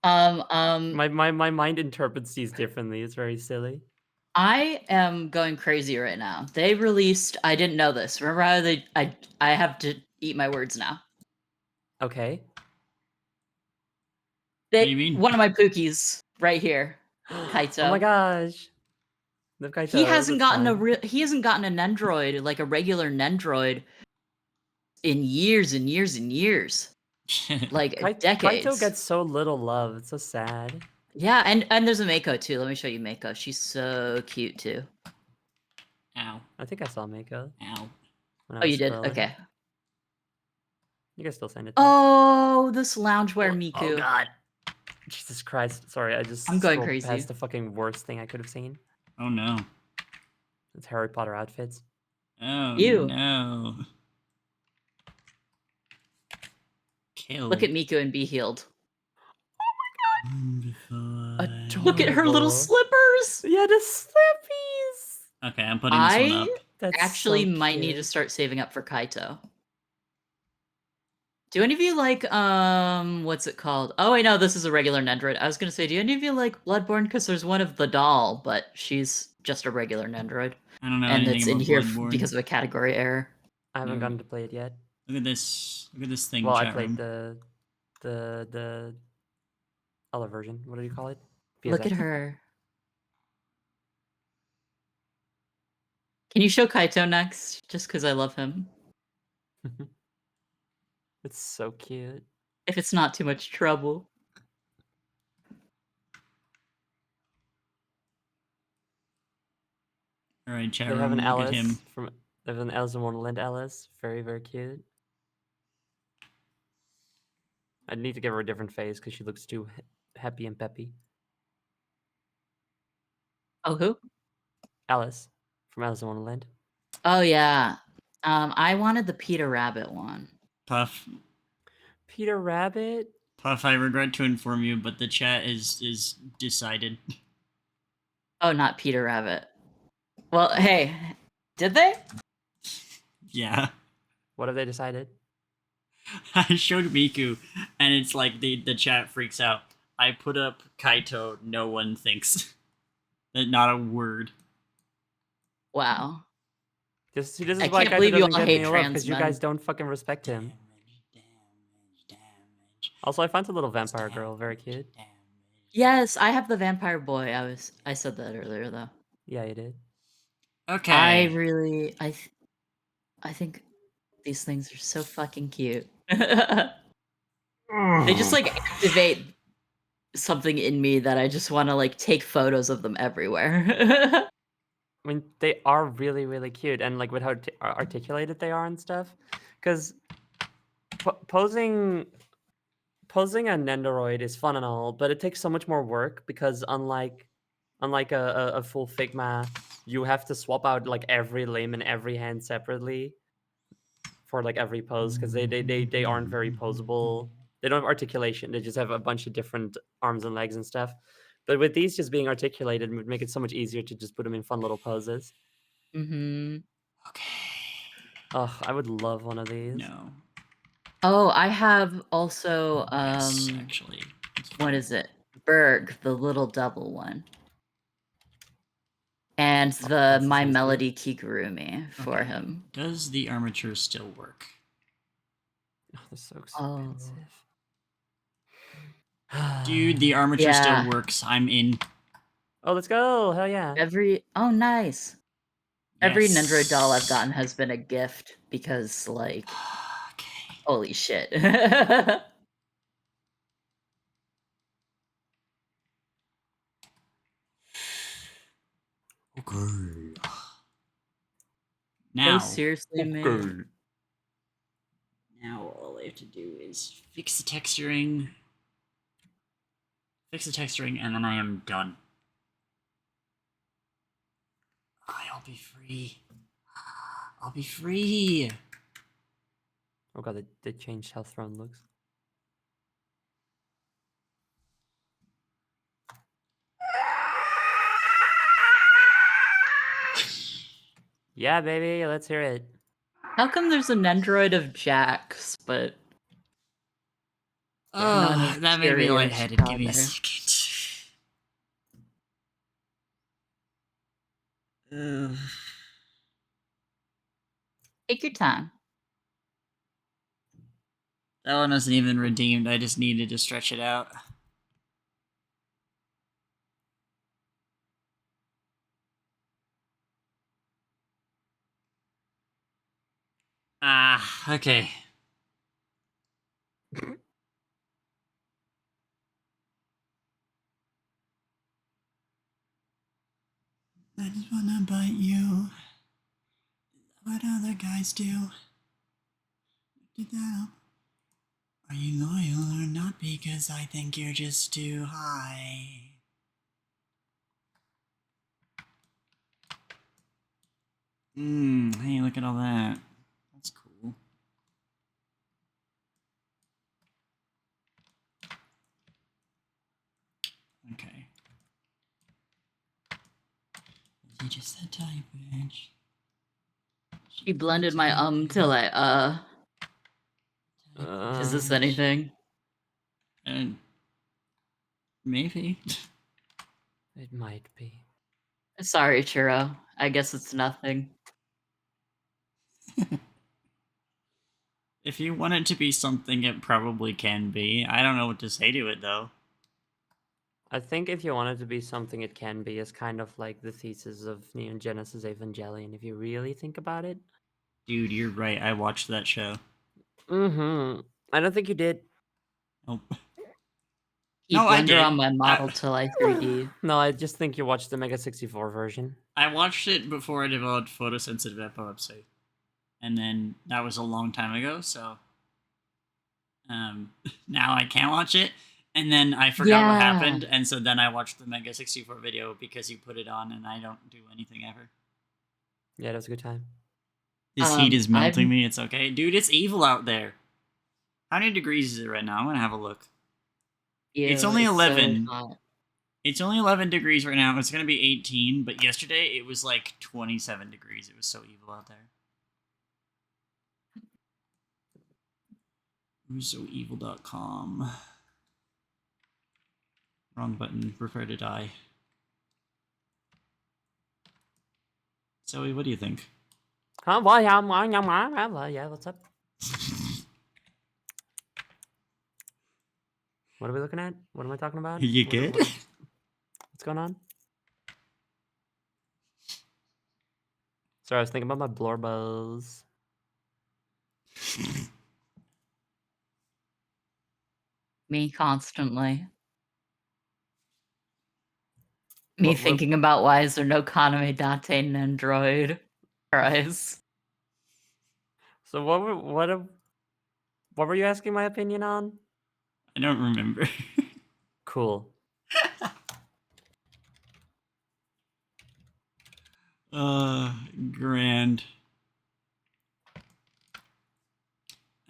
My mind interprets these differently. It's very silly. I am going crazy right now. They released. I didn't know this. Remember how they? I have to eat my words now. Okay. What do you mean? One of my Pookies right here, Kaito. Oh my gosh. The Kaito, He hasn't that's gotten fine. he hasn't gotten a Nendroid, like a regular Nendroid, in years and years and years. Like decades. Kaito gets so little love. It's so sad. Yeah, and there's a Mako too. Let me show you Mako. She's so cute too. Ow. I think I saw Mako Ow. when I Oh, was you did? scrolling. Okay. You guys still send it to me. Oh, this loungewear Miku. Oh god. Jesus Christ. Sorry, I just I'm going scrolled crazy. past the fucking worst thing I could have seen. Oh no. It's Harry Potter outfits. Oh Ew. no. Kill. Look at Miku and be healed. Before... Look at her little Adorable. slippers. Yeah, the slippies. Okay, I'm putting this one I up. That's actually so might need to cute. start saving up for Kaito. Do any of you like what's it called? Oh wait, no, this is a regular Nendroid. I was gonna say, do any of you like Bloodborne? Because there's one of the doll, but she's just a regular Nendroid. I don't know And anything it's in about here Bloodborne. because of a category error. I haven't No. gotten to play it yet. Look at this. Look at this thing. Well, I chat played room. the other version. What do you call it? Look at PSX. her. Can you show Kaito next? Just because I love him. It's so cute. If it's not too much trouble. All right, chat They room. have an Look Alice at him. they have an Alice in Wonderland Alice. Very, very cute. I need to give her a different face because she looks too happy and peppy. Oh, who? Alice from Alice in Wonderland. Oh yeah. I wanted the Peter Rabbit one. Puff. Peter Rabbit. Puff. I regret to inform you, but the chat is decided. Oh, not Peter Rabbit. Well, hey, did they? Yeah. What have they decided? I showed Miku, and it's like the chat freaks out. I put up Kaito. No one thinks. Not a word. Wow. This is I why can't Kaito believe you doesn't all get hate any love trans because you men. guys don't fucking respect him. Also, I found the little vampire girl very cute. Yes, I have the vampire boy. I said that earlier though. Yeah, you did. Okay. I think these things are so fucking cute. They just like activate something in me that I just want to like take photos of them everywhere. I mean, they are really, really cute, and like with how articulated they are and stuff. Because posing a Nendoroid is fun and all, but it takes so much more work because unlike Unlike a full Figma, you have to swap out like every limb and every hand separately for like every pose because they aren't very posable. They don't have articulation. They just have a bunch of different arms and legs and stuff. But with these just being articulated would make it so much easier to just put them in fun little poses. Mm-hmm. Okay. Oh, I would love one of these. No. Oh, I have also Yes, actually. what is it? Berg, the little double one. And the That's My tasty. Melody Kigurumi for Okay. him. Does the armature still work? Oh, they're so Oh. expensive. Dude, the armature Yeah. still works. I'm in. Oh, let's go! Hell yeah! Oh, nice. Every Yes. Nendroid doll I've gotten has been a gift because, like, Okay. holy shit. Okay. Oh, Now, seriously, man. now all I have to do is fix the texturing. Fix the texturing, and then I am done. I'll be free. I'll be free. Oh god, they changed how Throne looks. Yeah, baby, let's hear it. How come there's an Nendroid of Jax, but none Oh, of that made me Kyrie's lightheaded. Give me a father? second. Take your time. That one wasn't even redeemed. I just needed to stretch it out. Ah, okay. I just wanna bite you. What other guys do? Did that? Are you loyal or not? Because I think you're just too high. Hey, look at all that. That's cool. Okay. You just that type, bitch. She blended my till I is this anything? And maybe. It might be. Sorry, Churro. I guess it's nothing. If you want it to be something, it probably can be. I don't know what to say to it, though. I think if you want it to be something it can be is kind of like the thesis of Neon Genesis Evangelion, if you really think about it. Dude, you're right. I watched that show. Mm-hmm. I don't think you did. Nope. Keep No, I blender did. on my model till I 3D. No, I just think you watched the Mega 64 version. I watched it before I developed photosensitive epilepsy. And then that was a long time ago, so now I can't watch it. And then I forgot what Yeah. happened, and so then I watched the Mega 64 video because you put it on and I don't do anything ever. Yeah, that was a good time. This heat is melting I've- me, it's okay. Dude, it's evil out there. How many degrees is it right now? I'm gonna have a look. It's Ew, only so 11. hot. It's only 11 degrees right now. It's gonna be 18, but yesterday it was like 27 degrees. It was so evil out there. Whosoevil.com. Wrong button. Prepare to die. Zoe, what do you think? Yeah, what's up? What are we looking at? What am I talking about? You What- good? what's going on? Sorry, I was thinking about my blorbos. Me constantly. Me What- thinking about why is there no Kaname Date in Android? Christ. So what were you asking my opinion on? I don't remember. Cool. Grand.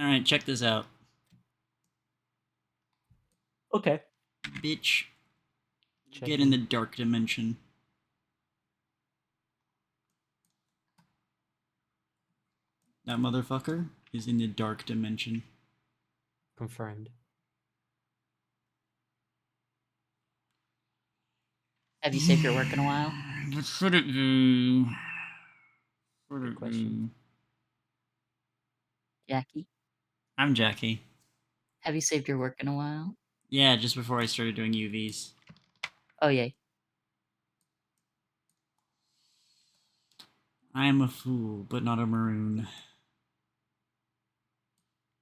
Alright, check this out. Okay. Bitch. Check Get in the dark dimension. That motherfucker is in the dark dimension. Confirmed. Have you saved your work in a while? What should it be? Good question. Jackie? I'm Jackie. Have you saved your work in a while? Yeah, just before I started doing UVs. Oh, yay. I am a fool, but not a maroon.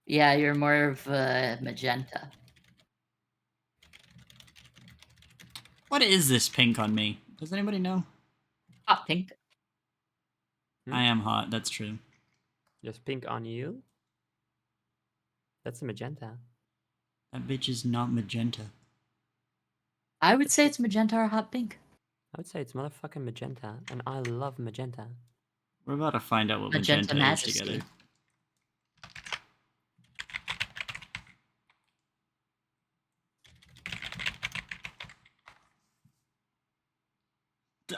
Yeah, you're more of a magenta. What is this pink on me? Does anybody know? Hot pink. I am hot, that's true. Just pink on you? That's a magenta. That bitch is not magenta. I would say it's magenta or hot pink. I would say it's motherfucking magenta, and I love magenta. We're about to find out what Magenta magenta is Majesty. together.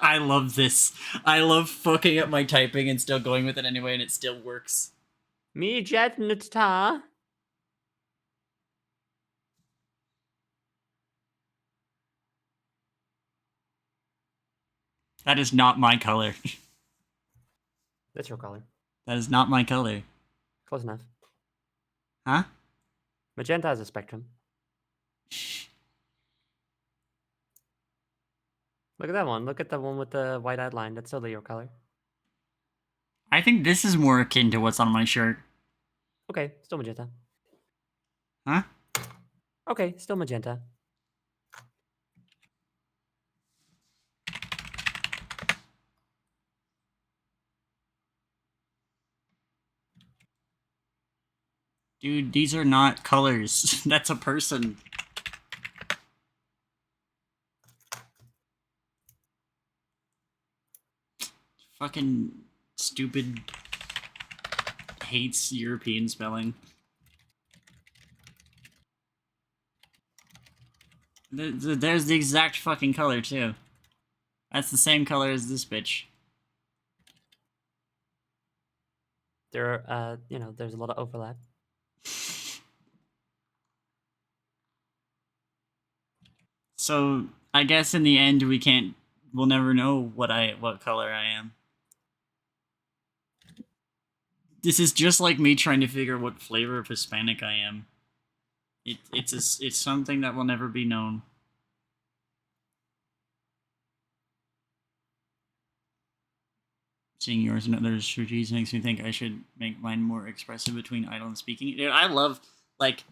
I love this. I love fucking up my typing and still going with it anyway, and it still works. Magenta. That is not my color. That's your color. That is not my color. Close enough. Huh? Magenta is a spectrum. Look at that one. Look at the one with the white outline. That's totally your color. I think this is more akin to what's on my shirt. Okay, still magenta. Huh? Okay, still magenta. Dude, these are not colors. That's a person. Fucking stupid hates European spelling. There's the exact fucking color, too. That's the same color as this bitch. There are, there's a lot of overlap. So, I guess in the end we'll never know what color I am. This is just like me trying to figure what flavor of Hispanic I am. It's something that will never be known. Seeing yours and others' strategies makes me think I should make mine more expressive between idle and speaking. Dude, I love, like,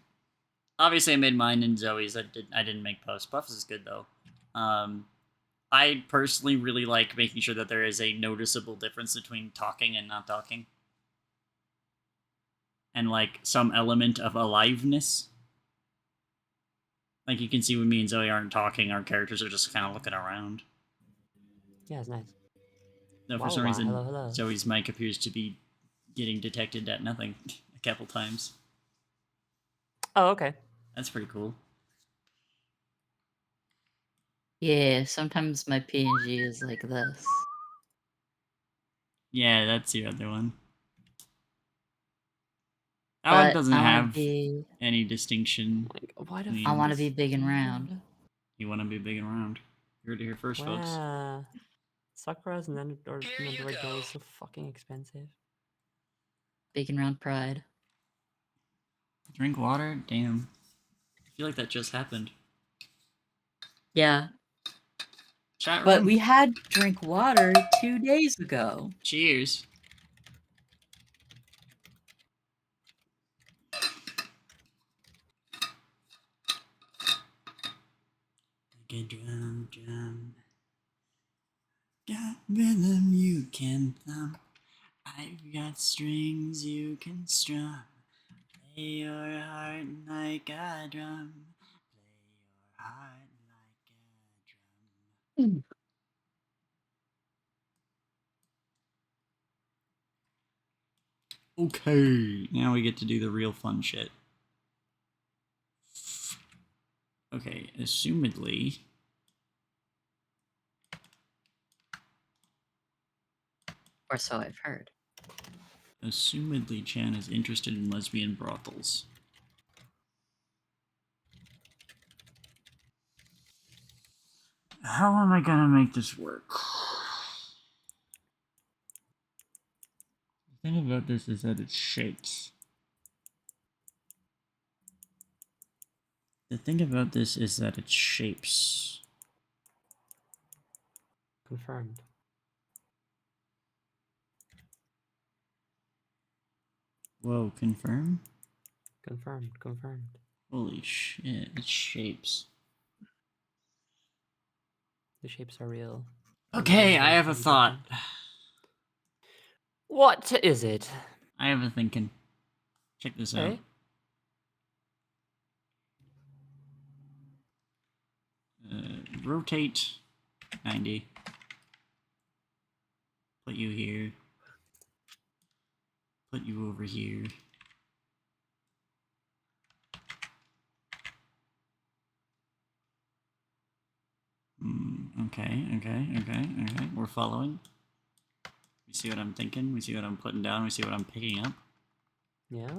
obviously I made mine in Zoe's. I didn't make post. Puffs is good though. I personally really like making sure that there is a noticeable difference between talking and not talking. And, like, some element of aliveness. Like, you can see when me and Zoe aren't talking, our characters are just kind of looking around. Yeah, it's nice. No, for Wow, some wow, reason, hello. Zoe's mic appears to be getting detected at nothing a couple times. Oh, okay. That's pretty cool. Yeah, sometimes my PNG is like this. Yeah, that's your other one. That But one doesn't I wanna have be any distinction. Like, why the I I fuck wanna is- be big and round. You want to be big and round. You heard it here first, folks. Wow. Sakura's and then or Here you Android go. Go is so fucking expensive. Big and round pride. Drink water? Damn. I feel like that just happened. Yeah. Chat room? But we had drink water 2 days ago. Cheers. Get drum. Got rhythm you can thump. I've got strings you can strum. Play your heart like a drum. Play your heart like a drum. Okay, now we get to do the real fun shit. Okay, assumedly... Or so I've heard. Assumedly, Chan is interested in lesbian brothels. How am I gonna make this work? The thing about this is that it's shapes. The thing about this is that it's shapes. Confirmed. Whoa, confirm? Confirmed. Confirmed. Holy shit, it's shapes. The shapes are real. Okay, I have a thought. What is it? I have a thinking. Check this out. Hey? Rotate 90. Put you here. Put you over here. Okay. We're following. We see what I'm thinking. We see what I'm putting down. We see what I'm picking up. Yeah?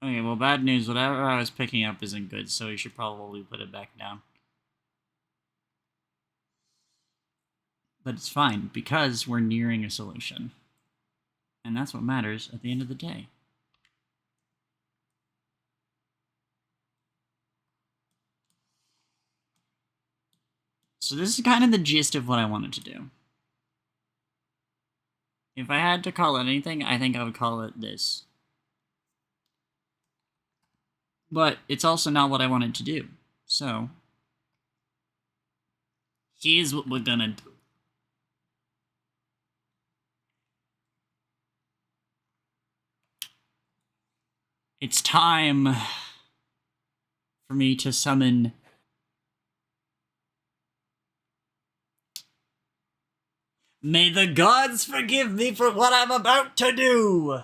Okay, well, bad news. Whatever I was picking up isn't good, so you should probably put it back down. But it's fine, because we're nearing a solution. And that's what matters at the end of the day. So this is kind of the gist of what I wanted to do. If I had to call it anything, I think I would call it this. But it's also not what I wanted to do. So, here's what we're gonna do. It's time for me to summon May the gods forgive me for what I'm about to do!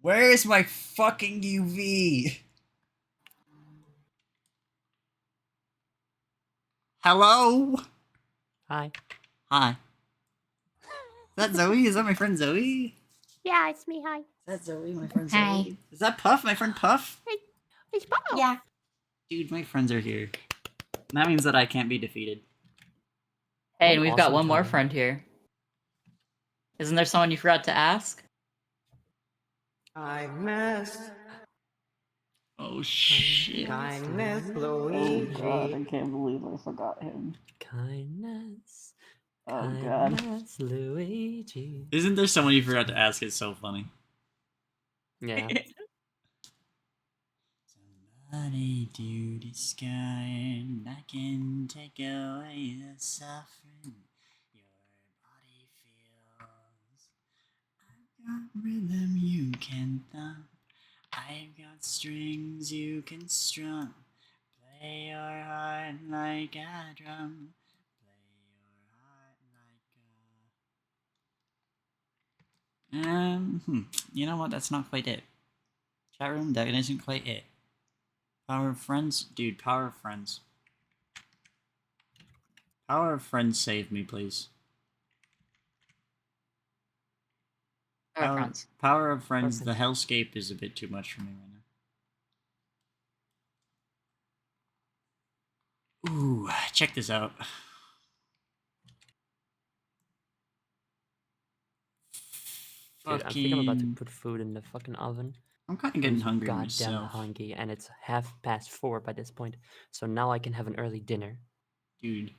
Where's my fucking UV? Hello? Hi. Hi. Is that Zoe? Is that my friend Zoe? Yeah, it's me. Hi. Is that Zoe, my friend Hi. Zoe? Is that Puff, my friend Puff? It's Bob. Yeah. Dude, my friends are here. That means that I can't be defeated. Hey, What and an we've got awesome one more time. friend here. Isn't there someone you forgot to ask? Kindness, Oh shit. kindness, Oh god, Luigi. I can't believe I forgot him. Kindness. Oh god. Kindness, Luigi. Isn't there someone you forgot to ask? It's so funny. Yeah. Somebody to the sky, and I can take away the suffering your body feels. I've got rhythm you can thump. I've got strings you can strum. Play your heart like a drum. Play your heart like a... You know what? That's not quite it. Chat room, that isn't quite it. Power of Friends? Dude, Power of Friends. Power of Friends, save me, please. Our friends. Power of Friends, the Friends. hellscape is a bit too much for me right now. Ooh, check this out. Dude, I think I'm about to put food in the fucking oven. I'm kind of I'm getting so hungry goddamn myself. hungry, and it's 4:30 by this point. So now I can have an early dinner. Dude,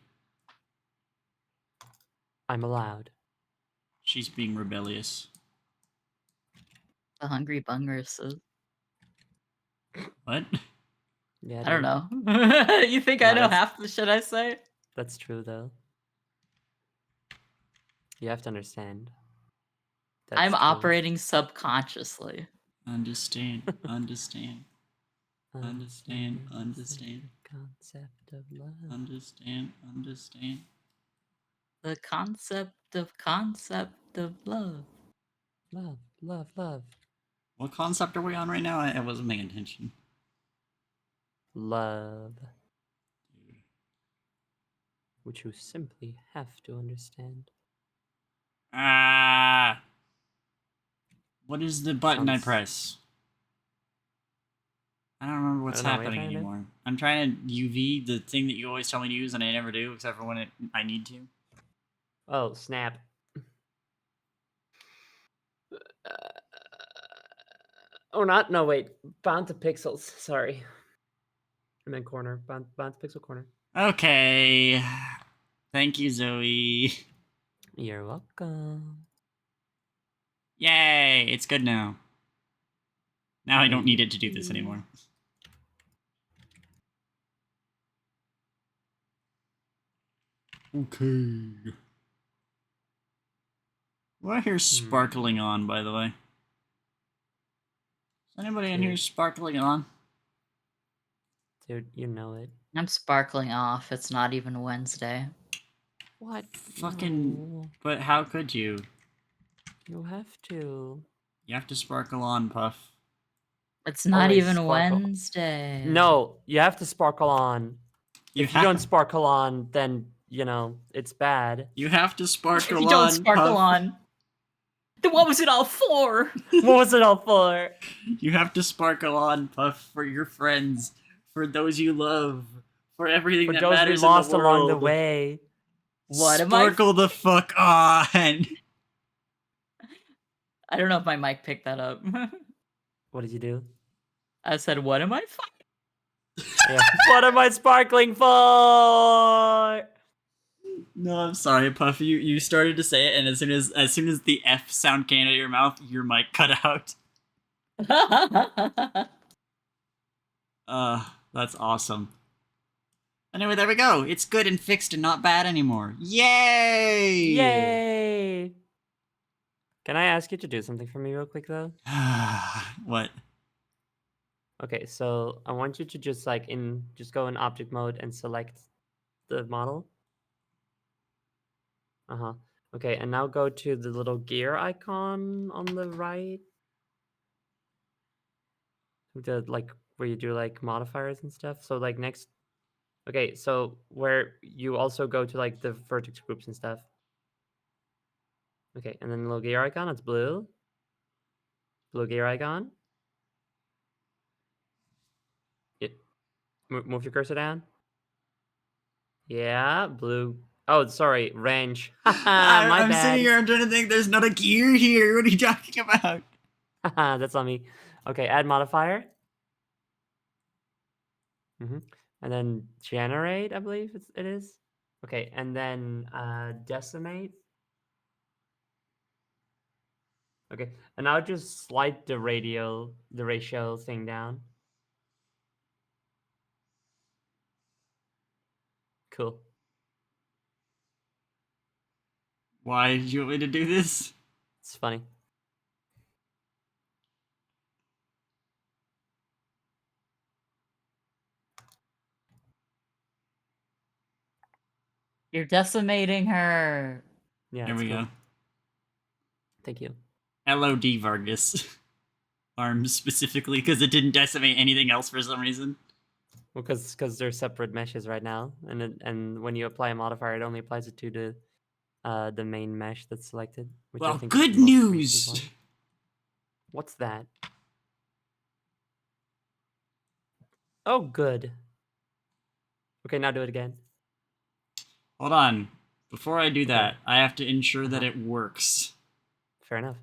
I'm allowed. she's being rebellious. The Hungry Bungers. What? Yeah, I don't dude. know. You think I No, know that's- half the shit I say? That's true, though. You have to understand. I'm That's true. operating subconsciously. Understand. Understand. Understand. Understanding is Understand. the concept of love. Understand. Understand. The concept of love. Love, love, love. What concept are we on right now? I wasn't paying attention. Love. Which you simply have to understand. Ah. What is the button I Sounds- press? I don't remember what's I don't know, what are you happening trying to do? anymore. I'm trying to UV, the thing that you always tell me to use and I never do, except for when I need to. Oh, snap. Or not? No, wait. Bound to pixels. Sorry. I meant corner. Bound to pixel corner. Okay. Thank you, Zoe. You're welcome. Yay, it's good now. Now I don't need it to do this anymore. Okay. What I hear sparkling on, by the way? Is anybody in here Dude. sparkling on? Dude, you know it. I'm sparkling off. It's not even Wednesday. What? Fucking. No. But how could you? You have to. You have to sparkle on, Puff. It's not Always even sparkle. Wednesday. No, you have to sparkle on. You If you don't sparkle on, then, you know, it's bad. You have to sparkle If you on, don't sparkle Puff. on, then what was it all for? What was it all for? You have to sparkle on, Puff, for your friends, for those you love, for everything For that those we matters lost in the world. along the way. What am I? Sparkle the fuck on. I don't know if my mic picked that up. What did you do? I said, what am I? Yeah. What am I sparkling for? No, I'm sorry, Puff. You started to say it, and as soon as the F sound came out of your mouth, your mic cut out. That's awesome. Anyway, there we go. It's good and fixed and not bad anymore. Yay! Yay! Can I ask you to do something for me real quick, though? What? Okay, so I want you to just just go in object mode and select the model. Okay, and now go to the little gear icon on the right. Where you do modifiers and stuff. So next. Okay, so where you also go to the vertex groups and stuff. Okay, and then the little gear icon, it's blue. Blue gear icon. Move your cursor down. Yeah, blue. Oh, sorry, range. Haha, my I'm bad. sitting here, I'm trying to think, there's not a gear here. What are you talking about? Haha, that's on me. Okay, add modifier. And then generate, I believe it is. Okay, and then decimate. Okay, and now just slide the ratio thing down. Cool. Why did you want me to do this? It's funny. You're decimating her. Yeah, There it's we cool. go. Thank you. LOD Vargas. Arms specifically, because it didn't decimate anything else for some reason. Well, because they're separate meshes right now, and when you apply a modifier, it only applies it to the main mesh that's selected. Which I Well, think is good the most recent news! one. What's that? Oh, good. Okay, now do it again. Hold on. Before I do that, Okay. I have to ensure that Uh-huh. it works. Fair enough.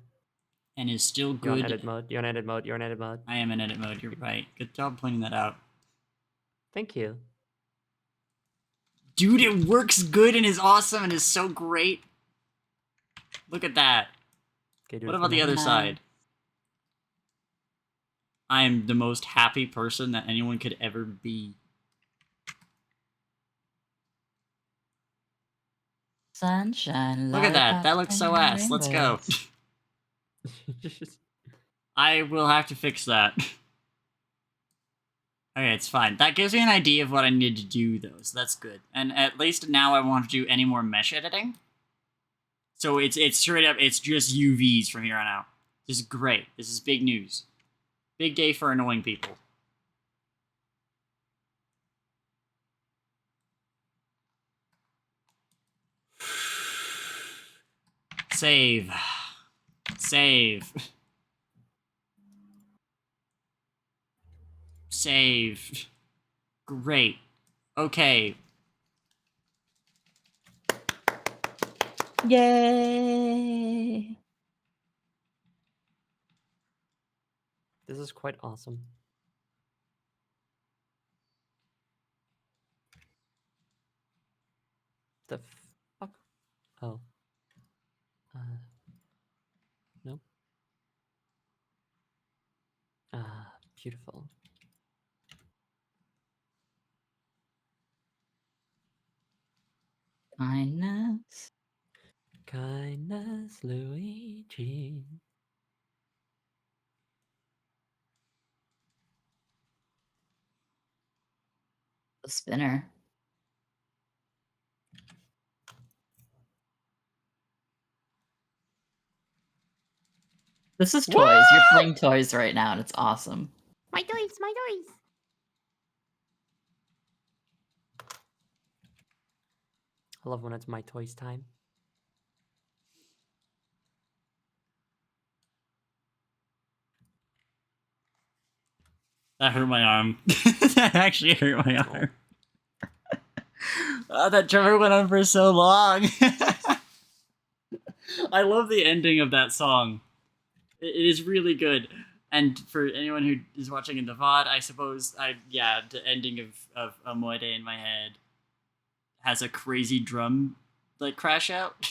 And is still You're on good. edit mode. You're on edit mode. You're on edit mode. I am in edit mode, you're right. Good job pointing that out. Thank you. Dude, it works good and is awesome and is so great. Look at that. Okay, do What it about for the me. other side? I am the most happy person that anyone could ever be. sunshine. Look at that. That looks so ass. Let's go. I will have to fix that. Okay, it's fine. That gives me an idea of what I need to do, though, so that's good. And at least now I won't have to do any more mesh editing. So it's straight up, it's just UVs from here on out. This is great. This is big news. Big day for annoying people. Save. Save. Save. Great. Okay. Yay! This is quite awesome. The fuck? Oh. No. Beautiful. Kindness. Kindness, Luigi. The spinner. This is toys. You're playing toys right now, and it's awesome. My toys, my toys. I love when it's my toys time. That hurt my arm. That actually hurt my arm. Oh, that drummer went on for so long. I love the ending of that song. It is really good. And for anyone who is watching in the VOD, I suppose, the ending of A Moide in my head has a crazy drum, like, crash out. I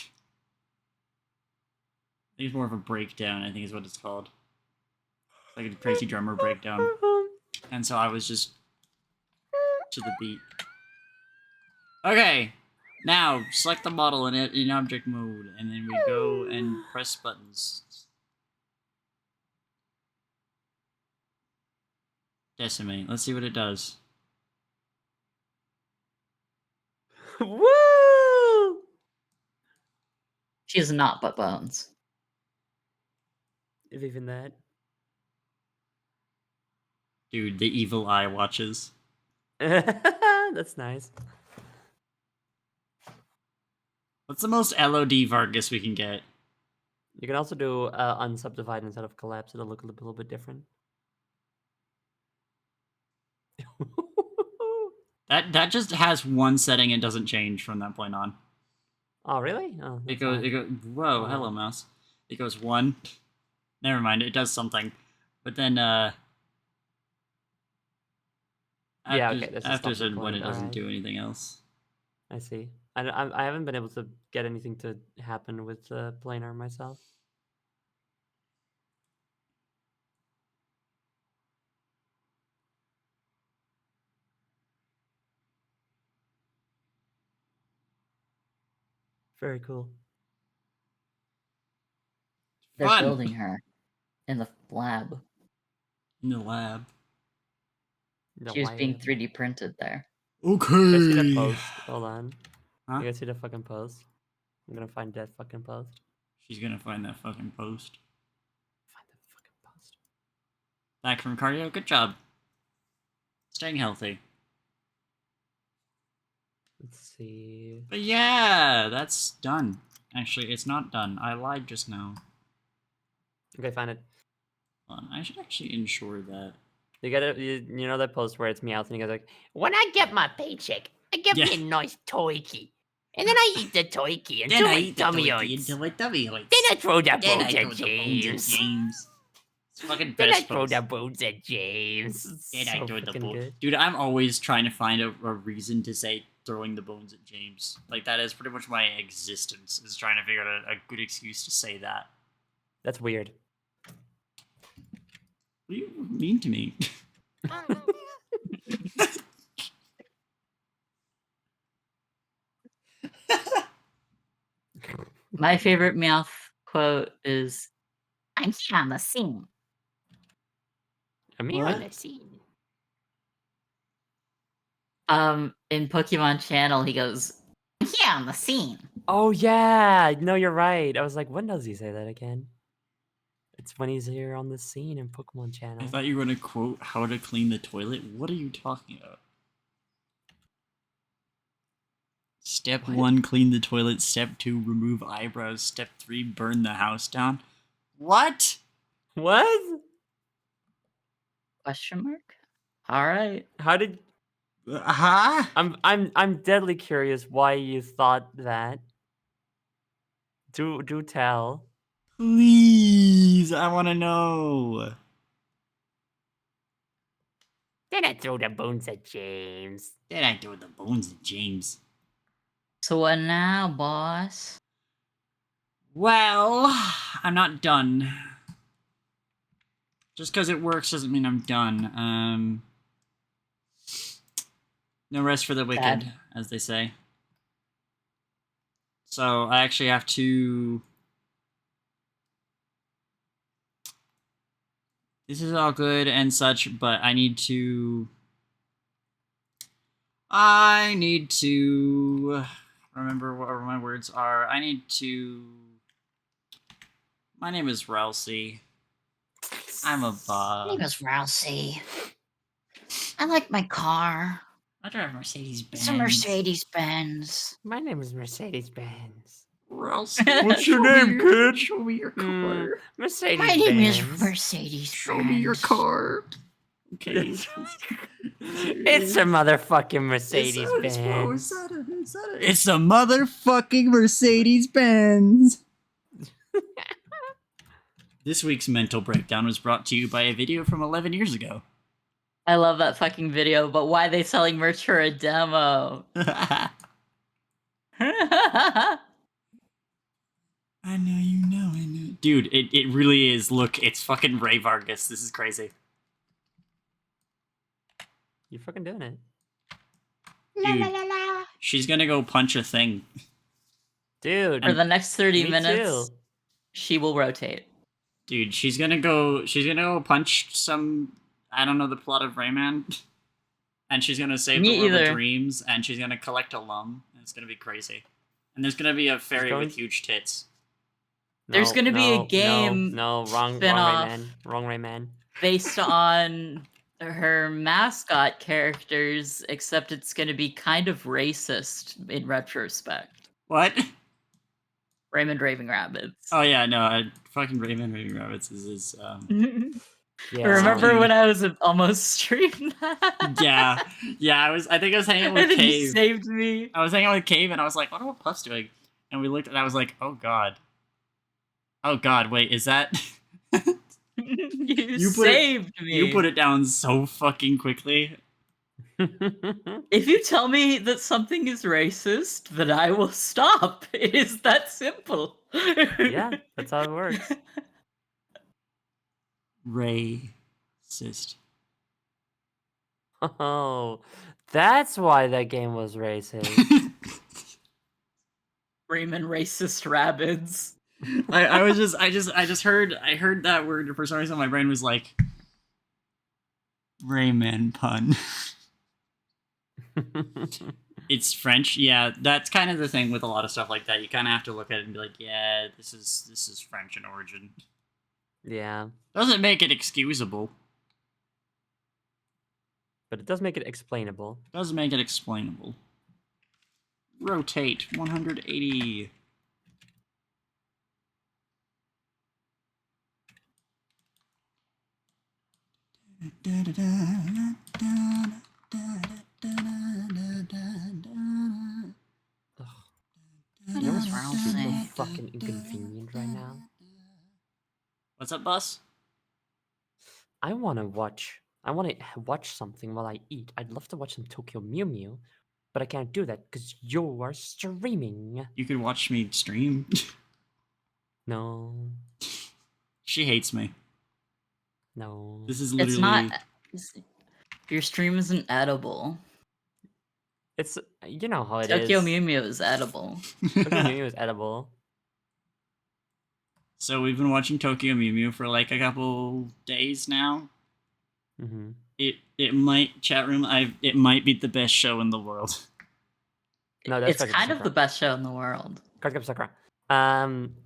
think it's more of a breakdown, I think is what it's called. Like a crazy drummer breakdown. And so I was just to the beat. Okay, now select the model in object mode, and then we go and press buttons. Decimate. Let's see what it does. Woo! She is not but bones. If even that. Dude, the evil eye watches. That's nice. What's the most LOD Vargas we can get? You can also do unsubdivide instead of collapse. It'll look a little bit different. That just has one setting and doesn't change from that point on. Oh, really? Oh, It that's goes. odd. Whoa, Oh. hello, mouse. It goes 1. Never mind. It does something, but then Yeah, after, okay, this is after a stopped certain point, it recording, doesn't alright. do anything else. I see. I haven't been able to get anything to happen with planar myself. Very cool. They're Fun. building her in the lab. In the lab. The She was being lab. 3D printed there. You guys see the Okay. post? Hold on. Huh? You guys see the fucking post? I'm gonna find that fucking post. She's gonna find that fucking post. Find the fucking post. Back from cardio. Good job. Staying healthy. Let's see. But yeah, that's done. Actually, it's not done. I lied just now. Okay, find it. Hold on, I should actually ensure that. You get it. You know that post where it's Meowth and you guys like, When I get my paycheck, I get Yeah. me a nice toy key. And then I eat the toy key until my tummy hurts. until my tummy hurts. Then I throw the Then I bones throw at the bones at James. James. It's fucking Then I best throw post. the bones at James. Then I so throw the fucking bones. good. Dude, I'm always trying to find a reason to say throwing the bones at James. Like, that is pretty much my existence, is trying to figure out a good excuse to say that. That's weird. What do you mean to me? My favorite Meowth quote is, I'm here on the scene. I'm here on What? the scene. in Pokemon Channel, he goes, I'm here on the scene. Oh yeah, no, you're right. I was like, when does he say that again? It's when he's here on the scene in Pokemon I Channel. thought you were gonna quote how to clean the toilet. What are you talking about? Step What? 1, clean the toilet. Step 2, remove eyebrows. Step 3, burn the house down. What? What? question mark? Alright. How did? Huh? I'm deadly curious why you thought that. Do tell. Please, I want to know. Then I throw the bones at James. Then I throw the bones at James. So what now, boss? Well, I'm not done. Just because it works doesn't mean I'm done. No rest for the wicked, Sad. as they say. So I actually have to... This is all good and such, but I need to remember what my words are. My name is Rousey. I'm a My name bug. is Rousey. I like my car. I drive Mercedes-Benz. It's a Mercedes Benz. My name is Mercedes Benz. Rousey, What's your name, kid? Show me your car. Mercedes My name is Benz. Mercedes Show me your Benz. car. Okay. It's a motherfucking Mercedes Benz. It's a motherfucking Mercedes-Benz. This week's mental breakdown was brought to you by a video from 11 years ago. I love that fucking video, but why are they selling merch for a demo? I know you know, I know. Dude, it really is. Look, it's fucking Ray Vargas. This is crazy. You fucking doing it, La Dude. la la la. She's gonna go punch a thing. dude? For the next 30 Me minutes, too. she will rotate. Dude, she's gonna go punch some, I don't know the plot of Rayman. And she's gonna save Me the world either. of dreams, and she's gonna collect a lum. And it's gonna be crazy. And there's gonna be a fairy going- with huge tits. There's gonna be a game No, wrong spin-off. Rayman. Wrong Rayman. Based on her mascot characters, except it's going to be kind of racist in retrospect. What? Raymond Raving Rabbits. Oh yeah, no, fucking Rayman Raving Rabbits is Yeah. Remember when I was almost streamed that? yeah. I think I was hanging out And with then you Cave. saved me. I was hanging out with Cave and I was like, what are Puff's doing? And we looked and I was like, oh god. Oh god, wait, is that You put it- saved me. You put it down so fucking quickly. If you tell me that something is racist, then I will stop. It is that simple. Yeah, that's how it works. Racist. Oh, that's why that game was racist. Raymond racist rabbits. I heard that word for some reason my brain was like Rayman pun. It's French, yeah. That's kind of the thing with a lot of stuff like that. You kind of have to look at it and be like, yeah, this is French in origin. Yeah, Doesn't make it excusable. but it does make it explainable. Doesn't make it explainable. Rotate 180. What You know is what's wrong super with fucking inconvenient right now? What's up, boss? I want to watch something while I eat. I'd love to watch some Tokyo Mew Mew, but I can't do that because you are streaming. You could watch me stream. No, She hates me. no. This is literally. It's not. Your stream isn't edible. It's you know how it is. Tokyo Mew Mew is edible. Tokyo Mew Mew is edible. So we've been watching Tokyo Mew Mew for like a couple days now. Mm-hmm. It might chat room. It might be the best show in the world. No, that's It's kind of the best show in the world. Cardcaptor Sakura.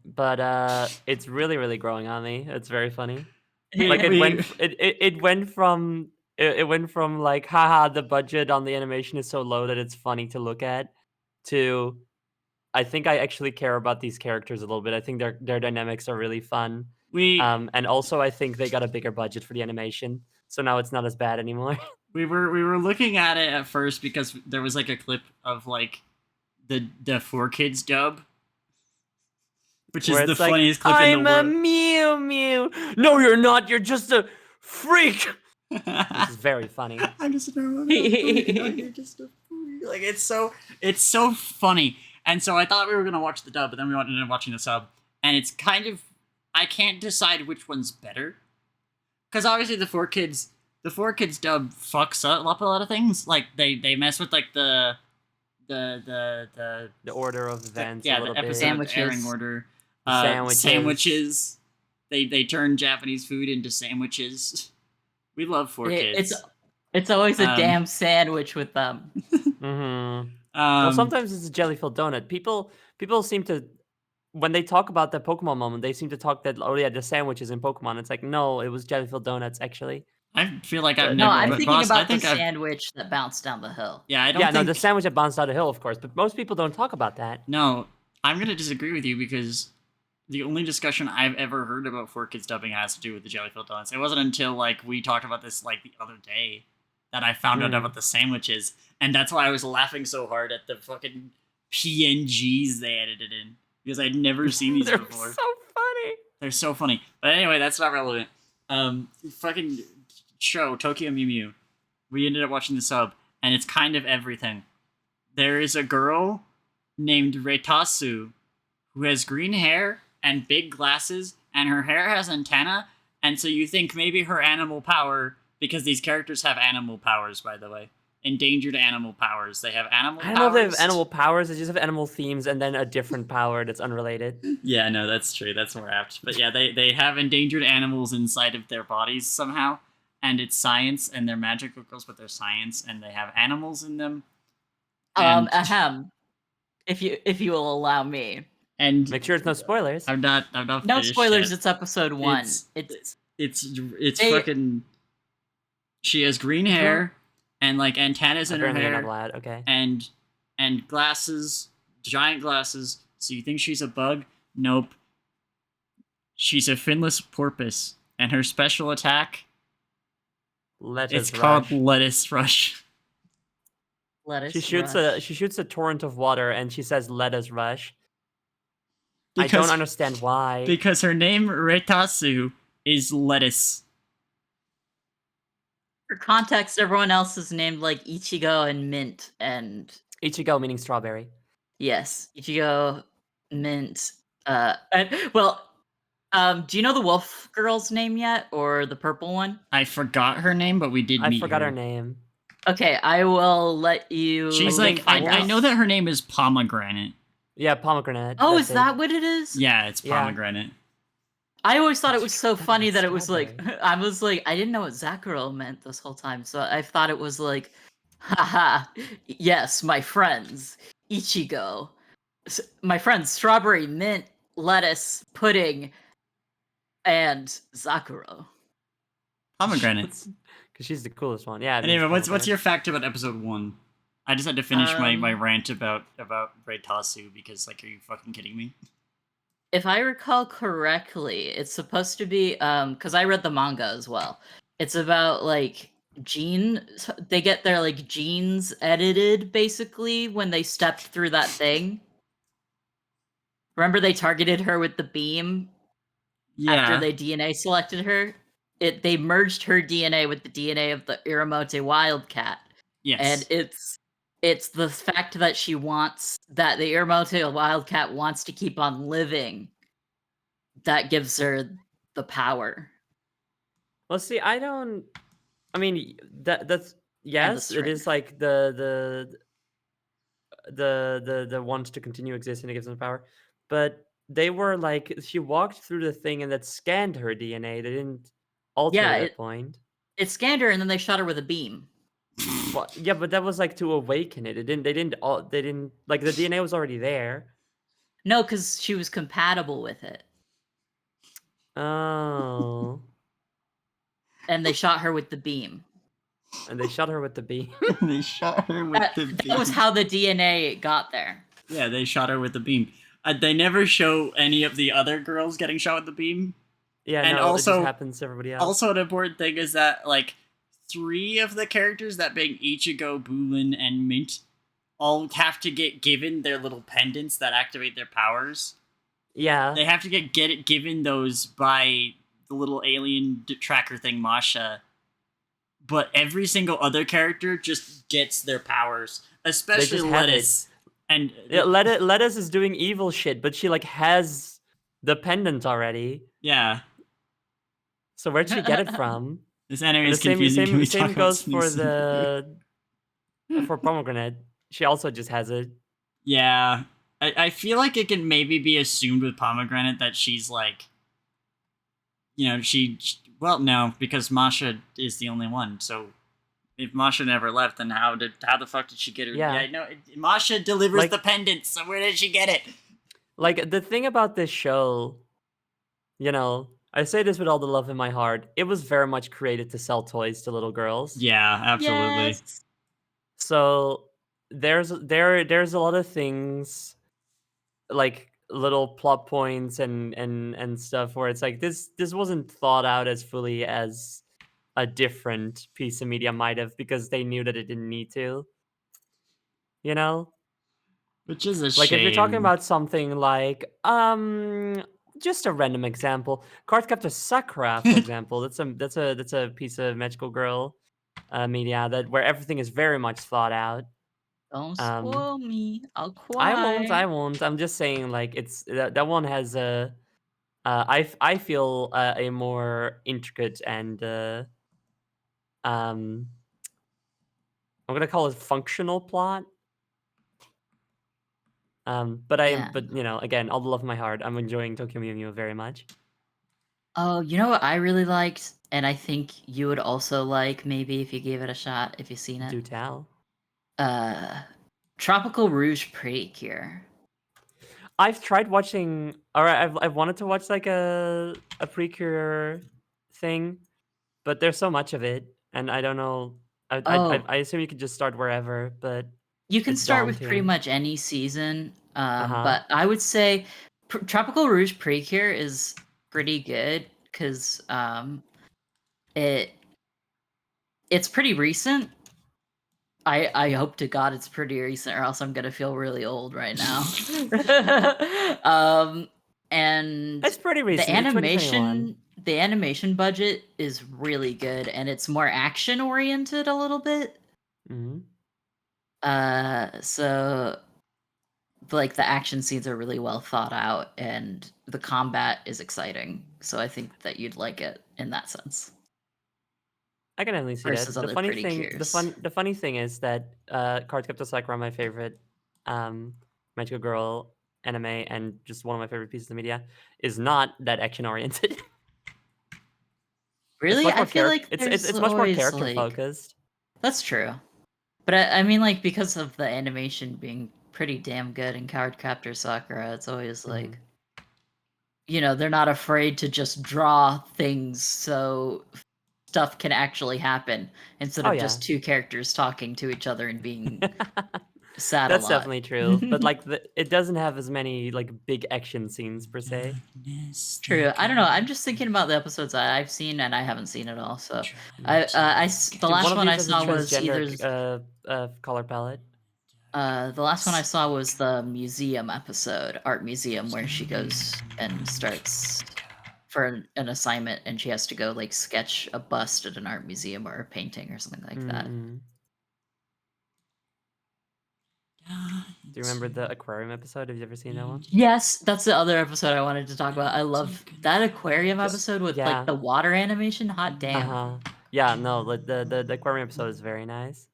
But it's really, really growing on me. It's very funny. Like it went from it went from like, haha, the budget on the animation is so low that it's funny to look at, to I think I actually care about these characters a little bit. I think their dynamics are really fun. And also I think they got a bigger budget for the animation, so now it's not as bad anymore. we were looking at it at first because there was like a clip of like the 4Kids dub, which is Where the it's like, funniest clip in the I'm a world. Mew Mew. No, you're not. You're just a freak. Which is very funny. I'm just a normal freak. No, you're just a freak. Like it's so funny. And so I thought we were gonna watch the dub, but then we ended up watching the sub, and it's kind of, I can't decide which one's better, because obviously the 4Kids dub fucks up a lot of things. Like they mess with like the order of events. Yeah, a little the episode Sandwiches. airing order. Sandwiches. Sandwiches. They turn Japanese food into sandwiches. We love 4Kids. It's always a damn sandwich with them. Mm-hmm. Well, sometimes it's a jelly-filled donut. People seem to, when they talk about the Pokemon moment, they seem to talk that, oh yeah, the sandwiches in Pokemon. It's like, no, it was jelly-filled donuts actually. I feel like I've No, never. I'm but thinking Boss, I about the think I've- sandwich that bounced down the hill. Yeah, I don't. Yeah, think... no, the sandwich that bounced down the hill, of course, but most people don't talk about that. No, I'm gonna disagree with you because the only discussion I've ever heard about 4Kids dubbing has to do with the jelly-filled donuts. It wasn't until like we talked about this like the other day that I found out about the sandwiches, and that's why I was laughing so hard at the fucking PNGs they edited in, because I'd never seen these They're before. so funny. They're so funny. But anyway, that's not relevant. Fucking show Tokyo Mew Mew. We ended up watching the sub, and it's kind of everything. There is a girl named Reitasu who has green hair and big glasses, and her hair has antenna, and so you think maybe her animal power, because these characters have animal powers, by the way. Endangered animal powers. They have animal powers. I don't know if they have animal powers, they just have animal themes and then a different power that's unrelated. Yeah, no, that's true. That's more apt. But yeah, they have endangered animals inside of their bodies somehow, and it's science, and they're magical girls, but they're science, and they have animals in them. And, If you will allow me. and Make sure it's no spoilers. I'm not No finished spoilers, yet. it's episode 1. It's They- fucking. She has green hair and like antennas in her Apparently you're not hair allowed. Okay. and glasses, giant glasses. So you think she's a bug? Nope. She's a finless porpoise, and her special attack, it's called Lettuce Rush. Lettuce She shoots a torrent of water and she says, "Let us rush." I Because- don't understand why. Because her name Retasu is lettuce. For context, everyone else is named like Ichigo and Mint, and Ichigo meaning strawberry. yes, Ichigo, Mint, and do you know the wolf girl's name yet, or the purple one? I forgot her name, but we did I meet forgot her. her name. Okay, I will let you. She's I like, think I know that her name is Pomegranate. Yeah, pomegranate. Oh, that's is that what it is? Yeah, it's Yeah. Pomegranate. I always thought it was so funny that it was like, Strawberry. I was like, I didn't know what Zakuro meant this whole time, so I thought it was like, haha, yes, my friends, Ichigo, my friends, strawberry, mint, lettuce, pudding, and Zakuro. Pomegranate. Because she's the coolest one. Yeah. it Anyway, means what's pomegranate. your fact about episode 1? I just had to finish my Um, rant about Reitasu because, like, are you fucking kidding me? If I recall correctly, it's supposed to be because I read the manga as well. It's about like they get their like genes edited basically when they stepped through that thing. Remember they targeted her with the beam after Yeah. they DNA selected her? They merged her DNA with the DNA of the Iramote wildcat. Yes. And it's the fact that that the Iramote wildcat wants to keep on living that gives her the power. Well, see, I mean, that's yes, it is strength. like the wants to continue existing. It gives them power, but they were like she walked through the thing and that scanned her DNA. They didn't alter Yeah, that point. it scanned her and then they shot her with a beam. Well, yeah, but that was like to awaken it. It didn't. They didn't like the DNA was already there. No, because she was compatible with it. Oh, And they shot her with the beam. and they shot her with the beam. They shot her with the beam. That was how the DNA got there. Yeah, they shot her with the beam. They never show any of the other girls getting shot with the beam. Yeah, And no, it also- just happens to everybody else. Also, an important thing is that, like, 3 of the characters, that being Ichigo, Bulin, and Mint, all have to get given their little pendants that activate their powers. Yeah, They have to get given those by the little alien tracker thing, Masha. But every single other character just gets their powers, especially just have Lettuce. And yeah, Lettuce is doing evil shit, but she like has the pendant already. yeah, So where'd she get it from? this anime And is confusing. Can we talk same about goes for something simpler? for pomegranate. She also just has it. Yeah, I feel like it can maybe be assumed with Pomegranate that she's like, you know, well, no, because Masha is the only one. So if Masha never left, then how the fuck did she get her? Yeah. No, Masha delivers Like- the pendant. So where did she get it? Like the thing about this show, you know, I say this with all the love in my heart. It was very much created to sell toys to little girls. Yeah, absolutely. Yes. So there's a lot of things like little plot points and stuff where it's like this wasn't thought out as fully as a different piece of media might have because they knew that it didn't need to. You know? Which is a Like shame. if you're talking about something like just a random example, Cardcaptor Sakura, for example, that's a piece of magical girl media that where everything is very much thought out. Don't Um, spoil me. I'll cry. I won't. I'm just saying like it's that one has a I feel a more intricate and I'm gonna call it functional plot. Yeah. But you know, again, all the love in my heart, I'm enjoying Tokyo Mew Mew very much. Oh, you know what I really liked, and I think you would also like maybe if you gave it a shot, if you've seen Do it. tell. Tropical Rouge Pretty Cure. I've tried watching. All right, I've wanted to watch like a Precure thing, but there's so much of it, and I don't know. Oh. I assume you could just start wherever, but You can It's start with pretty daunting. much any season, Uh-huh. but I would say Tropical Rouge Precure is pretty good because it's pretty recent. I hope to God it's pretty recent, or else I'm gonna feel really old right now. And it's pretty recent. It's 2021. the animation budget is really good, and it's more action oriented a little bit. Mhm. So like the action scenes are really well thought out and the combat is exciting. So I think that you'd like it in that sense. I can definitely see that. Versus The other funny pretty thing, cures. the funny thing is that Cardcaptor Sakura, my favorite magical girl anime, and just one of my favorite pieces of media, is not that action oriented. Really? I feel like it's there's much more always, character like- focused. That's true. But I mean, like, because of the animation being pretty damn good in Cardcaptor Sakura, it's always Mm-hmm. like, you know, they're not afraid to just draw things so stuff can actually happen instead Oh, of yeah. just two characters talking to each other and being sad a That's lot. definitely true. But like, it doesn't have as many like big action scenes per se. True. I don't know. I'm just thinking about the episodes that I've seen, and I haven't seen it all. So the Dude, last of one these I has a saw was transgender, either color palette. the last one I saw was the museum episode, art museum, where she goes and starts for an assignment, and she has to go like sketch a bust at an art museum or a painting or something like that. Mhm. Do you remember the aquarium episode? Have you ever seen that one? Yes, that's the other episode I wanted to talk about. I love that aquarium episode with Yeah. like the water animation. Hot damn! Uh-huh. Yeah, no, like the aquarium episode is very nice.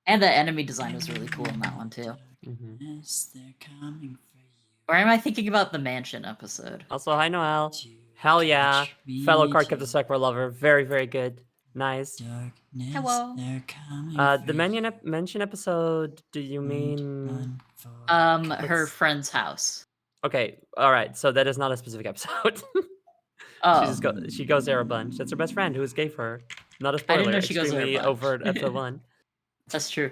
And the enemy design was really cool in that one too. Hmm. Yes, they're coming for you. Or am I thinking about the mansion episode? Also, hi Noel. To Hell yeah. catch me Fellow Cardcaptor to Sakura lover. Very, very good. Nice. darkness, Hello. they're coming The for you. mention episode, do you Don't mean... run for Her Let's- friend's house. Okay, alright, so that is not a specific episode. Oh, She goes there a bunch. That's her best friend who is gay for her. Not a I spoiler. didn't know she goes there a Extremely bunch. overt episode 1. that's true.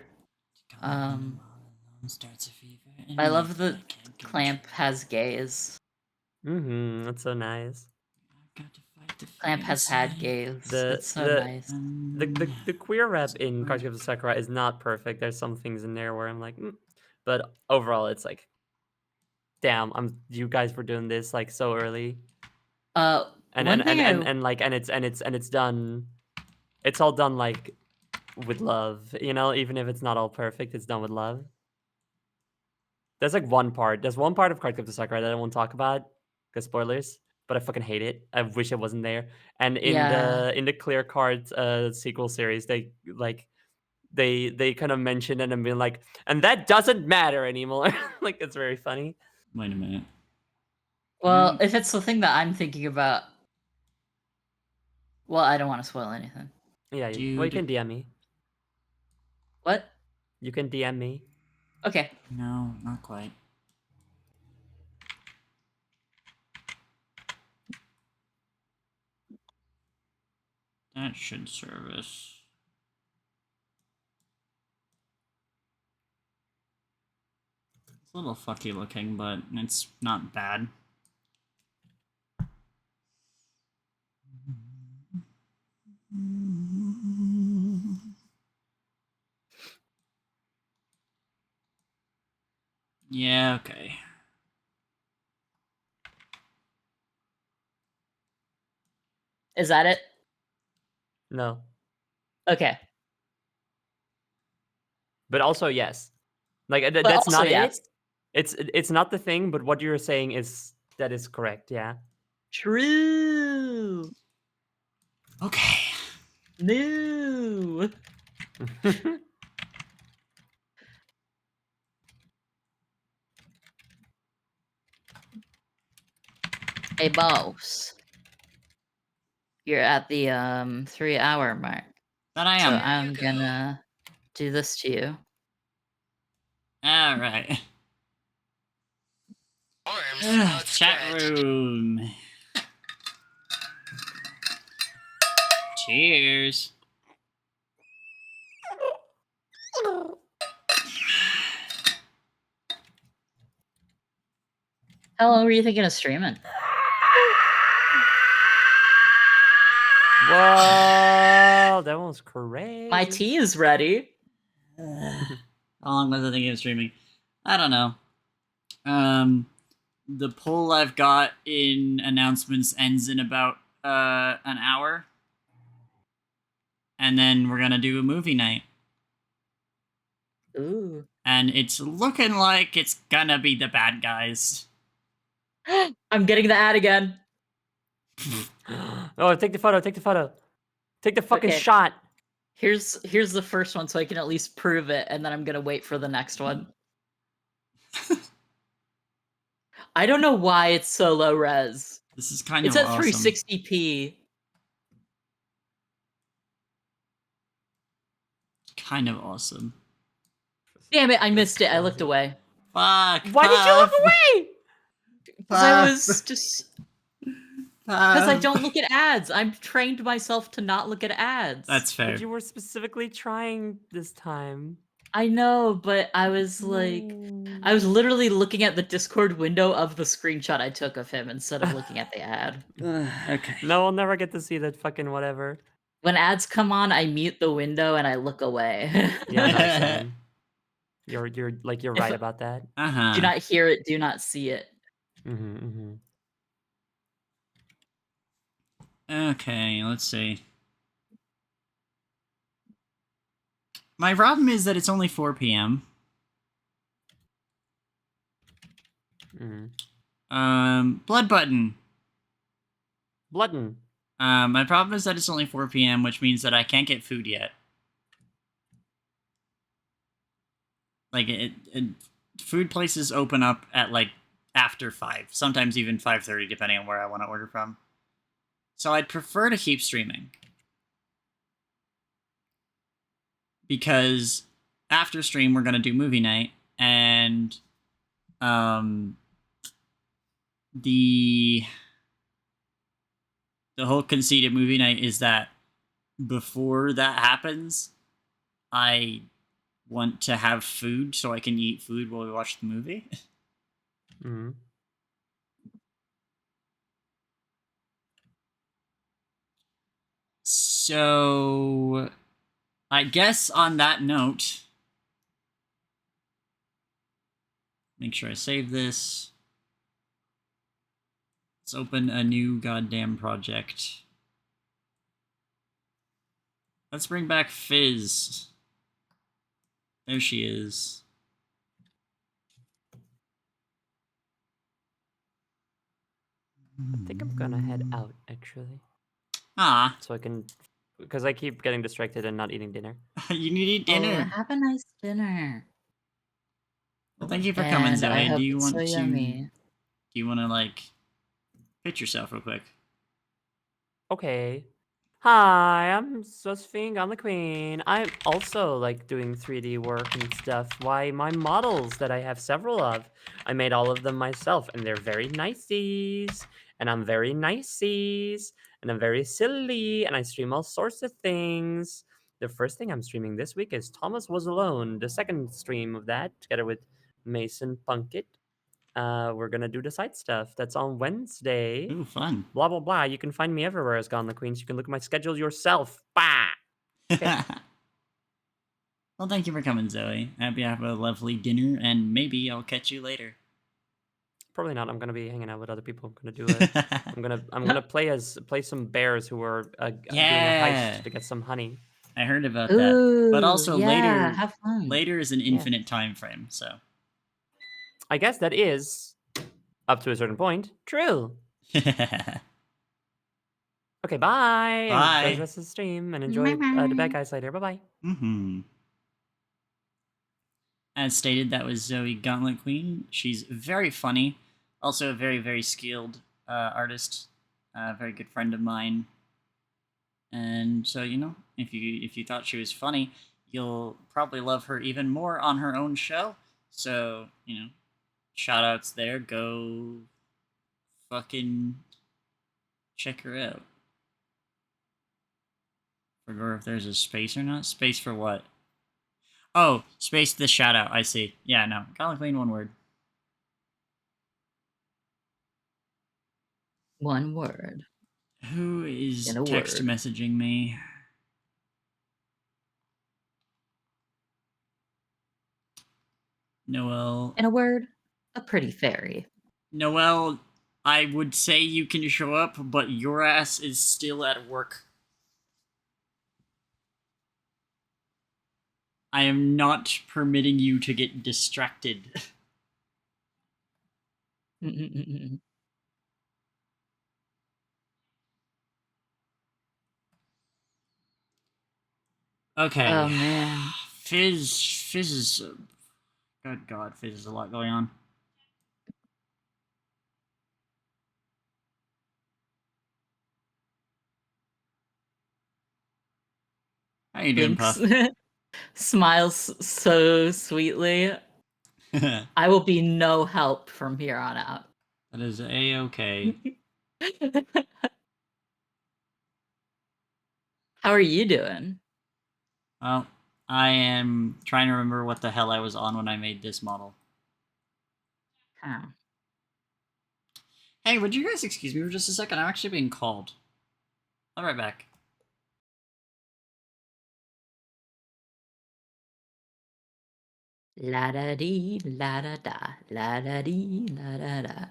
Going home all alone starts a fever in I me love that that I can't Clamp control. has gays. That's so nice. I've got to fight the Clamp fear has had inside. gays. The- It's so the- nice. The queer rep in Cardcaptor Sakura is not perfect. There's some things in there where I'm like, but overall it's like, damn, you guys were doing this like so early. And one thing I and it's done. It's all done like with love, you know. Even if it's not all perfect, it's done with love. There's like one part. There's one part of Cardcaptor Sakura that I won't talk about because spoilers. But I fucking hate it. I wish it wasn't there. And Yeah. in the Clear Card sequel series, they kind of mention it and being like, and that doesn't matter anymore. Like it's very funny. Wait a minute. Well, if it's the thing that I'm thinking about, well, I don't want to spoil anything. Yeah, well, you Dude. can DM me. What? You can DM me. Okay. No, not quite. That should serve us. It's a little fucky looking, but it's not bad. Yeah, okay. Is that it? No, Okay. but also yes. Like But that's also, not yes. it. It's not the thing. But what you're saying is correct. Yeah. True. Okay. No. Hey, boss. You're at the 3-hour mark. That I So am. I'm gonna do this to you. Alright. Arms Chat outstretched. room. Cheers. How long were you thinking of streaming? Whoa, that one's crazy. My tea is ready. How long was I thinking of streaming? I don't know. The poll I've got in announcements ends in about an hour. And then we're gonna do a movie night. Ooh. And it's looking like it's gonna be the bad guys. I'm getting the ad again. Oh, take the photo. Take the photo. Take the fucking Okay. shot. Here's the first one so I can at least prove it, and then I'm gonna wait for the next one. I don't know why it's so low res. This is kind It's of at awesome. 360p. Kind of awesome. Damn it, I missed it. I looked away. Fuck. Why did you look away? Because I was just... Because I don't look at ads. I've trained myself to not look at ads. That's fair. But you were specifically trying this time. I know, but I was like... I was literally looking at the Discord window of the screenshot I took of him instead of looking at the ad. Okay. No, we'll never get to see that fucking whatever. When ads come on, I mute the window and I look away. Yeah, nice, man. You're If- right about that. Uh-huh. Do not hear it, do not see it. Okay, let's see. My problem is that it's only 4 p.m. Blood button. Bloodin. My problem is that it's only 4 p.m., which means that I can't get food yet. Like, food places open up at, like, after 5, sometimes even 5:30, depending on where I want to order from. So I'd prefer to keep streaming. Because after stream, we're going to do movie night, and the whole conceit of movie night is that before that happens, I want to have food so I can eat food while we watch the movie. Mm-hmm. So, I guess on that note, make sure I save this. Let's open a new goddamn project. Let's bring back Fizz. There she is. I think I'm gonna head out actually, Ah, so I can, because I keep getting distracted and not eating dinner. you need to eat Oh, dinner. have a nice dinner. Well, thank you for coming, And I Zoe. hope Do you it's want so to? yummy. Do you want to like pitch yourself real quick? Okay. Hi, I'm Josephine, I'm the queen. I'm also like doing 3D work and stuff. Why, my models that I have several of, I made all of them myself, and they're very niceies. And I'm very niceies. And I'm very silly. And I stream all sorts of things. The first thing I'm streaming this week is Thomas Was Alone, the second stream of that, together with Mason Punkit. We're gonna do the side stuff. That's on Wednesday. Ooh, fun. Blah blah blah. You can find me everywhere as Gone the Queens. You can look at my schedule yourself. Bah. Okay. Well, thank you for coming, Zoe. I hope you have a lovely dinner, and maybe I'll catch you later. Probably not. I'm gonna be hanging out with other people. I'm gonna do it. I'm gonna play some bears who are doing a Yeah. heist to get some honey. I heard about that. But also yeah, later have fun. later is an Yeah. infinite time frame, so. I guess that is, up to a certain point, true. Okay, bye. And enjoy Bye. the rest of the stream and enjoy the Bye-bye. bad guys later. Bye bye. Mm-hmm. As stated, that was Zoe Gauntlet Queen. She's very funny, also a very, very skilled artist, a very good friend of mine. And so, you know, if you thought she was funny, you'll probably love her even more on her own show. So, you know, shout outs there. Go fucking check her out. Forgot if there's a space or not. Space for what? Oh, space the shout out. I see. Yeah, no. Gauntlet Queen, one word. One word. Who is In a text word. messaging me? Noel. In a word, a pretty fairy. Noel, I would say you can show up, but your ass is still at work. I am not permitting you to get distracted. Okay. Oh man. Fizz is... good God, Fizz is a lot going on. How you doing, Blinks Puff? smiles so sweetly. That I will be no help from here on out. is A-okay. How are you doing? Well, I am trying to remember what the hell I was on when I made this model. Huh. Hey, would you guys excuse me for just a second? I'm actually being called. I'll be right back. La da dee, la da da, la da dee, la da da.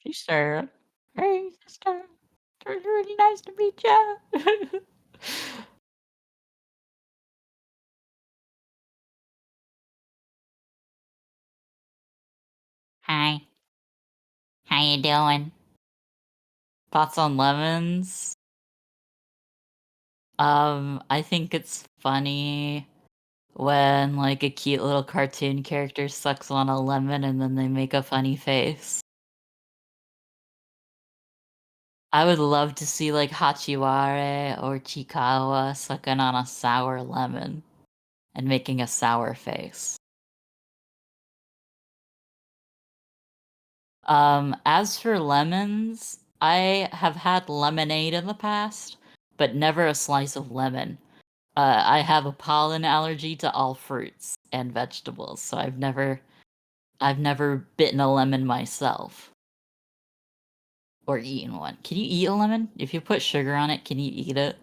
Sister. Hey, sister. It's really nice to meet you. Hi. How you doing? Thoughts on lemons? I think it's funny when like a cute little cartoon character sucks on a lemon and then they make a funny face. I would love to see like Hachiwara or Chikawa sucking on a sour lemon and making a sour face. As for lemons, I have had lemonade in the past, but never a slice of lemon. I have a pollen allergy to all fruits and vegetables, so I've never bitten a lemon myself. Or eaten one. Can you eat a lemon? If you put sugar on it, can you eat it?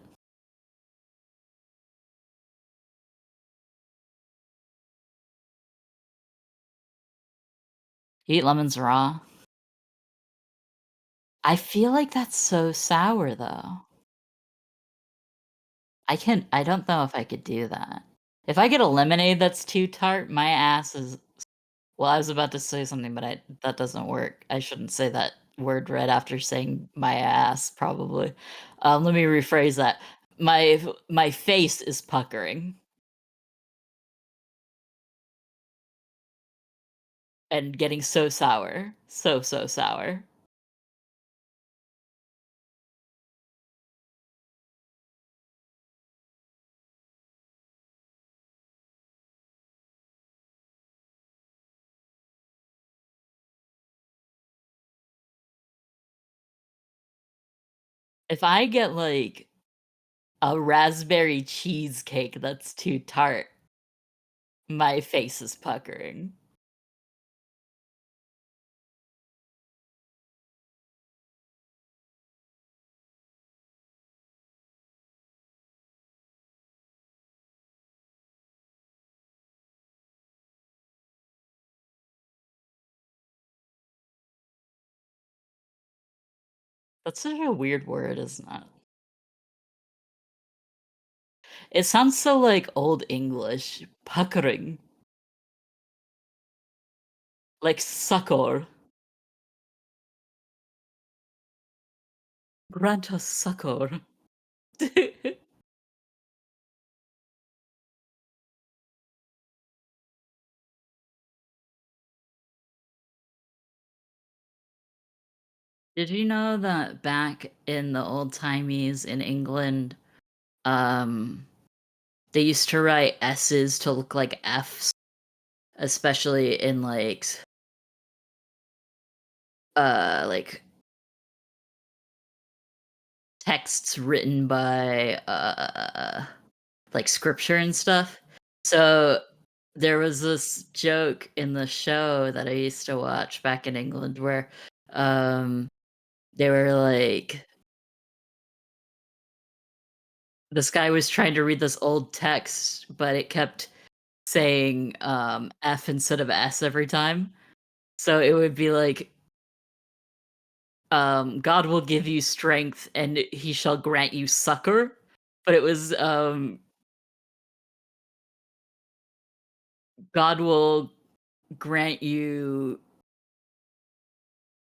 You eat lemons raw? I feel like that's so sour though. I don't know if I could do that. If I get a lemonade that's too tart, my ass is well, I was about to say something, but that doesn't work. I shouldn't say that word right after saying my ass, probably. Let me rephrase that. My face is puckering. And getting so sour. So sour. If I get, like, a raspberry cheesecake that's too tart, my face is puckering. That's such a weird word, isn't it? It sounds so, like, Old English. Puckering. Like succor. Grant us succor. Did you know that back in the old timies in England, um, they used to write S's to look like F's, especially in like texts written by like scripture and stuff. So there was this joke in the show that I used to watch back in England where they were like this guy was trying to read this old text, but it kept saying F instead of S every time. So it would be like God will give you strength and he shall grant you succor. But it was God will grant you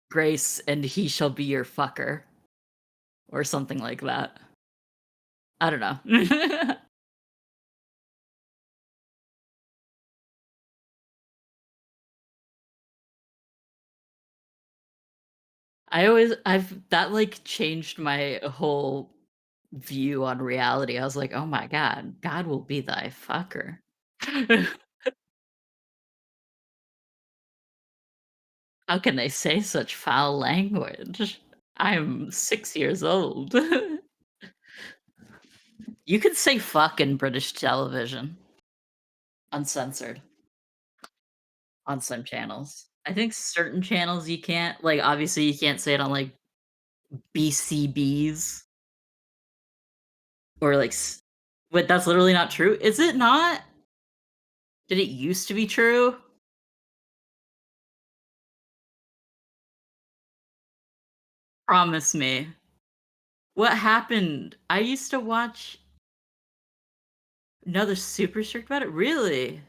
grace and he shall be your fucker. Or something like that. I don't know. I've that like changed my whole view on reality. I was like, oh my god, God will be thy fucker. How can they say such foul language? I'm 6 years old. You can say fuck in British television. Uncensored. On some channels. I think certain channels you can't. Like, obviously, you can't say it on, like, BCBs or, like, but that's literally not true. Is it not? Did it used to be true? Promise me. What happened? I used to watch No, they're super strict about it? Really?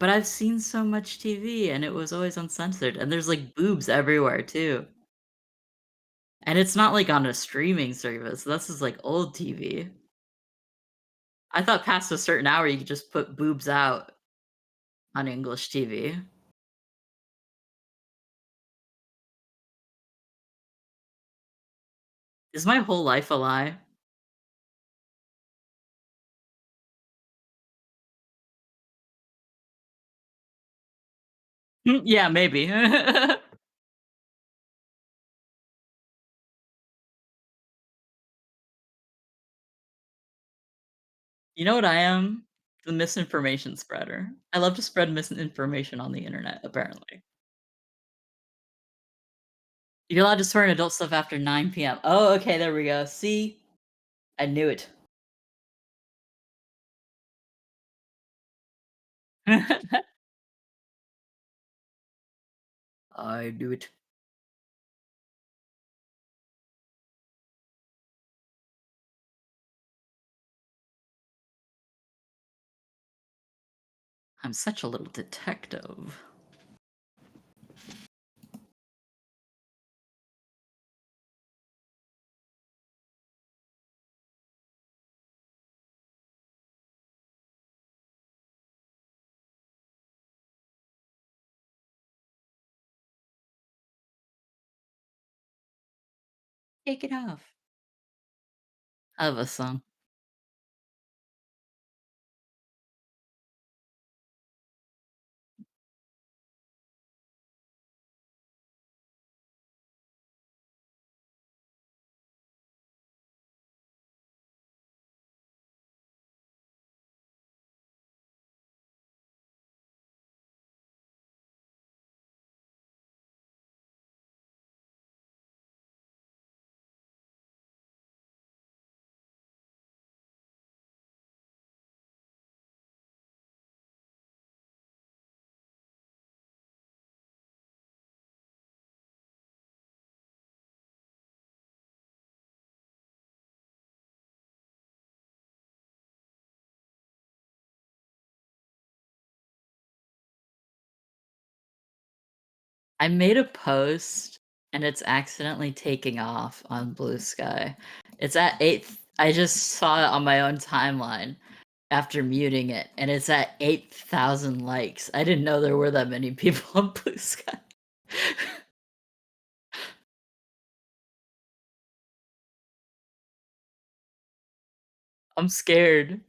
But I've seen so much TV, and it was always uncensored, and there's, like, boobs everywhere, too. And it's not, like, on a streaming service, this is, like, old TV. I thought past a certain hour, you could just put boobs out on English TV. Is my whole life a lie? Yeah, maybe. You know what I am? The misinformation spreader. I love to spread misinformation on the internet, apparently. You're allowed to swear in adult stuff after 9 p.m. Oh, okay, there we go. See? I knew it. I knew it. I'm such a little detective. Take it off. I have a song. I made a post and it's accidentally taking off on Blue Sky. It's at 8 I just saw it on my own timeline after muting it, and it's at 8,000 likes. I didn't know there were that many people on Blue Sky. I'm scared.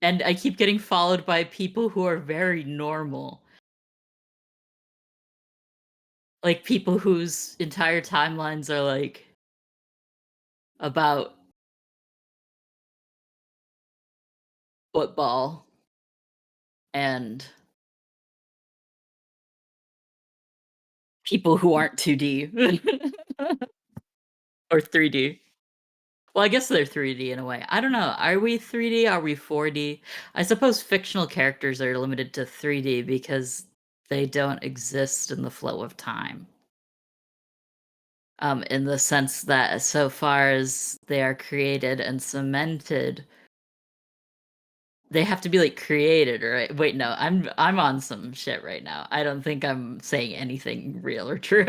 And I keep getting followed by people who are very normal. Like, people whose entire timelines are, like, about football and people who aren't 2D. Or 3D. Well, I guess they're 3D in a way. I don't know. Are we 3D? Are we 4D? I suppose fictional characters are limited to 3D because they don't exist in the flow of time. In the sense that so far as they are created and cemented, they have to be like created, right? Wait, no, I'm on some shit right now. I don't think I'm saying anything real or true.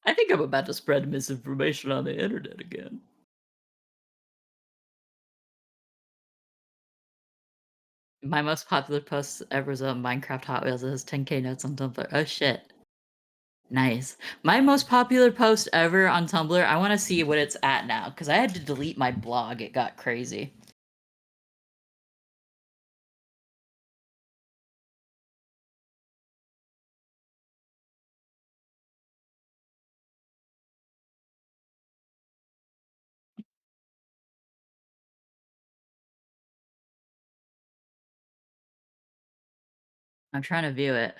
I think I'm about to spread misinformation on the internet again. My most popular post ever is a Minecraft Hot Wheels. It has 10K notes on Tumblr. Oh shit. Nice. My most popular post ever on Tumblr, I want to see what it's at now, because I had to delete my blog. It got crazy. I'm trying to view it.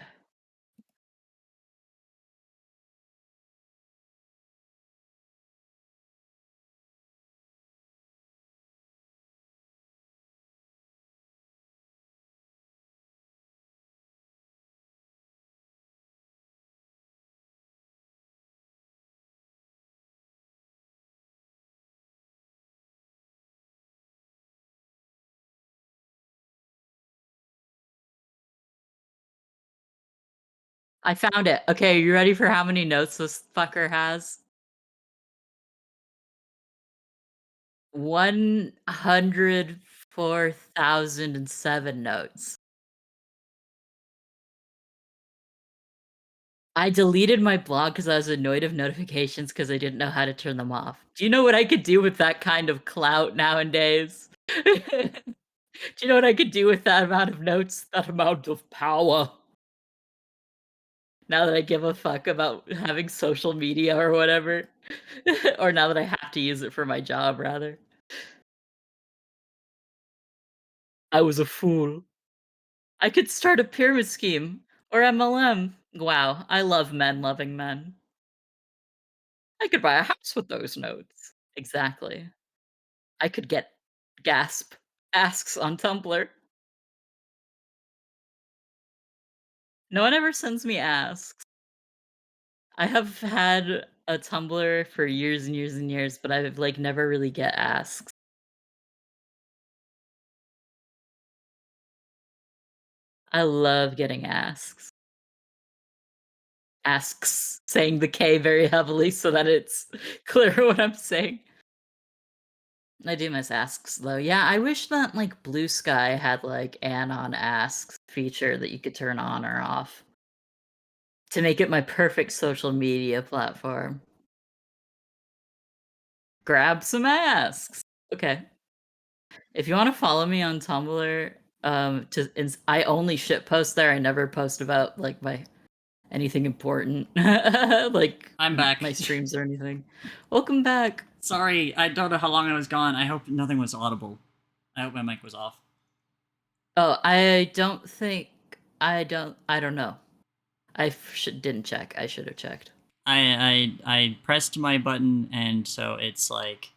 I found it. Okay, you ready for how many notes this fucker has? 104,007 notes. I deleted my blog because I was annoyed of notifications because I didn't know how to turn them off. Do you know what I could do with that kind of clout nowadays? Do you know what I could do with that amount of notes, that amount of power? Now that I give a fuck about having social media or whatever. Or now that I have to use it for my job, rather. I was a fool. I could start a pyramid scheme or MLM. Wow, I love men loving men. I could buy a house with those notes. Exactly. I could get gasp asks on Tumblr. No one ever sends me asks. I have had a Tumblr for years and years and years, but I've like never really get asks. I love getting asks. Asks, saying the K very heavily so that it's clear what I'm saying. I do miss asks though. Yeah, I wish that like Blue Sky had like anon asks feature that you could turn on or off to make it my perfect social media platform. Grab some asks. Okay. If you want to follow me on Tumblr, I only shit post there. I never post about like my anything important, like I'm back. my streams or anything. Welcome back. Sorry, I don't know how long I was gone. I hope nothing was audible. I hope my mic was off. Oh, I don't know. Didn't check. I should have checked. I pressed my button, and so it's like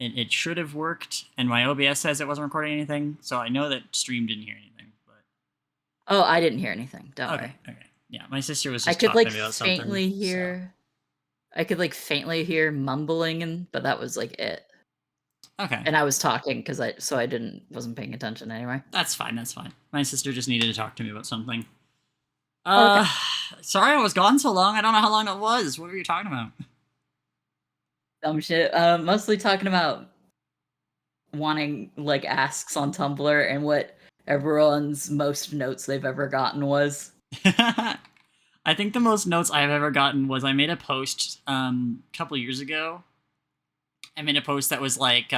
it should have worked, and my OBS says it wasn't recording anything, so I know that stream didn't hear anything. But oh, I didn't hear anything. Don't worry. Okay. Yeah, my sister was I just could talking like to me about faintly something. hear. I could like faintly hear mumbling, but that was like it. Okay. And I was talking because I wasn't paying attention anyway. That's fine. My sister just needed to talk to me about something. Okay. Sorry I was gone so long. I don't know how long that was. What were you talking about? Dumb shit. Mostly talking about wanting like asks on Tumblr and what everyone's most notes they've ever gotten was. I think the most notes I've ever gotten was I made a post a couple years ago. I made a post that was like,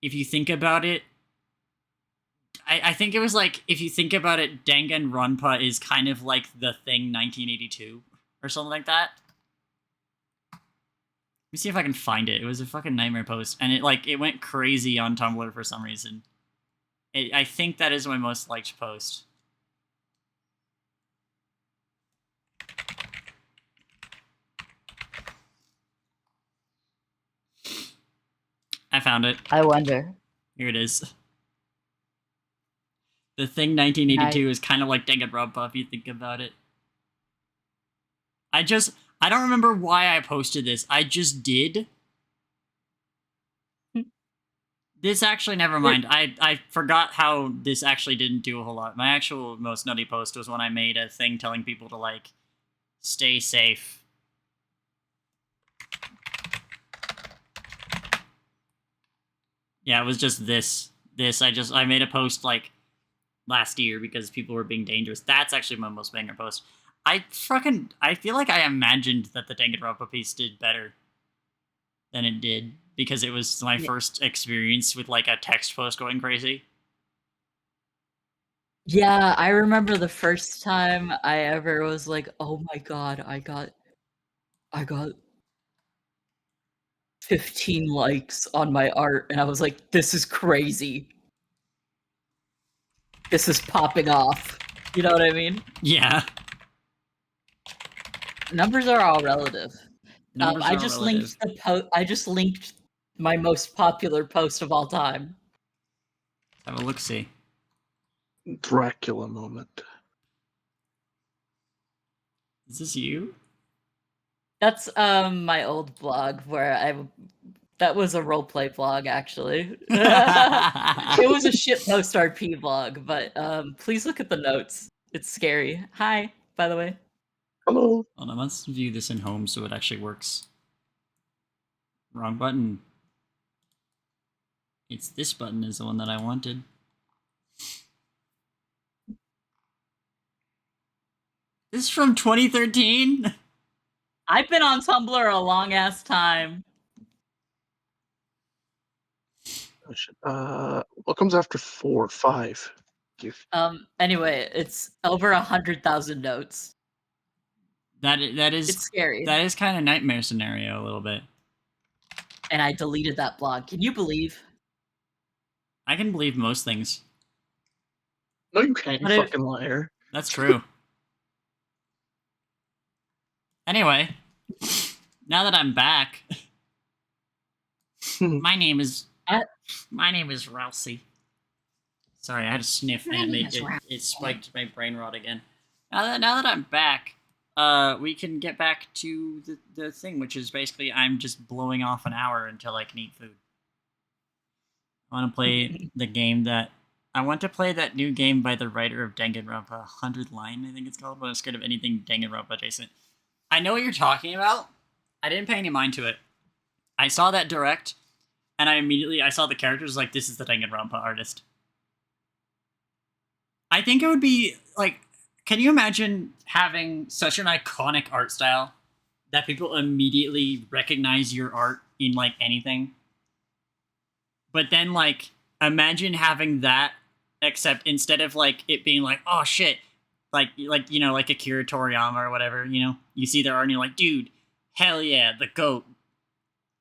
if you think about it, I think it was like, if you think about it, Danganronpa is kind of like The Thing 1982 or something like that. Let me see if I can find it. It was a fucking nightmare post, and it went crazy on Tumblr for some reason. I think that is my most liked post. I found it. I wonder. Here it is. The Thing 1982 is kind of like Danganronpa if you think about it. I don't remember why I posted this. I just did. This actually, never mind. I forgot how this actually didn't do a whole lot. My actual most nutty post was when I made a thing telling people to, like, stay safe. Yeah, it was just this. I made a post, like, last year because people were being dangerous. That's actually my most banger post. I feel like I imagined that the Danganronpa piece did better than it did because it was my first experience with like a text post going crazy. Yeah, I remember the first time I ever was like, "Oh my god, I got 15 likes on my art," and I was like, "This is crazy. This is popping off." You know what I mean? Yeah. Numbers are all relative. Numbers I are just relative. linked I just linked my most popular post of all time. Have a look-see. Dracula moment. Is this you? That's my old blog where that was a roleplay blog actually. It was a shitpost RP blog, but please look at the notes. It's scary. Hi, by the way. Hello. Hold on, let's view this in home so it actually works. Wrong button. It's this button is the one that I wanted. This is from 2013? I've been on Tumblr a long ass time. What comes after 4, 5? Anyway, it's over 100,000 notes. That It's is scary. that is kind of nightmare scenario a little bit. And I deleted that blog. Can you believe? I can believe most things. No, you can't, you What if- fucking liar. That's true. Anyway, now that I'm back, my name is Rousey. Sorry, I had a sniff and it spiked my brain rot again. Now that I'm back, we can get back to the thing, which is basically I'm just blowing off an hour until I can eat food. I want to play the game that I want to play that new game by the writer of Danganronpa, 100 Line, I think it's called, but I'm scared of anything Danganronpa adjacent. I know what you're talking about. I didn't pay any mind to it. I saw that direct, and I saw the characters like, this is the Danganronpa artist. I think it would be, like, can you imagine having such an iconic art style that people immediately recognize your art in, like, anything? But then, like, imagine having that, except instead of, like, it being like, oh, shit, like you know, like Akira Toriyama or whatever, you know? You see their art and you're like, dude, hell yeah, the GOAT.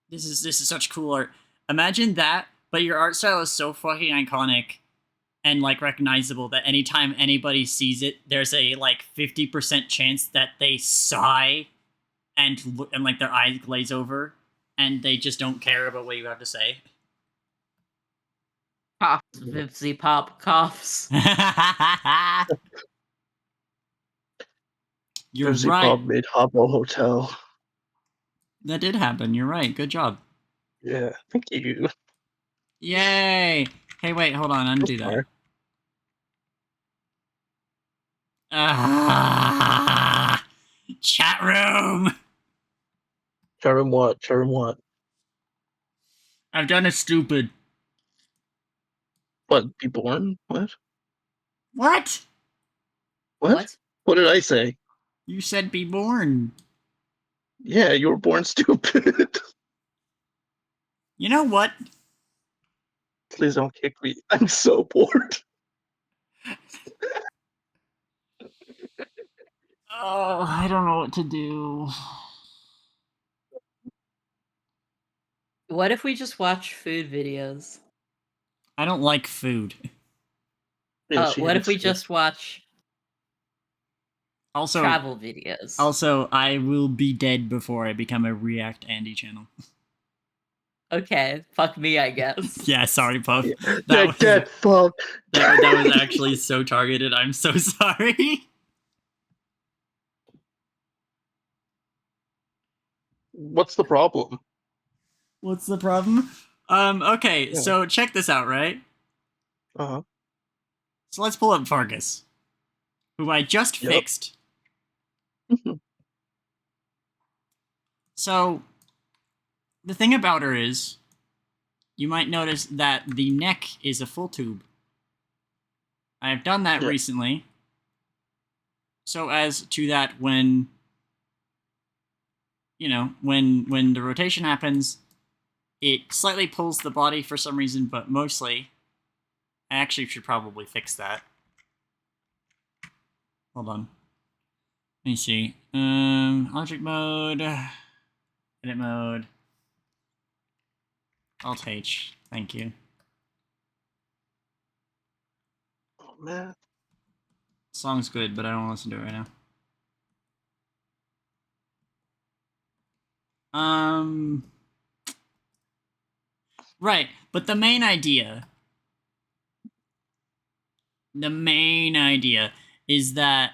This is such cool art. Imagine that, but your art style is so fucking iconic and, like, recognizable that anytime anybody sees it, there's a, like, 50% chance that they sigh and like, their eyes glaze over and they just don't care about what you have to say. Coughs, Vipsy Pop coughs. You're Fuzzy right. Pop made Habbo Hotel. That did happen. You're right. Good job. Yeah, thank you. Yay! Hey, wait, hold on. Undo that. Sorry. Chat room! Charim what? Charim what? I've done it stupid. What? Be born? What? What? What? What did I say? You said be born. Yeah, you were born stupid. You know what? Please don't kick me. I'm so bored. Oh, I don't know what to do. What if we just watch food videos? I don't like food. Yeah, she What if hates we it. just watch Also, travel videos? I will be dead before I become a React Andy channel. Okay, fuck me, I guess. Yeah, sorry, Puff. Get fucked. That was actually so targeted. I'm so sorry. What's the problem? What's the problem? Okay, Yeah. so check this out, right? Uh-huh. So let's pull up Vargas, who I just Yep. fixed. So, the thing about her is, you might notice that the neck is a full tube. I have done that Yeah. recently. So as to that when, you know, when the rotation happens, it slightly pulls the body for some reason, but mostly, I actually should probably fix that. Hold on. Let me see. Object mode, edit mode, Alt H. Thank you. Oh, man. Song's good, but I don't want to listen to it right now. Right, but the main idea is that,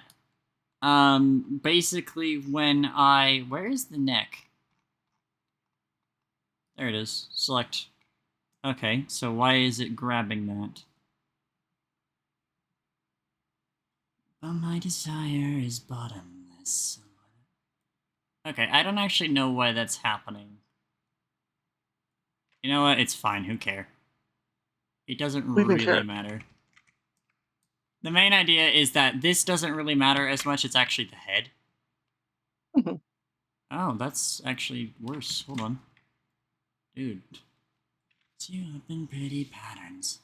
basically when where is the neck? There it is. Select. Okay, so why is it grabbing that? But my desire is bottomless. Okay, I don't actually know why that's happening. You know what? It's fine. Who cares? It doesn't We even really care. matter. The main idea is that this doesn't really matter as much. It's actually the head. Mhm. Oh, that's actually worse. Hold on. Dude. It's you up in pretty patterns.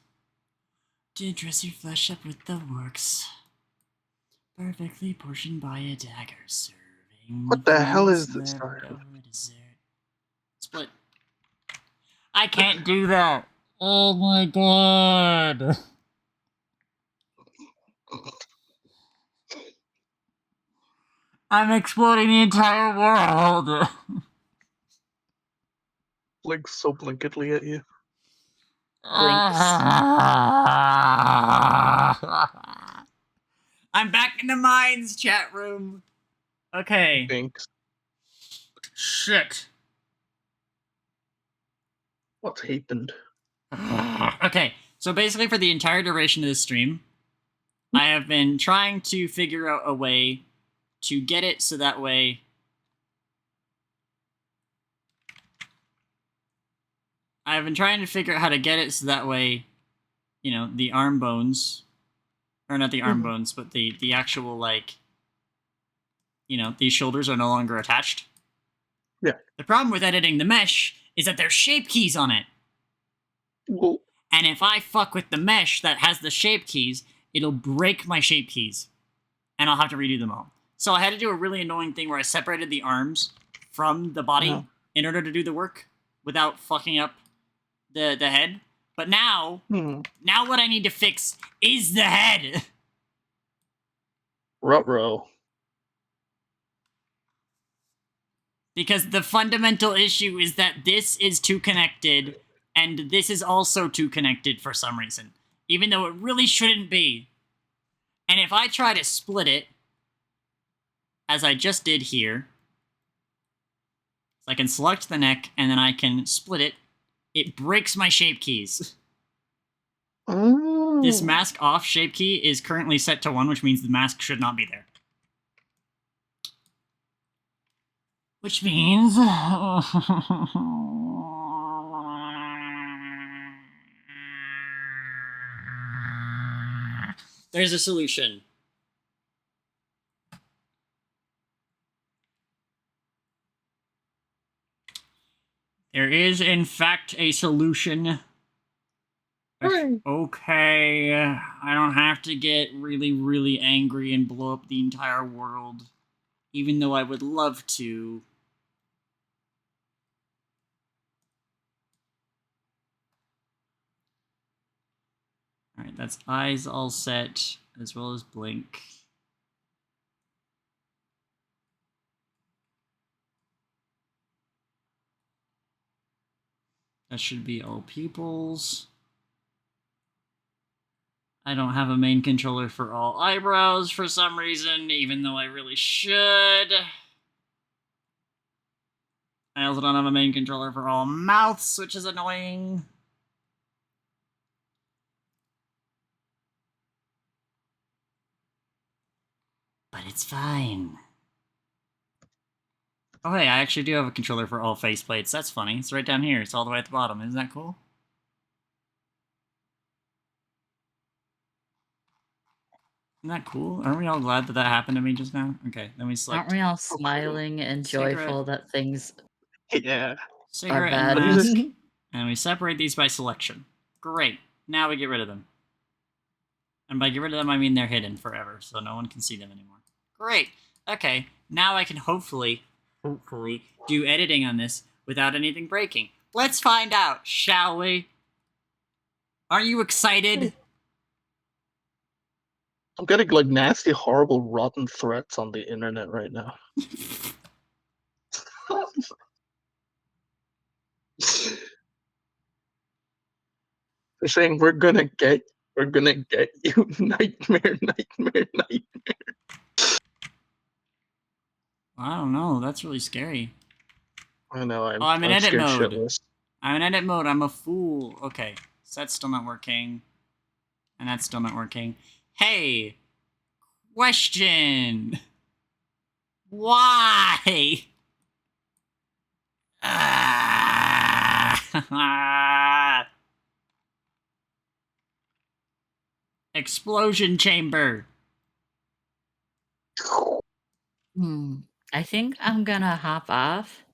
To dress your flesh up with the works. Perfectly portioned by a dagger, serving What the hell friends is this? Sorry. leftover dessert. Split. I can't do that. Oh my god. I'm exploding the entire world. Like so blinkedly at you. Blinks. I'm back in the mines chat room. Okay. Thanks. Shit. What's happened? Okay, so basically for the entire duration of this stream, I have been trying to figure out a way to get it so that way I've been trying to figure out how to get it so that way, you know, the arm bones, or not the arm Mhm. bones, but the actual, like, you know, these shoulders are no longer attached. Yeah. The problem with editing the mesh is that there's shape keys on it. Well, And if I fuck with the mesh that has the shape keys, it'll break my shape keys. And I'll have to redo them all. So I had to do a really annoying thing where I separated the arms from the body Yeah. in order to do the work without fucking up the head. But now what I need to fix is the head. Ruh-roh. Because the fundamental issue is that this is too connected, and this is also too connected for some reason. Even though it really shouldn't be. And if I try to split it, as I just did here, so I can select the neck, and then I can split it, it breaks my shape keys. Oh. This mask off shape key is currently set to 1, which means the mask should not be there. Which means... there's a solution. There is, in fact, a solution. Hooray. Okay, I don't have to get really, really angry and blow up the entire world. Even though I would love to. Alright, that's eyes all set, as well as blink. That should be all pupils. I don't have a main controller for all eyebrows for some reason, even though I really should. I also don't have a main controller for all mouths, which is annoying. But it's fine. Oh hey, I actually do have a controller for all faceplates. That's funny. It's right down here. It's all the way at the bottom. Isn't that cool? Isn't that cool? Aren't we all glad that that happened to me just now? Okay, then we select Aren't we all smiling and joyful that things Yeah. are cigarette bad? and mask, and we separate these by selection. Great. Now we get rid of them. And by get rid of them, I mean they're hidden forever, so no one can see them anymore. Great. Okay, now I can hopefully do editing on this without anything breaking. Let's find out, shall we? Are you excited? I'm getting like nasty, horrible, rotten threats on the internet right now. They're saying we're gonna get you, nightmare, nightmare, nightmare. I don't know, that's really scary. I know. I'm in I'm edit scared mode. shitless. I'm in edit mode, I'm a fool. Okay, so that's still not working. And that's still not working. Hey! Question. Why? Explosion chamber. I think I'm gonna hop off.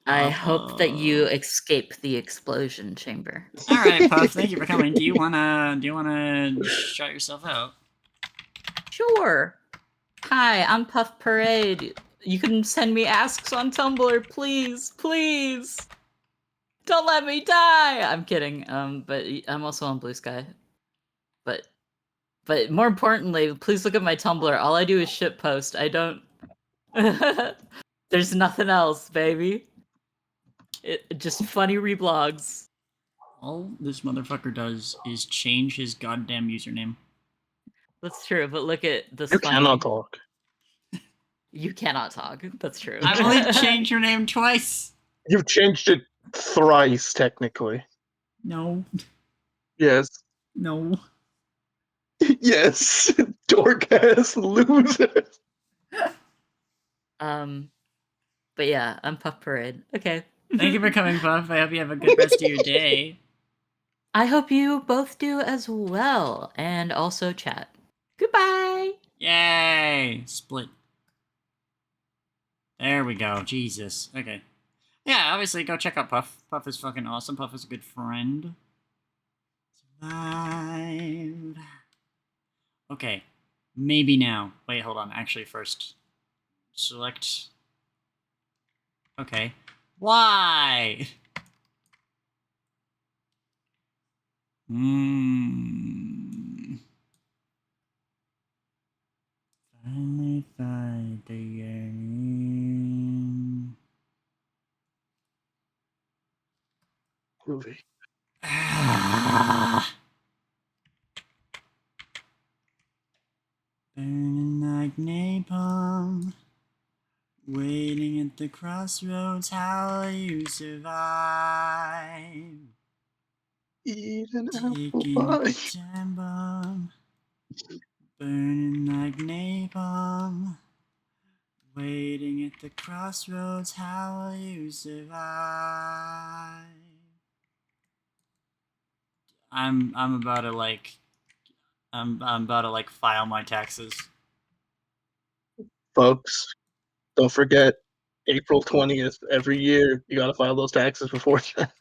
I hope that you escape the explosion chamber. All right, Puff. Thank you for coming. Do you wanna shout yourself out? Sure. Hi, I'm Puff Parade. You can send me asks on Tumblr, please, please. Don't let me die. I'm kidding. But I'm also on Blue Sky. But more importantly, please look at my Tumblr. All I do is shitpost. I don't. There's nothing else, baby. Just funny reblogs. All this motherfucker does is change his goddamn username. That's true, but look at this. You funny. cannot talk. You cannot talk. That's true. I've only changed your name twice. You've changed it thrice, technically. No. Yes. No. Yes. Dork ass loser. But yeah, I'm Puff Parade. Okay. Thank you for coming, Puff. I hope you have a good rest of your day. I hope you both do as well, and also chat. Goodbye! Yay! Split. There we go. Jesus. Okay. Yeah, obviously, go check out Puff. Puff is fucking awesome. Puff is a good friend. Survived. Okay. Maybe now. Wait, hold on. Actually, first. Select. Okay. Why? Finally find the yearning. Groovy. Burning like napalm. Waiting at the crossroads, how will you survive? Eat an apple Taking pie. the time bomb. Burning like napalm. Waiting at the crossroads, how will you survive? I'm about to like I'm about to like file my taxes. Folks, don't forget April 20th every year. You gotta file those taxes before that.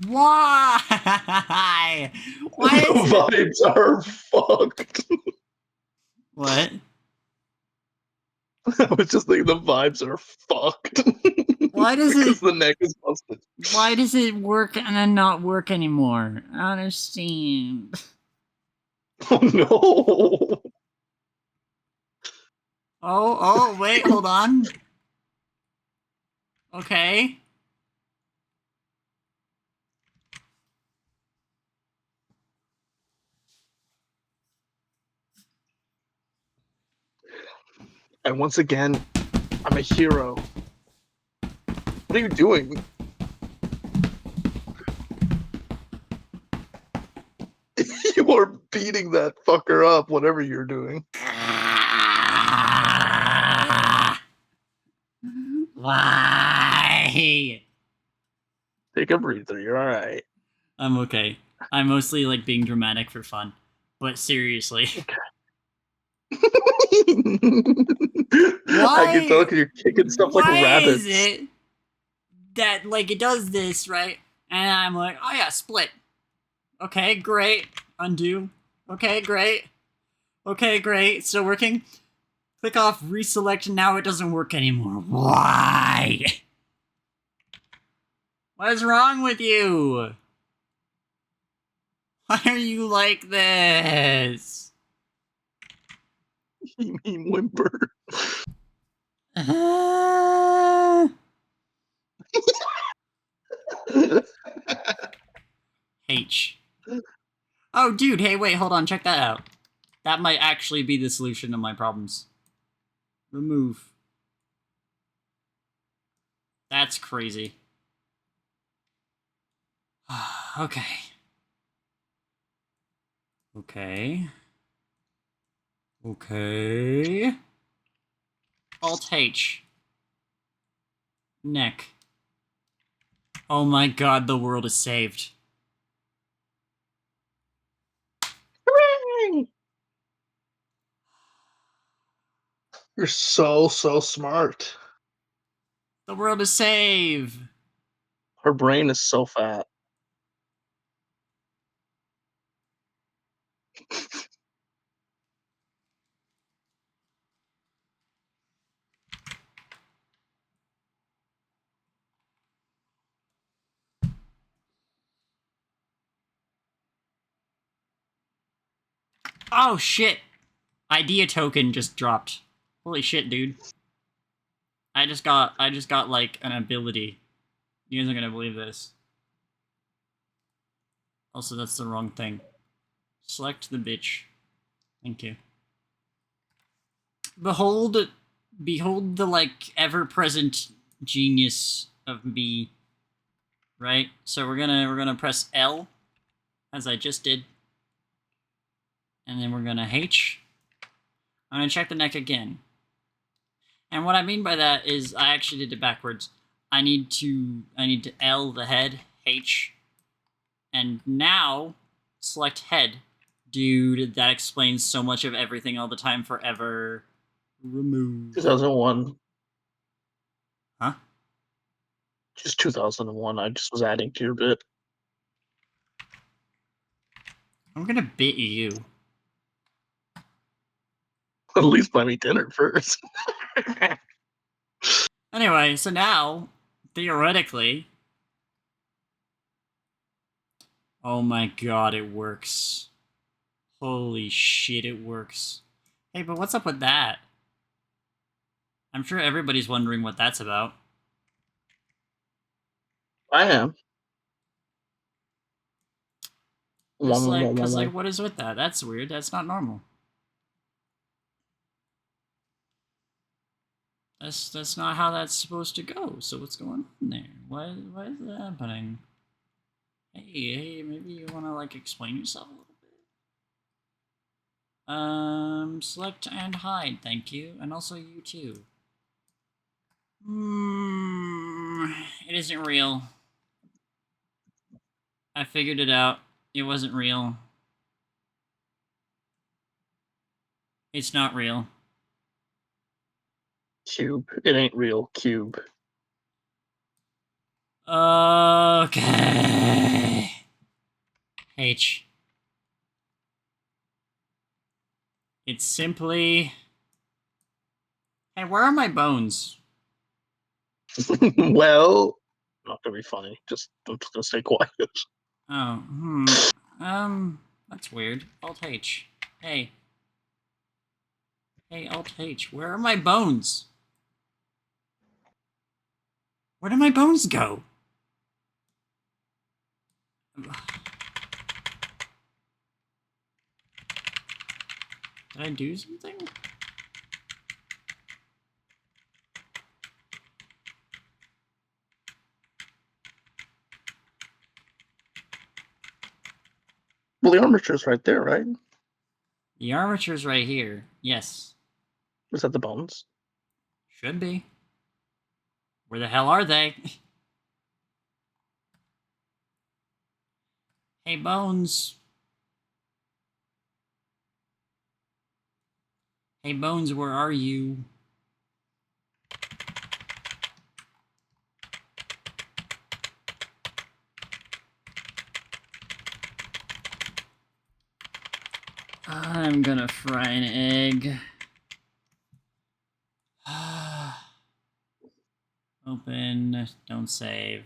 Why? Why The is it? vibes are fucked. What? I was just thinking the vibes are fucked. Why does Because it? the neck is busted. Why does it work and then not work anymore? I don't understand. Oh no. Oh, wait, hold on. Okay. And once again, I'm a hero. What are you doing? You are beating that fucker up, whatever you're doing. Why? Take a breather, you're alright. I'm okay. I'm mostly like being dramatic for fun. But seriously. I can tell because you're kicking stuff like Why rabbits. is it that like it does this, right? And I'm like, oh yeah, split. Okay, great. Undo. Okay, great. Okay, great. Still working. Click off, reselect, and now it doesn't work anymore. Why? What is wrong with you? Why are you like this? You mean whimper. H. Oh, dude, hey, wait, hold on, check that out. That might actually be the solution to my problems. Remove. That's crazy. Okay. Okay. Okay. Alt H. Neck. Oh my god, the world is saved. Hooray! You're so smart. The world is saved. Her brain is so fat. Oh shit! Idea token just dropped. Holy shit, dude. I just got like an ability. You guys aren't gonna believe this. Also, that's the wrong thing. Select the bitch. Thank you. Behold the like ever-present genius of me. Right? So we're gonna press L, as I just did. And then we're gonna H. I'm gonna check the neck again. And what I mean by that is I actually did it backwards. I need to L the head, H, and now select head. Dude, that explains so much of everything all the time forever. Remove. 2001. Huh? Just 2001. I just was adding to your bit. I'm gonna bit you. At least buy me dinner first. Anyway, so now, theoretically... Oh my god, it works. Holy shit, it works. Hey, but what's up with that? I'm sure everybody's wondering what that's about. I am. Cause like, what is with that? That's weird. That's not normal. That's not how that's supposed to go. So what's going on there? Why is that happening? Hey, maybe you want to like explain yourself a little bit. Select and hide, thank you, and also you too. It isn't real. I figured it out. It wasn't real. It's not real. Cube. It ain't real. Cube. Okay. H. It's simply... Hey, where are my bones? Well, not gonna be funny. I'm just gonna stay quiet. Oh, that's weird. Alt H. Hey. Hey, Alt H, where are my bones? Where did my bones go? Did I do something? Well, the armature's right there, right? The armature's right here. Yes. Is that the bones? Should be. Where the hell are they? Hey, Bones. Hey, Bones, where are you? I'm gonna fry an egg. Open, don't save.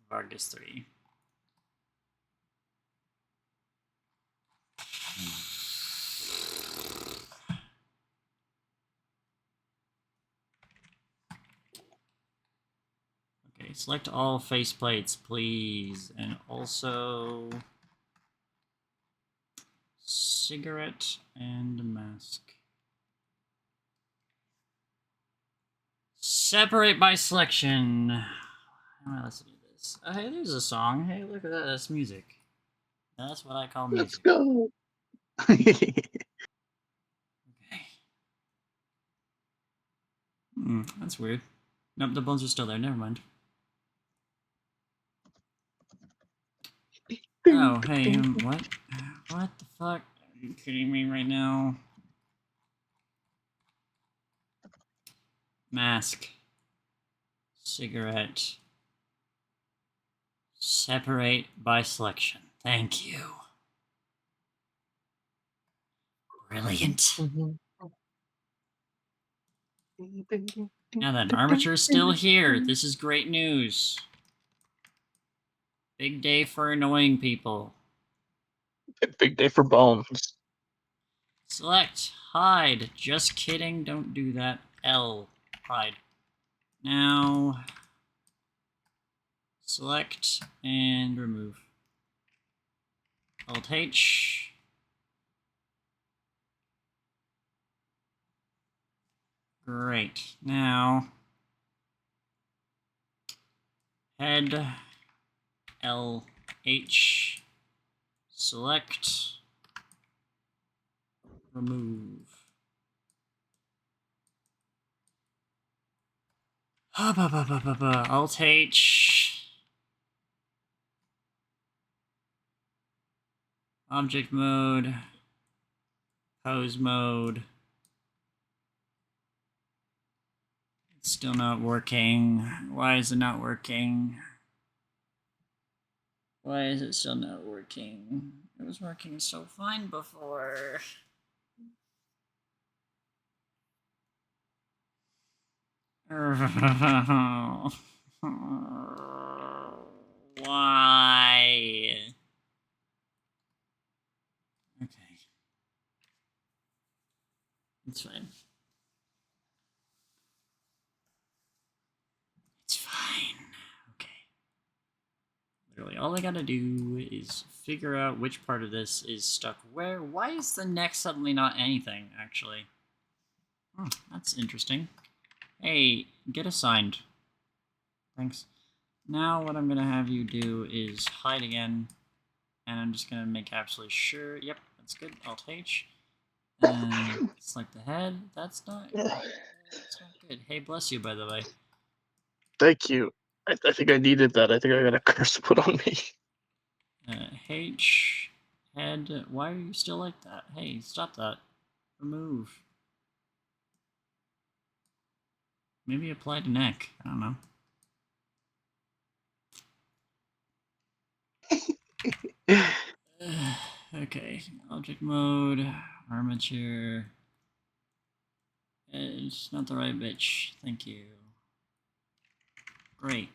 Vargas 3. Okay, select all faceplates, please. And also... cigarette and mask. Separate by selection. How am I listening to this? Hey, there's a song. Hey, look at that. That's music. That's what I call music. Let's go. Okay. That's weird. Nope, the bones are still there. Never mind. Oh, hey, what? What the fuck? Are you kidding me right now? Mask. Cigarette. Separate by selection. Thank you. Brilliant. Now then, Armature is still here. This is great news. Big day for annoying people. Big day for bones. Select. Hide. Just kidding. Don't do that. L. Hide. Now... select and remove. Alt H. Great. Now... head. L. H. Select. Remove. Alt H. Object mode. Pose mode. It's still not working. Why is it not working? Why is it still not working? It was working so fine before. Why? Okay. It's fine. It's fine. Okay. Literally, all I gotta do is figure out which part of this is stuck where. Why is the neck suddenly not anything, actually? That's interesting. Hey, get assigned. Thanks. Now what I'm gonna have you do is hide again. And I'm just gonna make absolutely sure. Yep, that's good. Alt H. And select the head. That's not good. Hey, bless you, by the way. Thank you. I think I needed that. I think I got a curse put on me. H. Head. Why are you still like that? Hey, stop that. Remove. Maybe apply to neck. I don't know. Okay. Object mode. Armature. It's not the right bitch. Thank you. Great.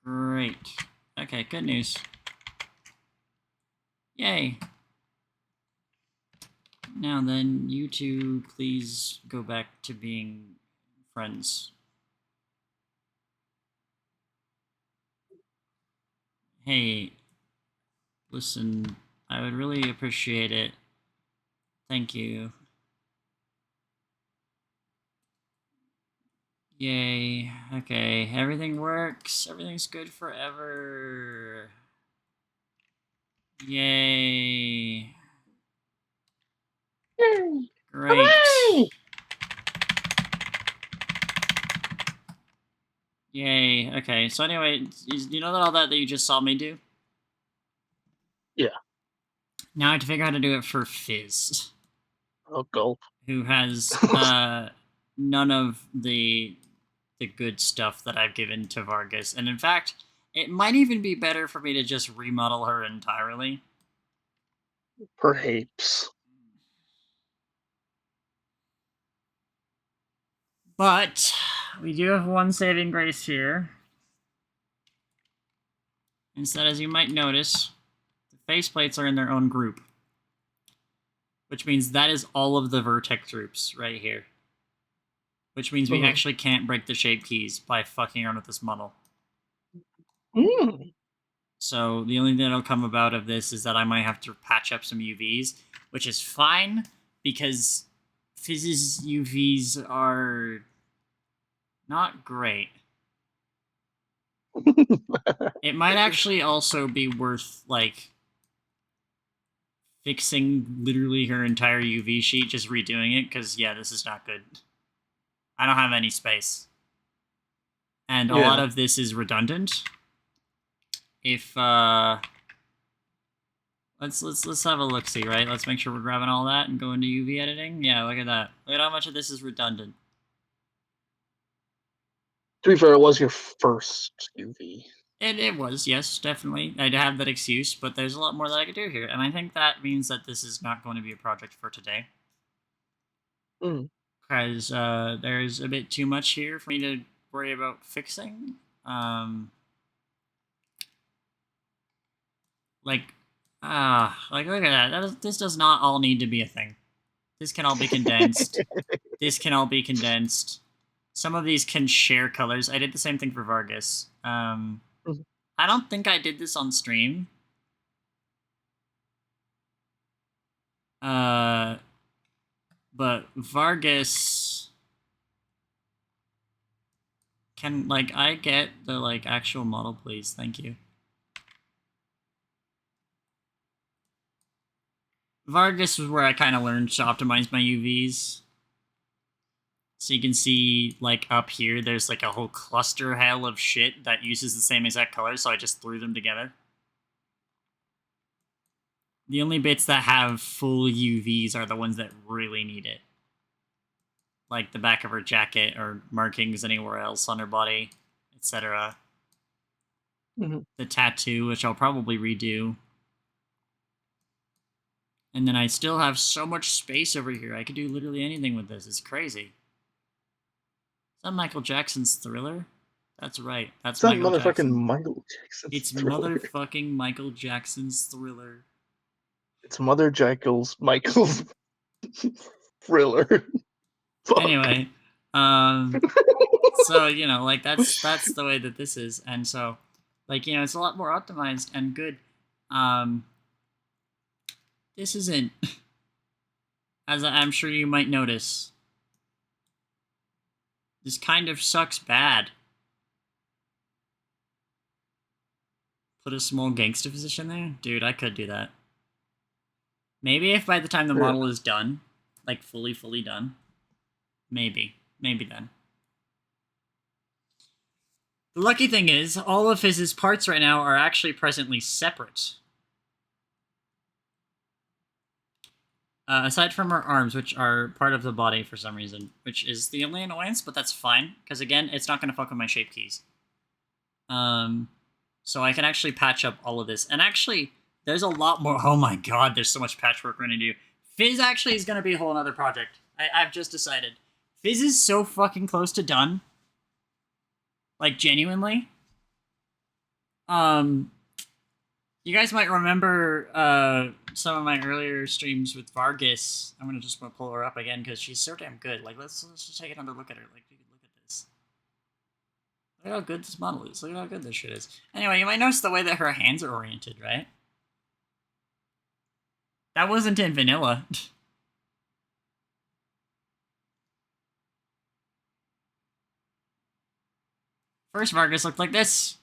Great. Okay, good news. Yay. Now then, you two please go back to being friends. Hey, listen, I would really appreciate it. Thank you. Yay. Okay, everything works. Everything's good forever. Yay. Great. Hooray! Yay. Okay, so anyway, you know that all that you just saw me do? Yeah. Now I have to figure out how to do it for Fizz, Oh, gulp. who has none of the good stuff that I've given to Vargas. And in fact, it might even be better for me to just remodel her entirely. Perhaps. But we do have one saving grace here. Instead, as you might notice, the faceplates are in their own group. Which means that is all of the vertex groups right here. Which means we actually can't break the shape keys by fucking around with this model. So the only thing that'll come about of this is that I might have to patch up some UVs, which is fine, because Fizz's UVs are not great. It might actually also be worth, like, fixing literally her entire UV sheet, just redoing it, because, yeah, this is not good. I don't have any space. And a lot of this is redundant. If, let's have a look-see, right? Let's make sure we're grabbing all that and go into UV editing. Yeah, look at that. Look at how much of this is redundant. To be fair, it was your first UV. It was, yes, definitely. I'd have that excuse, but there's a lot more that I could do here. And I think that means that this is not going to be a project for today. Because there's a bit too much here for me to worry about fixing. Like, look at that. This does not all need to be a thing. This can all be condensed. This can all be condensed. Some of these can share colors. I did the same thing for Vargas. I don't think I did this on stream. But Vargas can, like, I get the, like, actual model, please. Thank you. Vargas was where I kind of learned to optimize my UVs. So you can see, like, up here, there's, like, a whole cluster hell of shit that uses the same exact color, so I just threw them together. The only bits that have full UVs are the ones that really need it. Like the back of her jacket or markings anywhere else on her body, etc. The tattoo, which I'll probably redo. And then I still have so much space over here. I could do literally anything with this. It's crazy. Is that Michael Jackson's Thriller? That's right. That's It's not Michael motherfucking Jackson. Michael Jackson's It's Thriller. motherfucking Michael Jackson's Thriller. It's Mother Jekyll's Michael's Thriller. Fuck. Anyway, so, you know, like, that's the way that this is. And so, like, you know, it's a lot more optimized and good. This isn't, as I'm sure you might notice, this kind of sucks bad. Put a small gangster position there? Dude, I could do that. Maybe if by the time the model is done, like, fully done, maybe then. The lucky thing is, all of his parts right now are actually presently separate. Aside from her arms, which are part of the body for some reason, which is the only annoyance, but that's fine, because again, it's not going to fuck with my shape keys. So I can actually patch up all of this. And actually, there's a lot more. Oh my god, there's so much patchwork we're going to do. Fizz actually is going to be a whole other project. I've just decided. Fizz is so fucking close to done. Like, genuinely. You guys might remember some of my earlier streams with Vargas. I'm going to just pull her up again because she's so damn good. Like, let's just take another look at her. Like, look at this. Look at how good this model is. Look at how good this shit is. Anyway, you might notice the way that her hands are oriented, right? That wasn't in vanilla. First Vargas looked like this.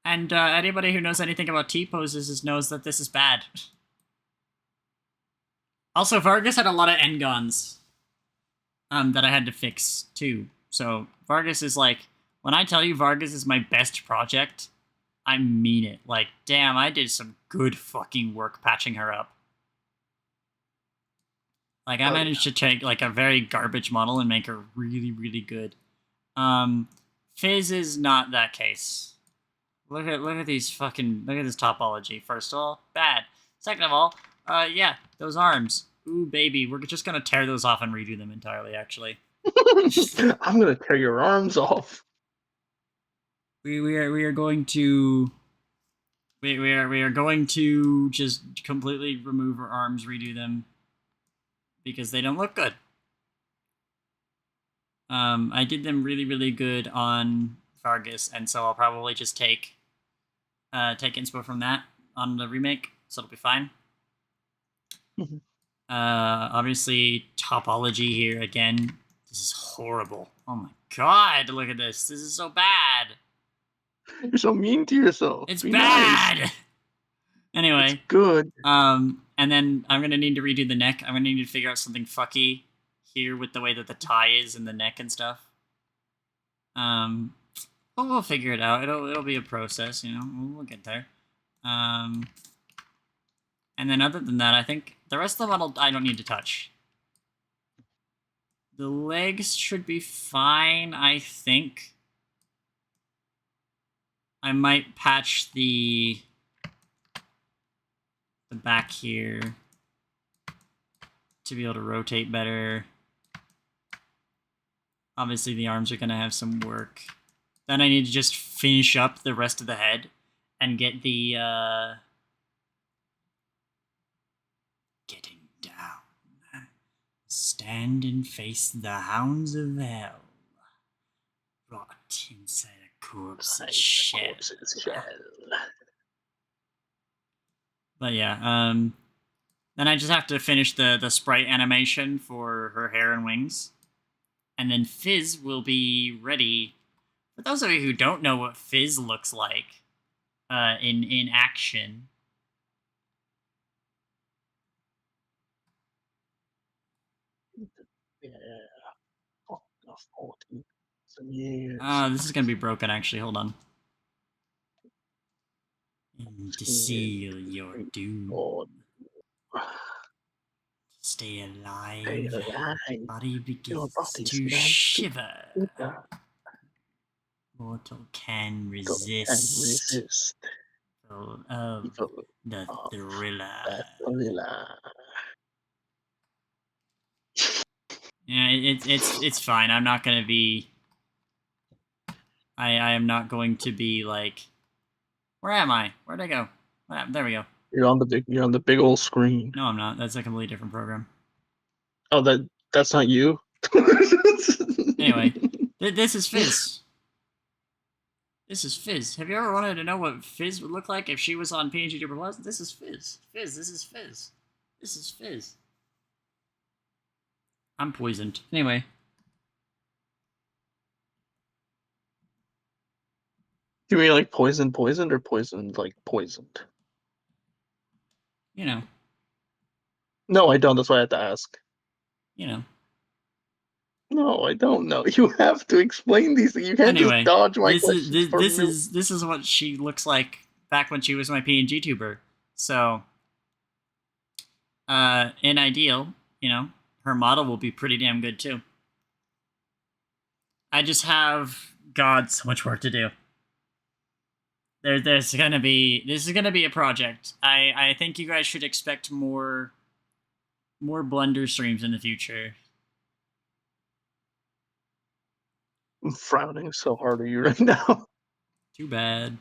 And anybody who knows anything about T-poses knows that this is bad. Also, Vargas had a lot of N-gons that I had to fix, too. So, Vargas is like, when I tell you Vargas is my best project, I mean it. Like, damn, I did some good fucking work patching her up. Like, I managed to take, like, a very garbage model and make her really, really good. Fizz is not that case. Look at these fucking, look at this topology. First of all, bad. Second of all, yeah, those arms. Ooh, baby, we're just gonna tear those off and redo them entirely, actually. I'm gonna tear your arms off. We are going to we are going to just completely remove her arms, redo them, because they don't look good. I did them really, really good on Vargas, and so I'll probably just take inspo from that on the remake, so it'll be fine. Obviously, topology here again. This is horrible. Oh my god, look at this. This is so bad. You're so mean to yourself. It's Be bad. Nice. Anyway, It's good. and then I'm gonna need to redo the neck. I'm gonna need to figure out something fucky here with the way that the tie is in the neck and stuff. But we'll figure it out. It'll be a process, you know. We'll get there. And then other than that, I think the rest of the model I don't need to touch. The legs should be fine, I think. I might patch the back here to be able to rotate better. Obviously, the arms are going to have some work. Then I need to just finish up the rest of the head and get the, getting down. Stand and face the hounds of hell. Rot inside a corpse's shell. But yeah, then I just have to finish the sprite animation for her hair and wings. And then Fizz will be ready. For those of you who don't know what Fizz looks like in action, Yeah. 40 some years. this is gonna be broken actually. Hold on. And to seal your doom. Oh, Stay alive. stay alive. Body Your begins body to begins shiver. shiver. Mortal can Go resist. and resist. Evil of Evil the of thriller. the thriller. Yeah, it's fine. I'm not gonna be. I am not going to be like. Where am I? Where'd I go? What happened? There we go. You're on the big old screen. No, I'm not. That's a completely different program. Oh, that's not you. Anyway, this is Fizz. This is Fizz. Have you ever wanted to know what Fizz would look like if she was on PNG Tuber Plus? This is Fizz. Fizz. This is Fizz. This is Fizz. I'm poisoned. Anyway. You mean like poisoned or poisoned like poisoned? You know. No, I don't. That's why I had to ask. You know. No, I don't know. You have to explain these things. You can't Anyway, just dodge my this questions. this is what she looks like back when she was my PNG tuber. So, in ideal, you know, her model will be pretty damn good too. I just have so much work to do. This is gonna be a project. I think you guys should expect more Blender streams in the future. I'm frowning so hard at you right now. Too bad.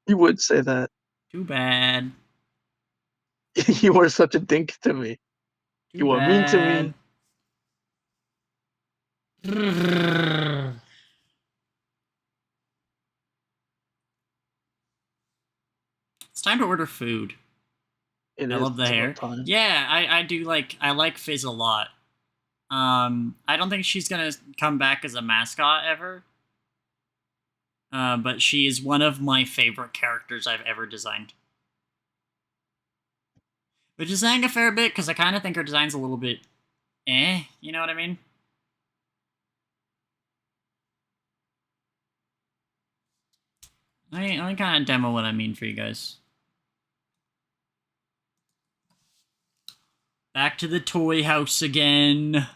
You would say that. Too bad. You were such a dink to me. Too You were mean to me. It's time to order food. I love the hair. Time. Yeah, I do I like Fizz a lot. I don't think she's gonna come back as a mascot ever. But she is one of my favorite characters I've ever designed. Which is saying a fair bit, because I kind of think her design's a little bit you know what I mean? Let me kind of demo what I mean for you guys. Back to the toy house again.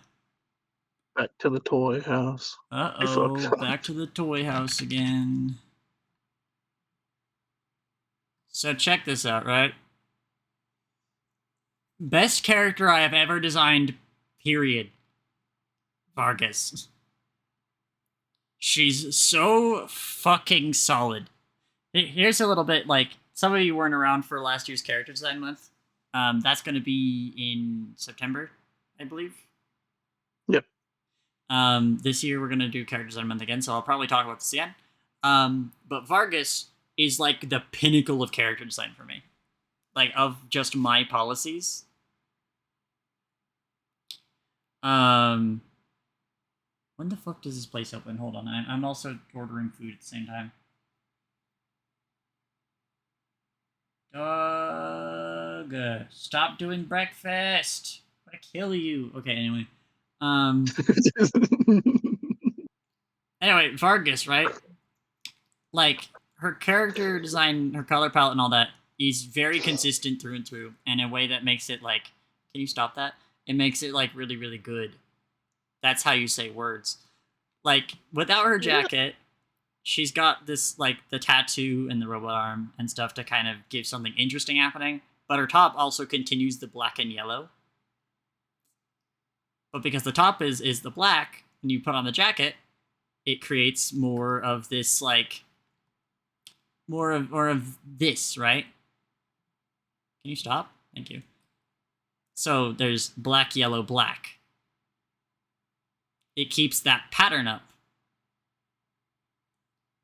Back to the toy house. Uh-oh, back to the toy house again. So check this out, right? Best character I have ever designed, period. Vargas. She's so fucking solid. Here's a little bit, some of you weren't around for last year's character design month. That's going to be in September, I believe. Yep. This year we're going to do character design month again, so I'll probably talk about this again. But Vargas is like the pinnacle of character design for me. Of just my policies. When the fuck does this place open? Hold on, I'm also ordering food at the same time. Doug, stop doing breakfast. I'm gonna kill you. Okay, anyway. Anyway, Vargas, right? Like, her character design, her color palette and all that is very consistent through and through, in a way that makes it like, can you stop that? It makes it like really, really good. That's how you say words. Like, without her jacket, she's got this, like, the tattoo and the robot arm and stuff to kind of give something interesting happening, but her top also continues the black and yellow. But because the top is the black, and you put on the jacket, it creates more of this, like, more of this, right? Can you stop? Thank you. So there's black, yellow, black. It keeps that pattern up,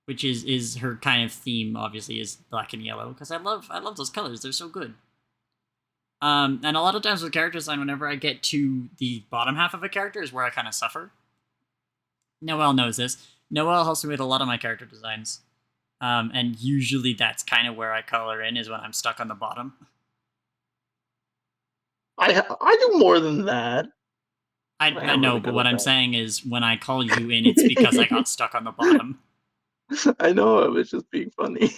which is her kind of theme. Obviously, is black and yellow, because I love those colors. They're so good. And a lot of times with character design, whenever I get to the bottom half of a character, is where I kind of suffer. Noelle knows this. Noelle helps me with a lot of my character designs. And usually that's kind of where I color in, is when I'm stuck on the bottom. I do more than that. I am know, really but good what at I'm that. saying is, when I call you in, it's because I got stuck on the bottom. I know, I was just being funny.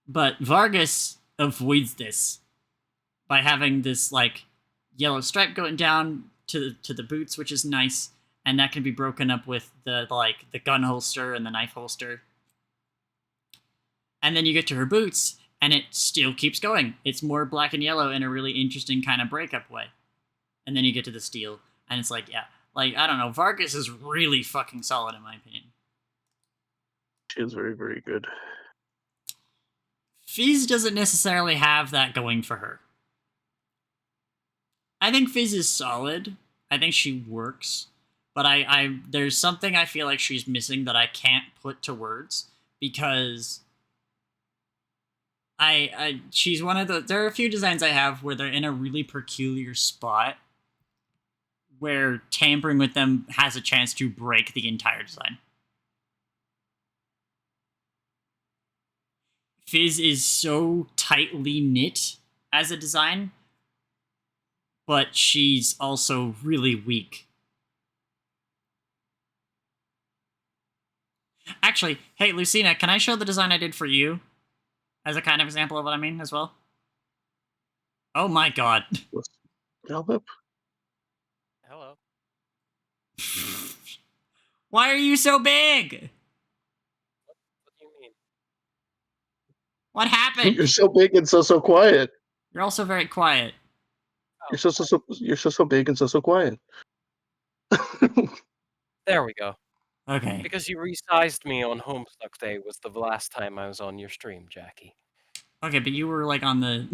But Vargas avoids this by having this, like, yellow stripe going down to the boots, which is nice, and that can be broken up with the gun holster and the knife holster. And then you get to her boots, and it still keeps going. It's more black and yellow in a really interesting kind of breakup way. And then you get to the steel, and it's like, yeah, like, I don't know, Vargas is really fucking solid in my opinion. She is very, very good. Fizz doesn't necessarily have that going for her. I think Fizz is solid. I think she works. But I there's something I feel like she's missing that I can't put to words, because she's one of the, there are a few designs I have where they're in a really peculiar spot where tampering with them has a chance to break the entire design. Fizz is so tightly knit as a design, but she's also really weak. Actually, hey, Lucina, can I show the design I did for you as a kind of example of what I mean as well? Oh my god. Philip? Hello. Why are you so big? What do you mean? What happened? You're so big and so quiet. You're also very quiet. Oh, You're so big and so quiet. there we go. Okay. Because you resized me on Homestuck Day was the last time I was on your stream, Jackie. Okay, but you were like on the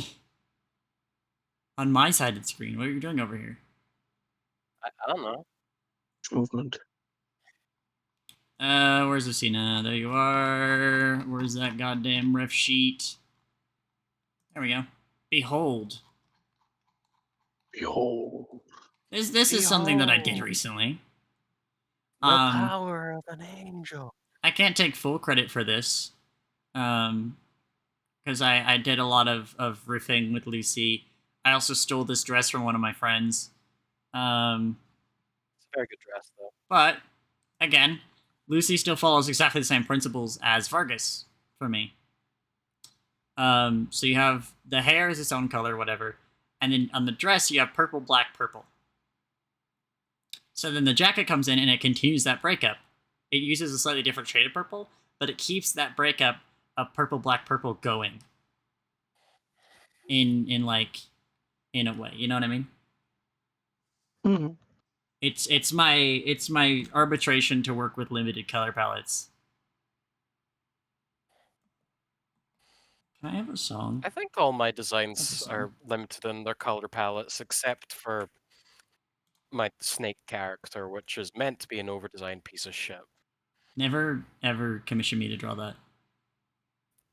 on my side of the screen. What are you doing over here? I don't know. Movement. Where's Lucina? There you are. Where's that goddamn ref sheet? There we go. Behold. Behold. This is something that I did Behold. recently. The power of an angel. I can't take full credit for this. Because I did a lot of riffing with Lucy. I also stole this dress from one of my friends. It's a very good dress, though. But, again, Lucy still follows exactly the same principles as Vargas for me. So you have the hair is its own color, whatever. And then on the dress, you have purple, black, purple. So then the jacket comes in and it continues that breakup. It uses a slightly different shade of purple, but it keeps that breakup of purple, black, purple going. In a way, you know what I mean? Mm-hmm. It's my arbitration to work with limited color palettes. Can I have a song? I think all my designs are limited in their color palettes, except for my snake character, which is meant to be an over-designed piece of shit. Never ever commission me to draw that.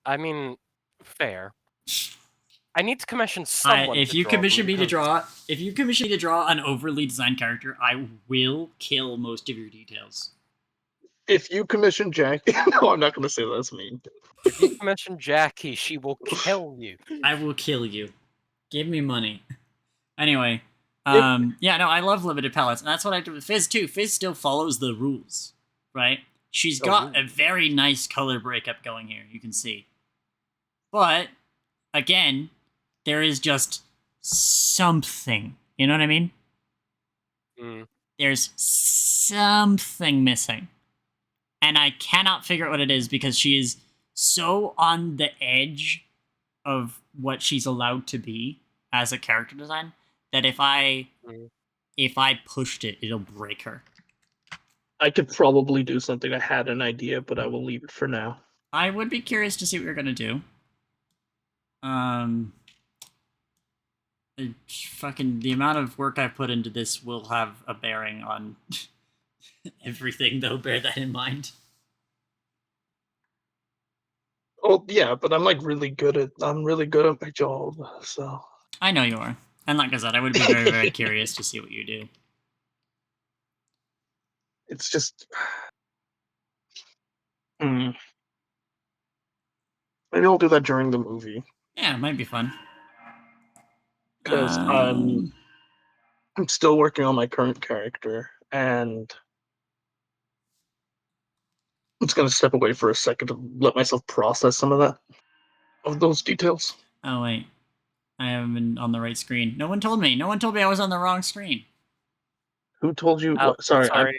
I mean, fair. I need to commission someone. If to you draw commission them me to because- draw an overly designed character, I will kill most of your details. If you commission Jack, no, I'm not going to say that's mean. if you commission Jackie, she will kill you. I will kill you. Give me money. Anyway, If- yeah, no, I love limited palettes, and that's what I do with Fizz too. Fizz still follows the rules, right? She's The got a rules. very nice color breakup going here, you can see. But, again, there is just something. You know what I mean? Mm. There's something missing. And I cannot figure out what it is because she is so on the edge of what she's allowed to be as a character design that if I pushed it, it'll break her. I could probably do something. I had an idea, but I will leave it for now. I would be curious to see what you're gonna do. Fucking the amount of work I put into this will have a bearing on everything, though. Bear that in mind. Oh yeah, but I'm really good at my job. So I know you are, and like I said, I would be very, very curious to see what you do. it's just. Maybe I'll do that during the movie Yeah, it might be fun. because I'm still working on my current character, and I'm just gonna step away for a second to let myself process some of those details. Oh wait, I haven't been on the right screen. No one told me. No one told me I was on the wrong screen. Who told you? Oh, Sorry, I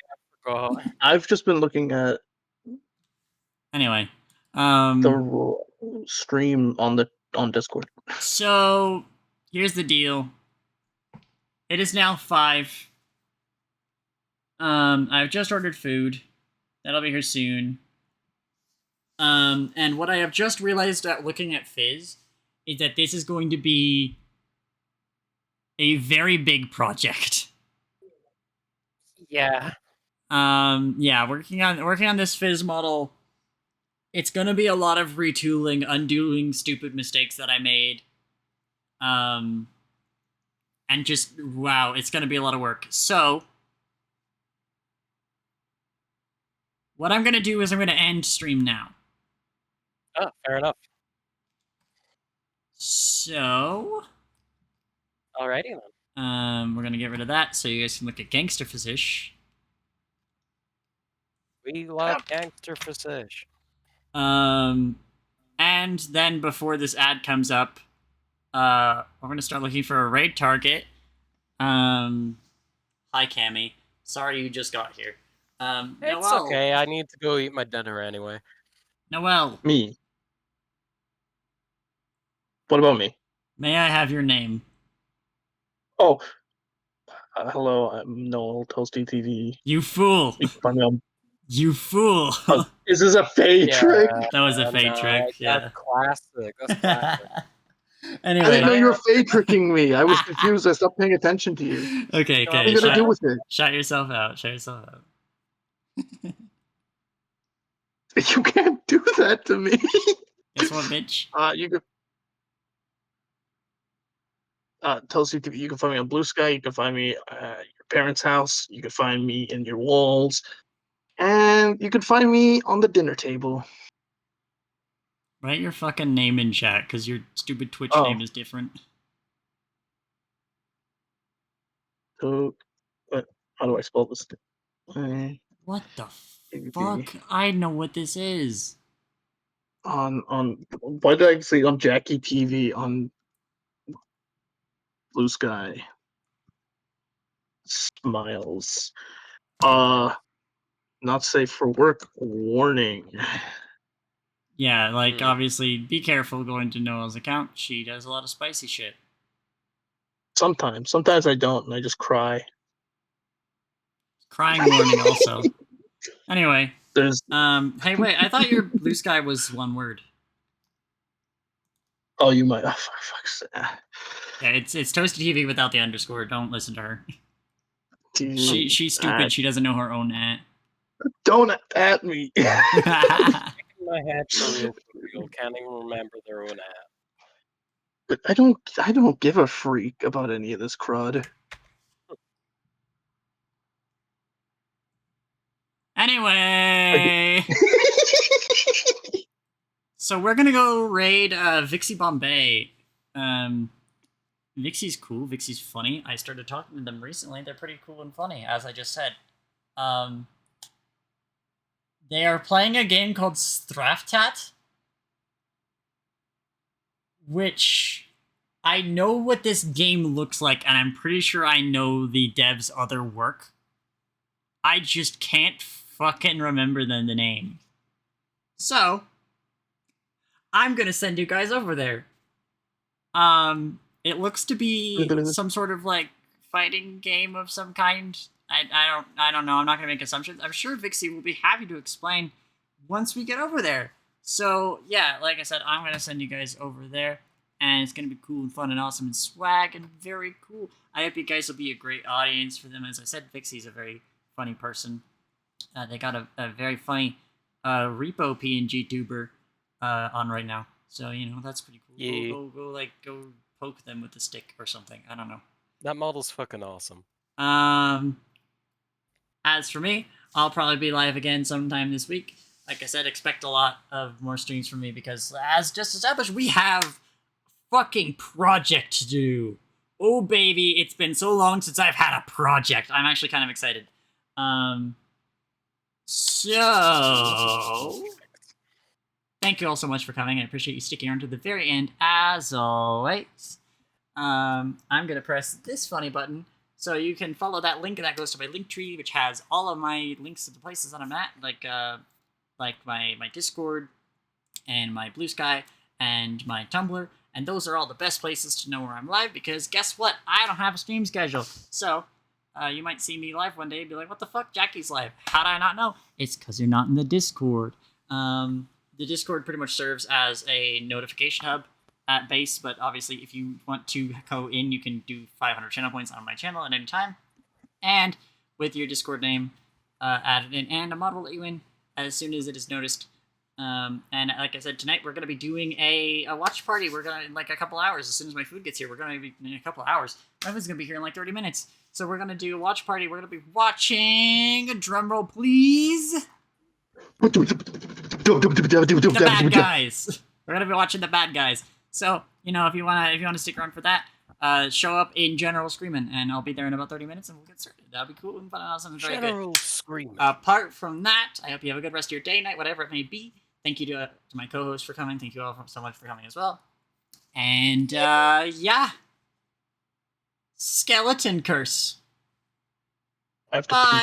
forgot. I've just been looking at Anyway, the stream on Discord. so here's the deal. It is now 5. I've just ordered food. That'll be here soon. And what I have just realized at looking at Fizz is that this is going to be a very big project. Yeah. Yeah, working on this Fizz model. It's gonna be a lot of retooling, undoing stupid mistakes that I made. And just wow, it's gonna be a lot of work. So what I'm gonna do is I'm gonna end stream now. Oh, fair enough. So Alrighty then. we're gonna get rid of that so you guys can look at Gangster Physish. We love gangster physish. And then before this ad comes up, we're gonna start looking for a raid target. Hi Cammy. Sorry you just got here. It's Noel. okay. I need to go eat my dinner anyway. Noel, Me. What about me? may I have your name? Oh, hello. I'm Noel Toasty TV. You fool! You can find me on. You fool! Oh, is this a fade trick? That was a fade trick. Yeah. That's classic. That's classic. I didn't know Anyway, you were fade tricking me. I was confused. I stopped paying attention to you. okay. What are you gonna do with it? Shout yourself out. Shout yourself out. You can't do that to me. Guess what, bitch? You could. Toasty TV. You can find me on Blue Sky. You can find me at your parents' house. You can find me in your walls, and you can find me on the dinner table. Write your fucking name in chat, because your stupid Twitch Oh. name is different. So, how do I spell this? What the fuck? I know what this is. On why did I say on Jackie TV on Blue Sky? Smiles. Not safe for work. Warning. Yeah, like, obviously, be careful going to Noel's account. She does a lot of spicy shit. Sometimes I don't, and I just cry. Crying warning also. Anyway, There's hey, wait, I thought your Blue Sky was one word. oh, you might. Oh, for fuck's sake. Yeah, it's Toasty TV without the underscore. Don't listen to her. She's stupid. She doesn't know her own at. Don't at me. My head for real. Can't even remember their own app. But I don't give a freak about any of this crud. Anyway, so we're gonna go raid Vixie Bombay. Vixie's cool. Vixie's funny. I started talking to them recently. They're pretty cool and funny, as I just said. They are playing a game called Straftat, which I know what this game looks like, and I'm pretty sure I know the devs' other work. I just can't fucking remember the name. So, I'm gonna send you guys over there. It looks to be some sort of like fighting game of some kind. I don't know. I'm not gonna make assumptions. I'm sure Vixie will be happy to explain once we get over there. So yeah, like I said, I'm gonna send you guys over there, and it's gonna be cool and fun and awesome and swag and very cool. I hope you guys will be a great audience for them. As I said, Vixie's a very funny person. They got a very funny repo PNG tuber on right now. So, you know, that's pretty cool. Yeah. Go poke them with a stick or something. I don't know. That model's fucking awesome. As for me, I'll probably be live again sometime this week. Like I said, expect a lot of more streams from me because, as just established, we have fucking project to do. Oh, baby, it's been so long since I've had a project. I'm actually kind of excited. So, thank you all so much for coming. I appreciate you sticking around to the very end, as always. I'm going to press this funny button so you can follow that link, and that goes to my link tree, which has all of my links to the places that I'm at, like my Discord and my Blue Sky and my Tumblr. And those are all the best places to know where I'm live, because guess what? I don't have a stream schedule. So, you might see me live one day and be like, what the fuck? Jackie's live. How'd I not know? It's because you're not in the Discord. The Discord pretty much serves as a notification hub at base, but obviously if you want to go in, you can do 500 channel points on my channel at any time. And with your Discord name added in, and a mod will let you in as soon as it is noticed. And like I said, tonight we're going to be doing a watch party. We're going to, in like a couple hours, as soon as my food gets here, we're going to be in a couple hours. My food's going to be here in like 30 minutes. So we're going to do a watch party. We're going to be watching, drumroll please, the bad guys. We're going to be watching the bad guys. So, you know, if you want to stick around for that, show up in General Screamin', and I'll be there in about 30 minutes, and we'll get started. That'll be cool and fun and awesome and very good. General Screaming. Apart from that, I hope you have a good rest of your day, night, whatever it may be. Thank you to my co-host for coming. Thank you all so much for coming as well. And, yeah. Skeleton curse. I have to Bye.